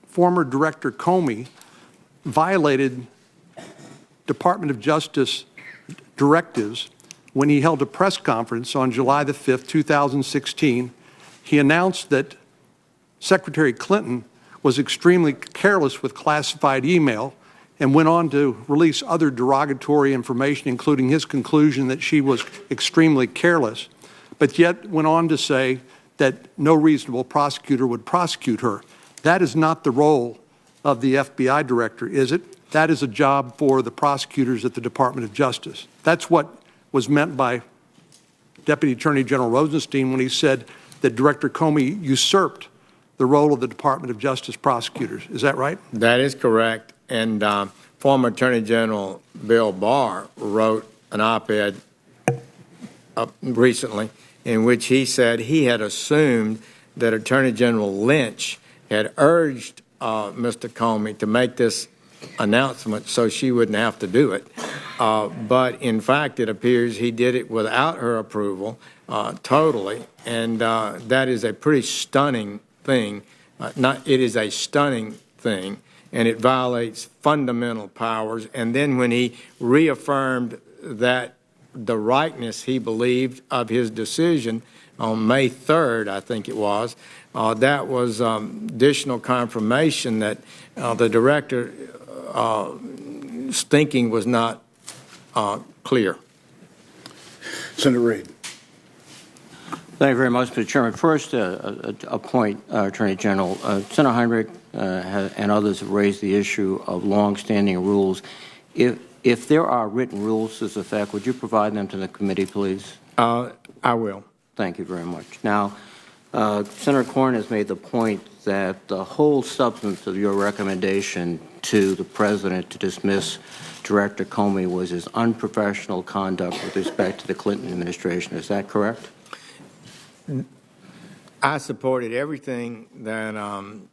former Director Comey violated Department of Justice directives when he held a press conference on July the 5th, 2016. He announced that Secretary Clinton was extremely careless with classified email and went on to release other derogatory information, including his conclusion that she was extremely careless, but yet went on to say that no reasonable prosecutor would prosecute her. That is not the role of the FBI director, is it? That is a job for the prosecutors at the Department of Justice. That's what was meant by Deputy Attorney General Rosenstein when he said that Director Comey usurped the role of the Department of Justice prosecutors. Is that right? That is correct. And former Attorney General Bill Barr wrote an op-ed recently in which he said he had assumed that Attorney General Lynch had urged Mr. Comey to make this announcement so she wouldn't have to do it. But in fact, it appears he did it without her approval totally. And that is a pretty stunning thing. It is a stunning thing, and it violates fundamental powers. And then when he reaffirmed that the rightness he believed of his decision on May 3rd, I think it was, that was additional confirmation that the director's thinking was not clear. Senator Reid. Thank you very much, Mr. Chairman. First, a point, Attorney General. Senator Heinrich and others have raised the issue of long-standing rules. If there are written rules to this effect, would you provide them to the committee, please? I will. Thank you very much. Now, Senator Corn has made the point that the whole substance of your recommendation to the President to dismiss Director Comey was his unprofessional conduct with respect to the Clinton administration. Is that correct? I supported everything that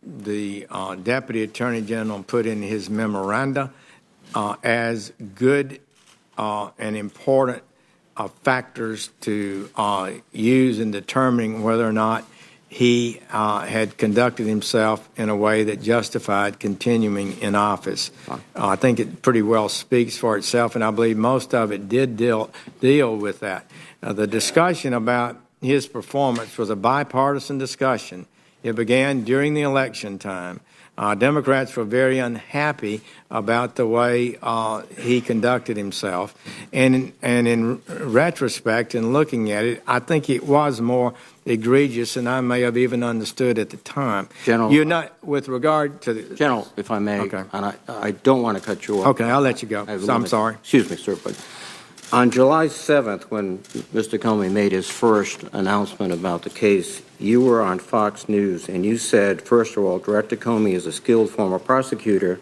the Deputy Attorney General put in his memoranda as good and important factors to use in determining whether or not he had conducted himself in a way that justified continuing in office. I think it pretty well speaks for itself, and I believe most of it did deal with that. The discussion about his performance was a bipartisan discussion. It began during the election time. Democrats were very unhappy about the way he conducted himself. And in retrospect, and looking at it, I think it was more egregious than I may have even understood at the time. General, you're not, with regard to the... General, if I may, okay. And I don't want to cut you off. Okay, I'll let you go. So I'm sorry. Excuse me, sir, but on July 7th, when Mr. Comey made his first announcement about the case, you were on Fox News, and you said, first of all, Director Comey is a skilled former prosecutor,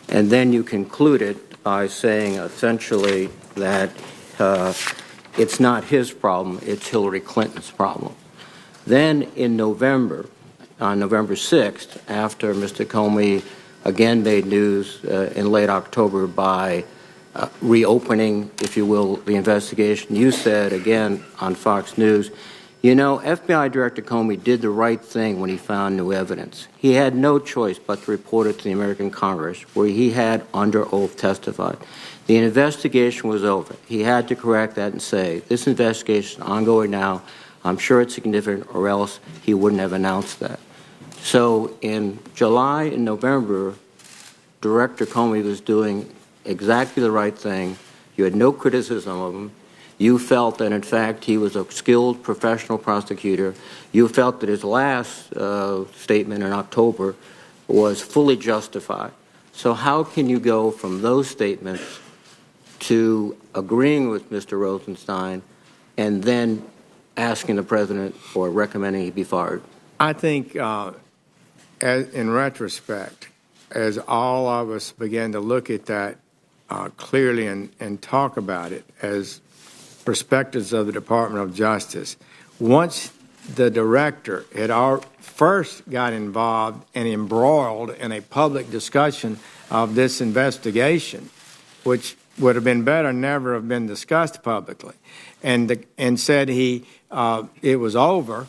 and then you concluded by saying essentially that it's not his problem, it's Hillary Clinton's problem. Then in November, on November 6th, after Mr. Comey again made news in late October by reopening, if you will, the investigation, you said again on Fox News, you know, FBI Director Comey did the right thing when he found new evidence. He had no choice but to report it to the American Congress, where he had under oath testified. The investigation was over. He had to correct that and say, this investigation is ongoing now. I'm sure it's significant, or else he wouldn't have announced that. So in July and November, Director Comey was doing exactly the right thing. You had no criticism of him. You felt that, in fact, he was a skilled professional prosecutor. You felt that his last statement in October was fully justified. So how can you go from those statements to agreeing with Mr. Rosenstein and then asking the President or recommending he be fired? I think, in retrospect, as all of us began to look at that clearly and talk about it as perspectives of the Department of Justice, once the director had first got involved and embroiled in a public discussion of this investigation, which would have been better never have been discussed publicly, and said it was over.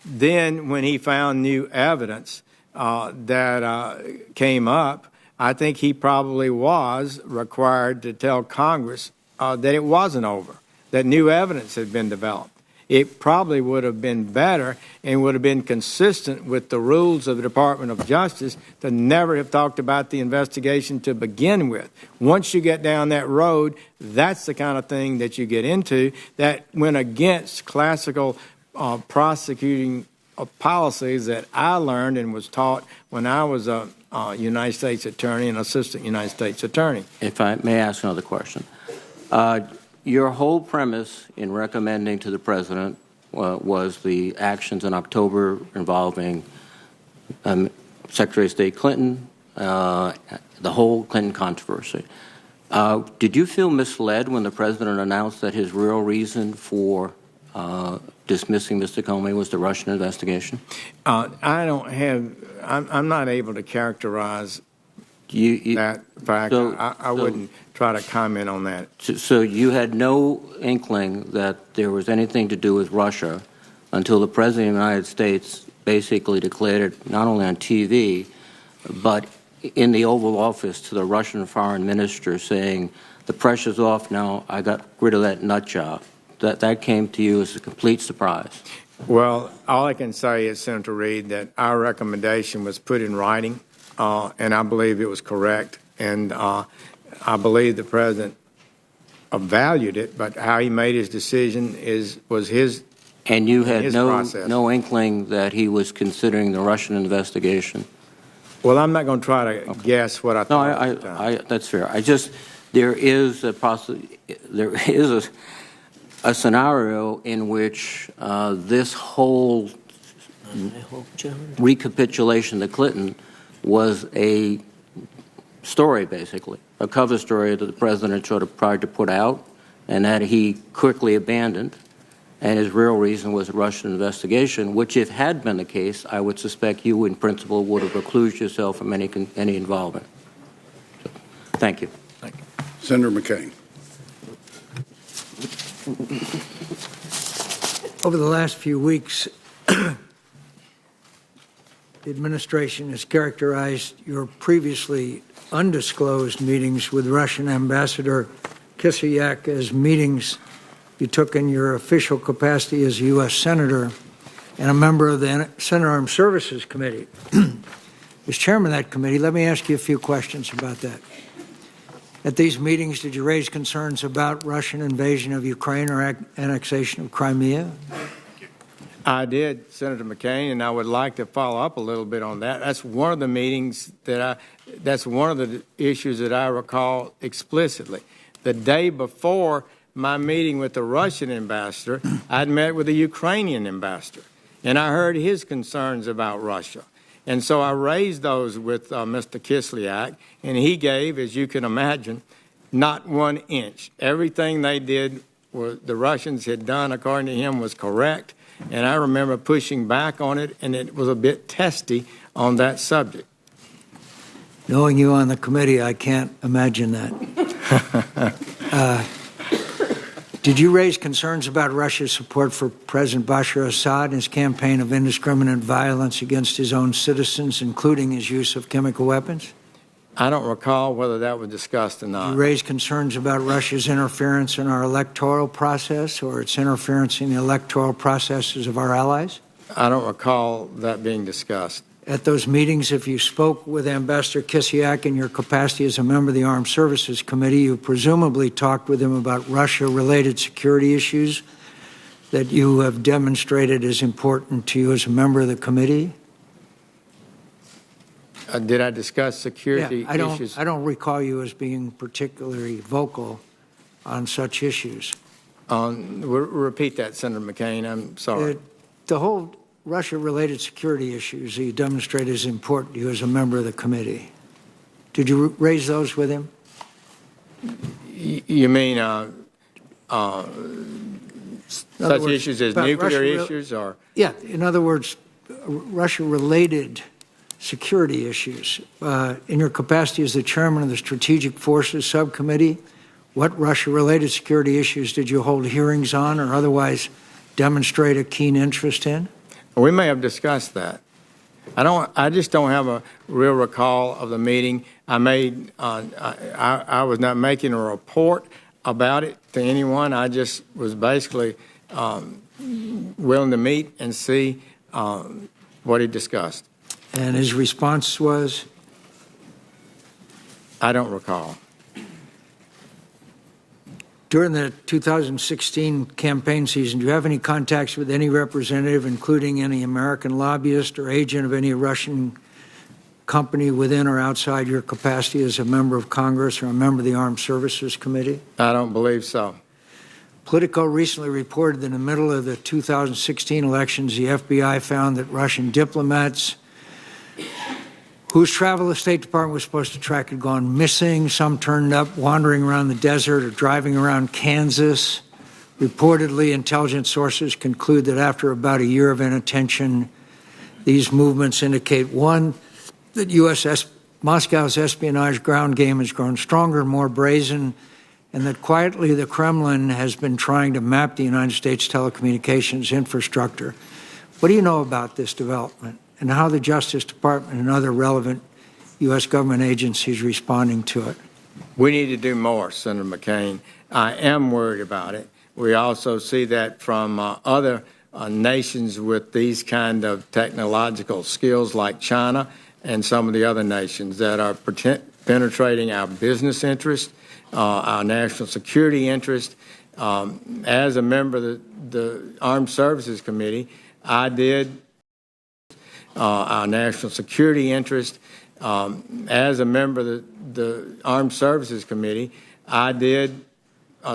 Then when he found new evidence that came up, I think he probably was required to tell Congress that it wasn't over, that new evidence had been developed. It probably would have been better and would have been consistent with the rules of the Department of Justice to never have talked about the investigation to begin with. Once you get down that road, that's the kind of thing that you get into that went against classical prosecuting policies that I learned and was taught when I was a United States attorney and assistant United States attorney. If I may ask another question. Your whole premise in recommending to the President was the actions in October involving Secretary of State Clinton, the whole Clinton controversy. Did you feel misled when the President announced that his real reason for dismissing Mr. Comey was the Russian investigation? I'm not able to characterize that fact. I wouldn't try to comment on that. So you had no inkling that there was anything to do with Russia until the President of the United States basically declared it not only on TV, but in the Oval Office to the Russian foreign minister saying, the pressure's off now, I got rid of that nut job. That came to you as a complete surprise. Well, all I can say is, Senator Reid, that our recommendation was put in writing, and I believe it was correct. And I believe the President valued it, but how he made his decision was his And you had his no process. no inkling that he was considering the Russian investigation? Well, I'm not going to try to guess what I No, thought at the time. that's fair. There is a scenario in which this whole recapitulation of Clinton was a story, basically, a cover story that the president sort of tried to put out and that he quickly abandoned. And his real reason was a Russian investigation, which, if had been the case, I would suspect you, in principle, would have reclused yourself from any involvement. So, thank you. Senator McCain. Over the last few weeks, the administration has characterized your previously undisclosed meetings with Russian Ambassador Kislyak as meetings you took in your official capacity as a U.S. Senator and a member of the Senate Armed Services Committee. As chairman of that committee, let me ask you a few questions about that. At these meetings, did you raise concerns about Russian invasion of Ukraine or annexation of Crimea? I did, Senator McCain, and I would like to follow up a little bit on that. That's one of the meetings that's one of the issues that I recall explicitly. The day before my meeting with the Russian ambassador, I'd met with the Ukrainian ambassador, and I heard his concerns about Russia. And so I raised those with Mr. Kislyak, and he gave, as you can imagine, not 1 inch. Everything they did, the Russians had done, according to him, was correct. And I remember pushing back on it, and it was a bit testy on that subject. Knowing you on the committee, I can't imagine that. Did you raise concerns about Russia's support for President Bashar Assad and his campaign of indiscriminate violence against his own citizens, including his use of chemical weapons? I don't recall whether that was discussed or not. Did you raise concerns about Russia's interference in our electoral process or its interference in the electoral processes of our allies? I don't recall that being discussed. At those meetings, if you spoke with Ambassador Kislyak in your capacity as a member of the Armed Services Committee, you presumably talked with him about Russia-related security issues that you have demonstrated as important to you as a member of the committee? Did I discuss security issues? I don't recall you as being particularly vocal on such issues. Repeat that, Senator McCain. I'm sorry. The whole Russia-related security issues you demonstrate as important to you as a member of the committee. Did you raise those with him? You mean such issues as nuclear issues? Or? Yeah, in other words, Russia-related security issues. In your capacity as the chairman of the Strategic Forces Subcommittee, what Russia-related security issues did you hold hearings on or otherwise demonstrate a keen interest in? We may have discussed that. I just don't have a real recall of the meeting. I was not making a report about it to anyone. I just was basically willing to meet and see what he discussed. And his response was? I don't recall. During the 2016 campaign season, do you have any contacts with any representative, including any American lobbyist or agent of any Russian company within or outside your capacity as a member of Congress or a member of the Armed Services Committee? I don't believe so. Politico recently reported that in the middle of the 2016 elections, the FBI found that Russian diplomats whose travel the State Department was supposed to track had gone missing. Some turned up wandering around the desert or driving around Kansas. Reportedly, intelligence sources conclude that after about a year of inattention, these movements indicate, one, that Moscow's espionage ground game has grown stronger and more brazen, and that quietly the Kremlin has been trying to map the United States telecommunications infrastructure. What do you know about this development and how the Justice Department and other relevant U.S. government agencies responding to it? We need to do more, Senator McCain. I am worried about it. We also see that from other nations with these kind of technological skills like China and some of the other nations that are penetrating our business interest, our national security interest, As a member of the Armed Services Committee, I did our national security interest. As a member of the Armed Services Committee, I did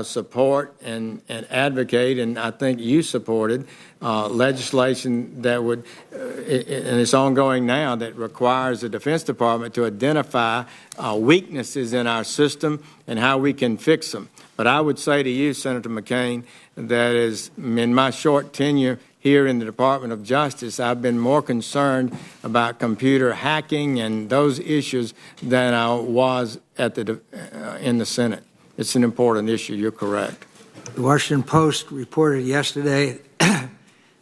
support and advocate, and I think you supported legislation that would, and it's ongoing now, that requires the Defense Department to identify weaknesses in our system and how we can fix them. But I would say to you, Senator McCain, that is, in my short tenure here in the Department of Justice, I've been more concerned about computer hacking and those issues than I was at in the Senate. It's an important issue. You're correct. The Washington Post reported yesterday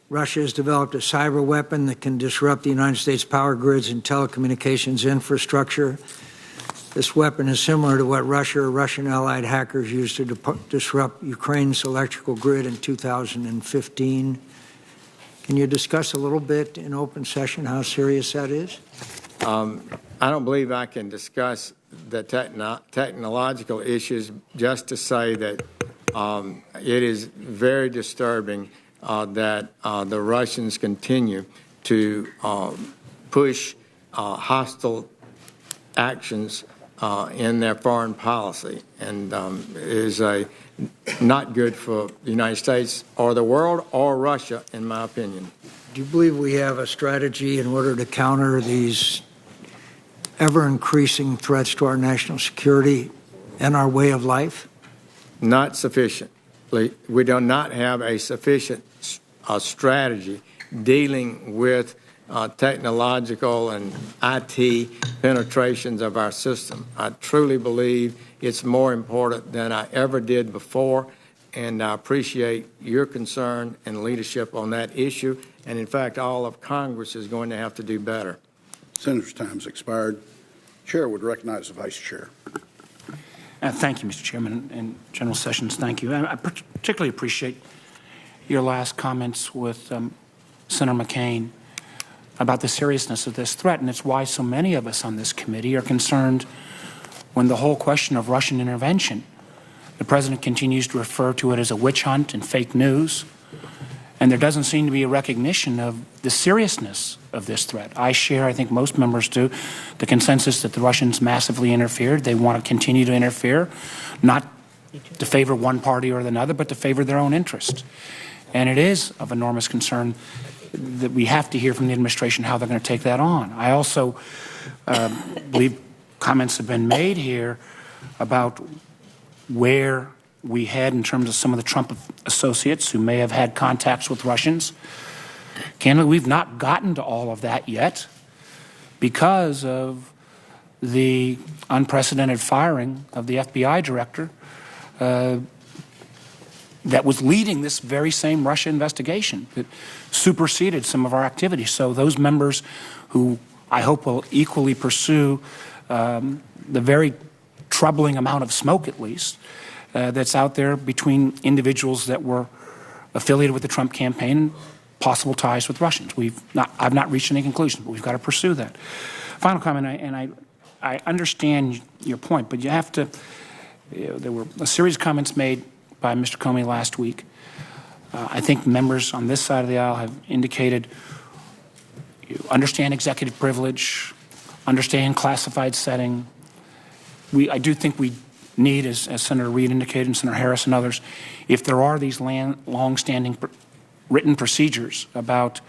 Russia has developed a cyber weapon that can disrupt the United States power grids and telecommunications infrastructure. This weapon is similar to what Russia or Russian allied hackers used to disrupt Ukraine's electrical grid in 2015. Can you discuss a little bit in open session how serious that is? I don't believe I can discuss the technological issues, just to say that it is very disturbing that the Russians continue to push hostile actions in their foreign policy, and is not good for the United States or the world or Russia, in my opinion. Do you believe we have a strategy in order to counter these ever-increasing threats to our national security and our way of life? Not sufficiently. We do not have a sufficient strategy dealing with technological and IT penetrations of our system. I truly believe it's more important than I ever did before, and I appreciate your concern and leadership on that issue. And in fact, all of Congress is going to have to do better. Senator's time's expired. Chair would recognize the Vice Chair. Thank you, Mr. Chairman, and General Sessions, thank you. I particularly appreciate your last comments with Senator McCain about the seriousness of this threat, and it's why so many of us on this committee are concerned when the whole question of Russian intervention, the President continues to refer to it as a witch hunt and fake news, and there doesn't seem to be a recognition of the seriousness of this threat. I share, I think most members do, the consensus that the Russians massively interfered. They want to continue to interfere, not to favor one party or another, but to favor their own interest. And it is of enormous concern that we have to hear from the administration how they're going to take that on. I also believe comments have been made here about where we head in terms of some of the Trump associates who may have had contacts with Russians. Candidly, we've not gotten to all of that yet because of the unprecedented firing of the FBI director that was leading this very same Russia investigation that superseded some of our activities. So those members who I hope will equally pursue the very troubling amount of smoke, at least, that's out there between individuals that were affiliated with the Trump campaign and possible ties with Russians. I've not reached any conclusions, but we've got to pursue that. Final comment, and I understand your point, but you have to, there were a series of comments made by Mr. Comey last week. I think members on this side of the aisle have indicated you understand executive privilege, understand classified setting. I do think we need, as Senator Reid indicated and Senator Harris and others, if there are these long-standing written procedures about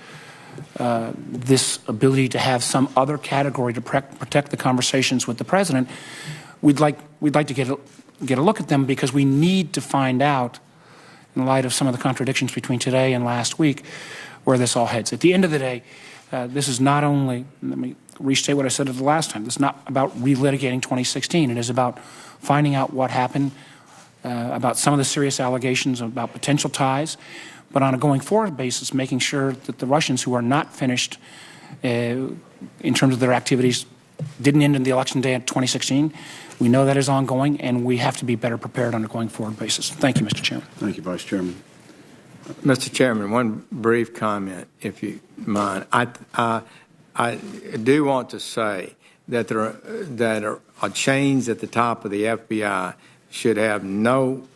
this ability to have some other category to protect the conversations with the president, we'd like to get a look at them, because we need to find out, in light of some of the contradictions between today and last week, where this all heads. At the end of the day, this is not only, let me restate what I said the last time, this is not about relitigating 2016. It is about finding out what happened, about some of the serious allegations about potential ties, but on a going forward basis, making sure that the Russians who are not finished in terms of their activities didn't end in the election day of 2016. We know that is ongoing, and we have to be better prepared on a going forward basis. Thank you, Mr. Chairman. Thank you, Vice Chairman. Mr. Chairman, one brief comment, if you mind. I do want to say that there are chains at the top of the FBI should have no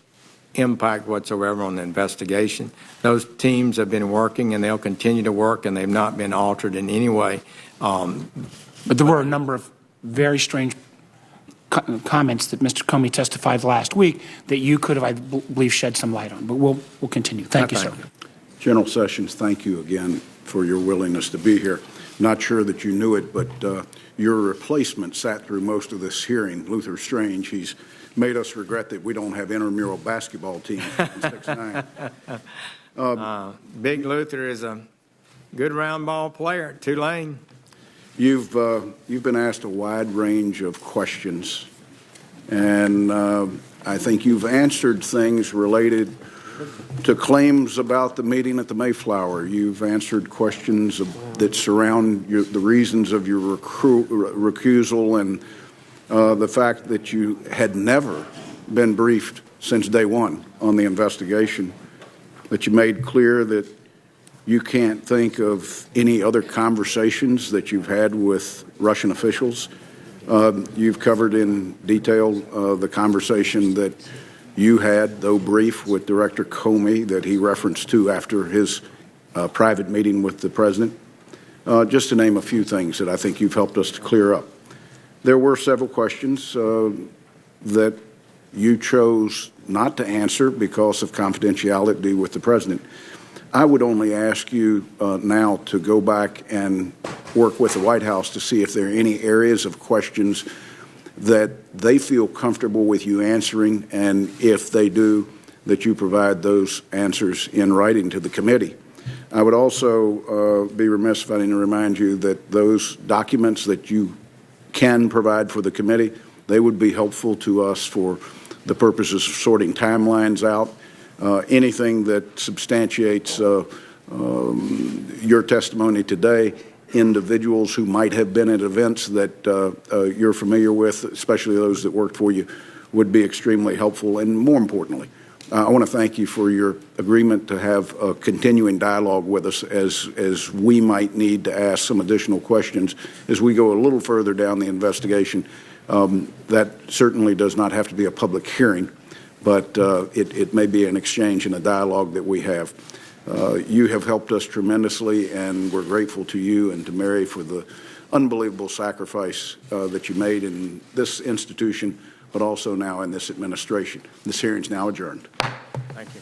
impact whatsoever on the investigation. Those teams have been working, and they'll continue to work, and they've not been altered in any way. But there were a number of very strange comments that Mr. Comey testified last week that you could have, I believe, shed some light on. But we'll continue. Thank you, sir. General Sessions, thank you again for your willingness to be here. Not sure that you knew it, but your replacement sat through most of this hearing, Luther Strange. He's made us regret that we don't have intramural basketball teams in 6'9". Big Luther is a good round ball player at Tulane. You've been asked a wide range of questions, and I think you've answered things related to claims about the meeting at the Mayflower. You've answered questions that surround the reasons of your recusal and the fact that you had never been briefed since day one on the investigation, that you made clear that you can't think of any other conversations that you've had with Russian officials. You've covered in detail the conversation that you had, though brief, with Director Comey that he referenced to after his private meeting with the president, just to name a few things that I think you've helped us to clear up. There were several questions that you chose not to answer because of confidentiality with the president. I would only ask you now to go back and work with the White House to see if there are any areas of questions that they feel comfortable with you answering, and if they do, that you provide those answers in writing to the committee. I would also be remiss if I didn't remind you that those documents that you can provide for the committee, they would be helpful to us for the purposes of sorting timelines out. Anything that substantiates your testimony today, individuals who might have been at events that you're familiar with, especially those that worked for you, would be extremely helpful. And more importantly, I want to thank you for your agreement to have a continuing dialogue with us as we might need to ask some additional questions as we go a little further down the investigation. That certainly does not have to be a public hearing, but it may be an exchange and a dialogue that we have. You have helped us tremendously, and we're grateful to you and to Mary for the unbelievable sacrifice that you made in this institution, but also now in this administration. This hearing is now adjourned. Thank you.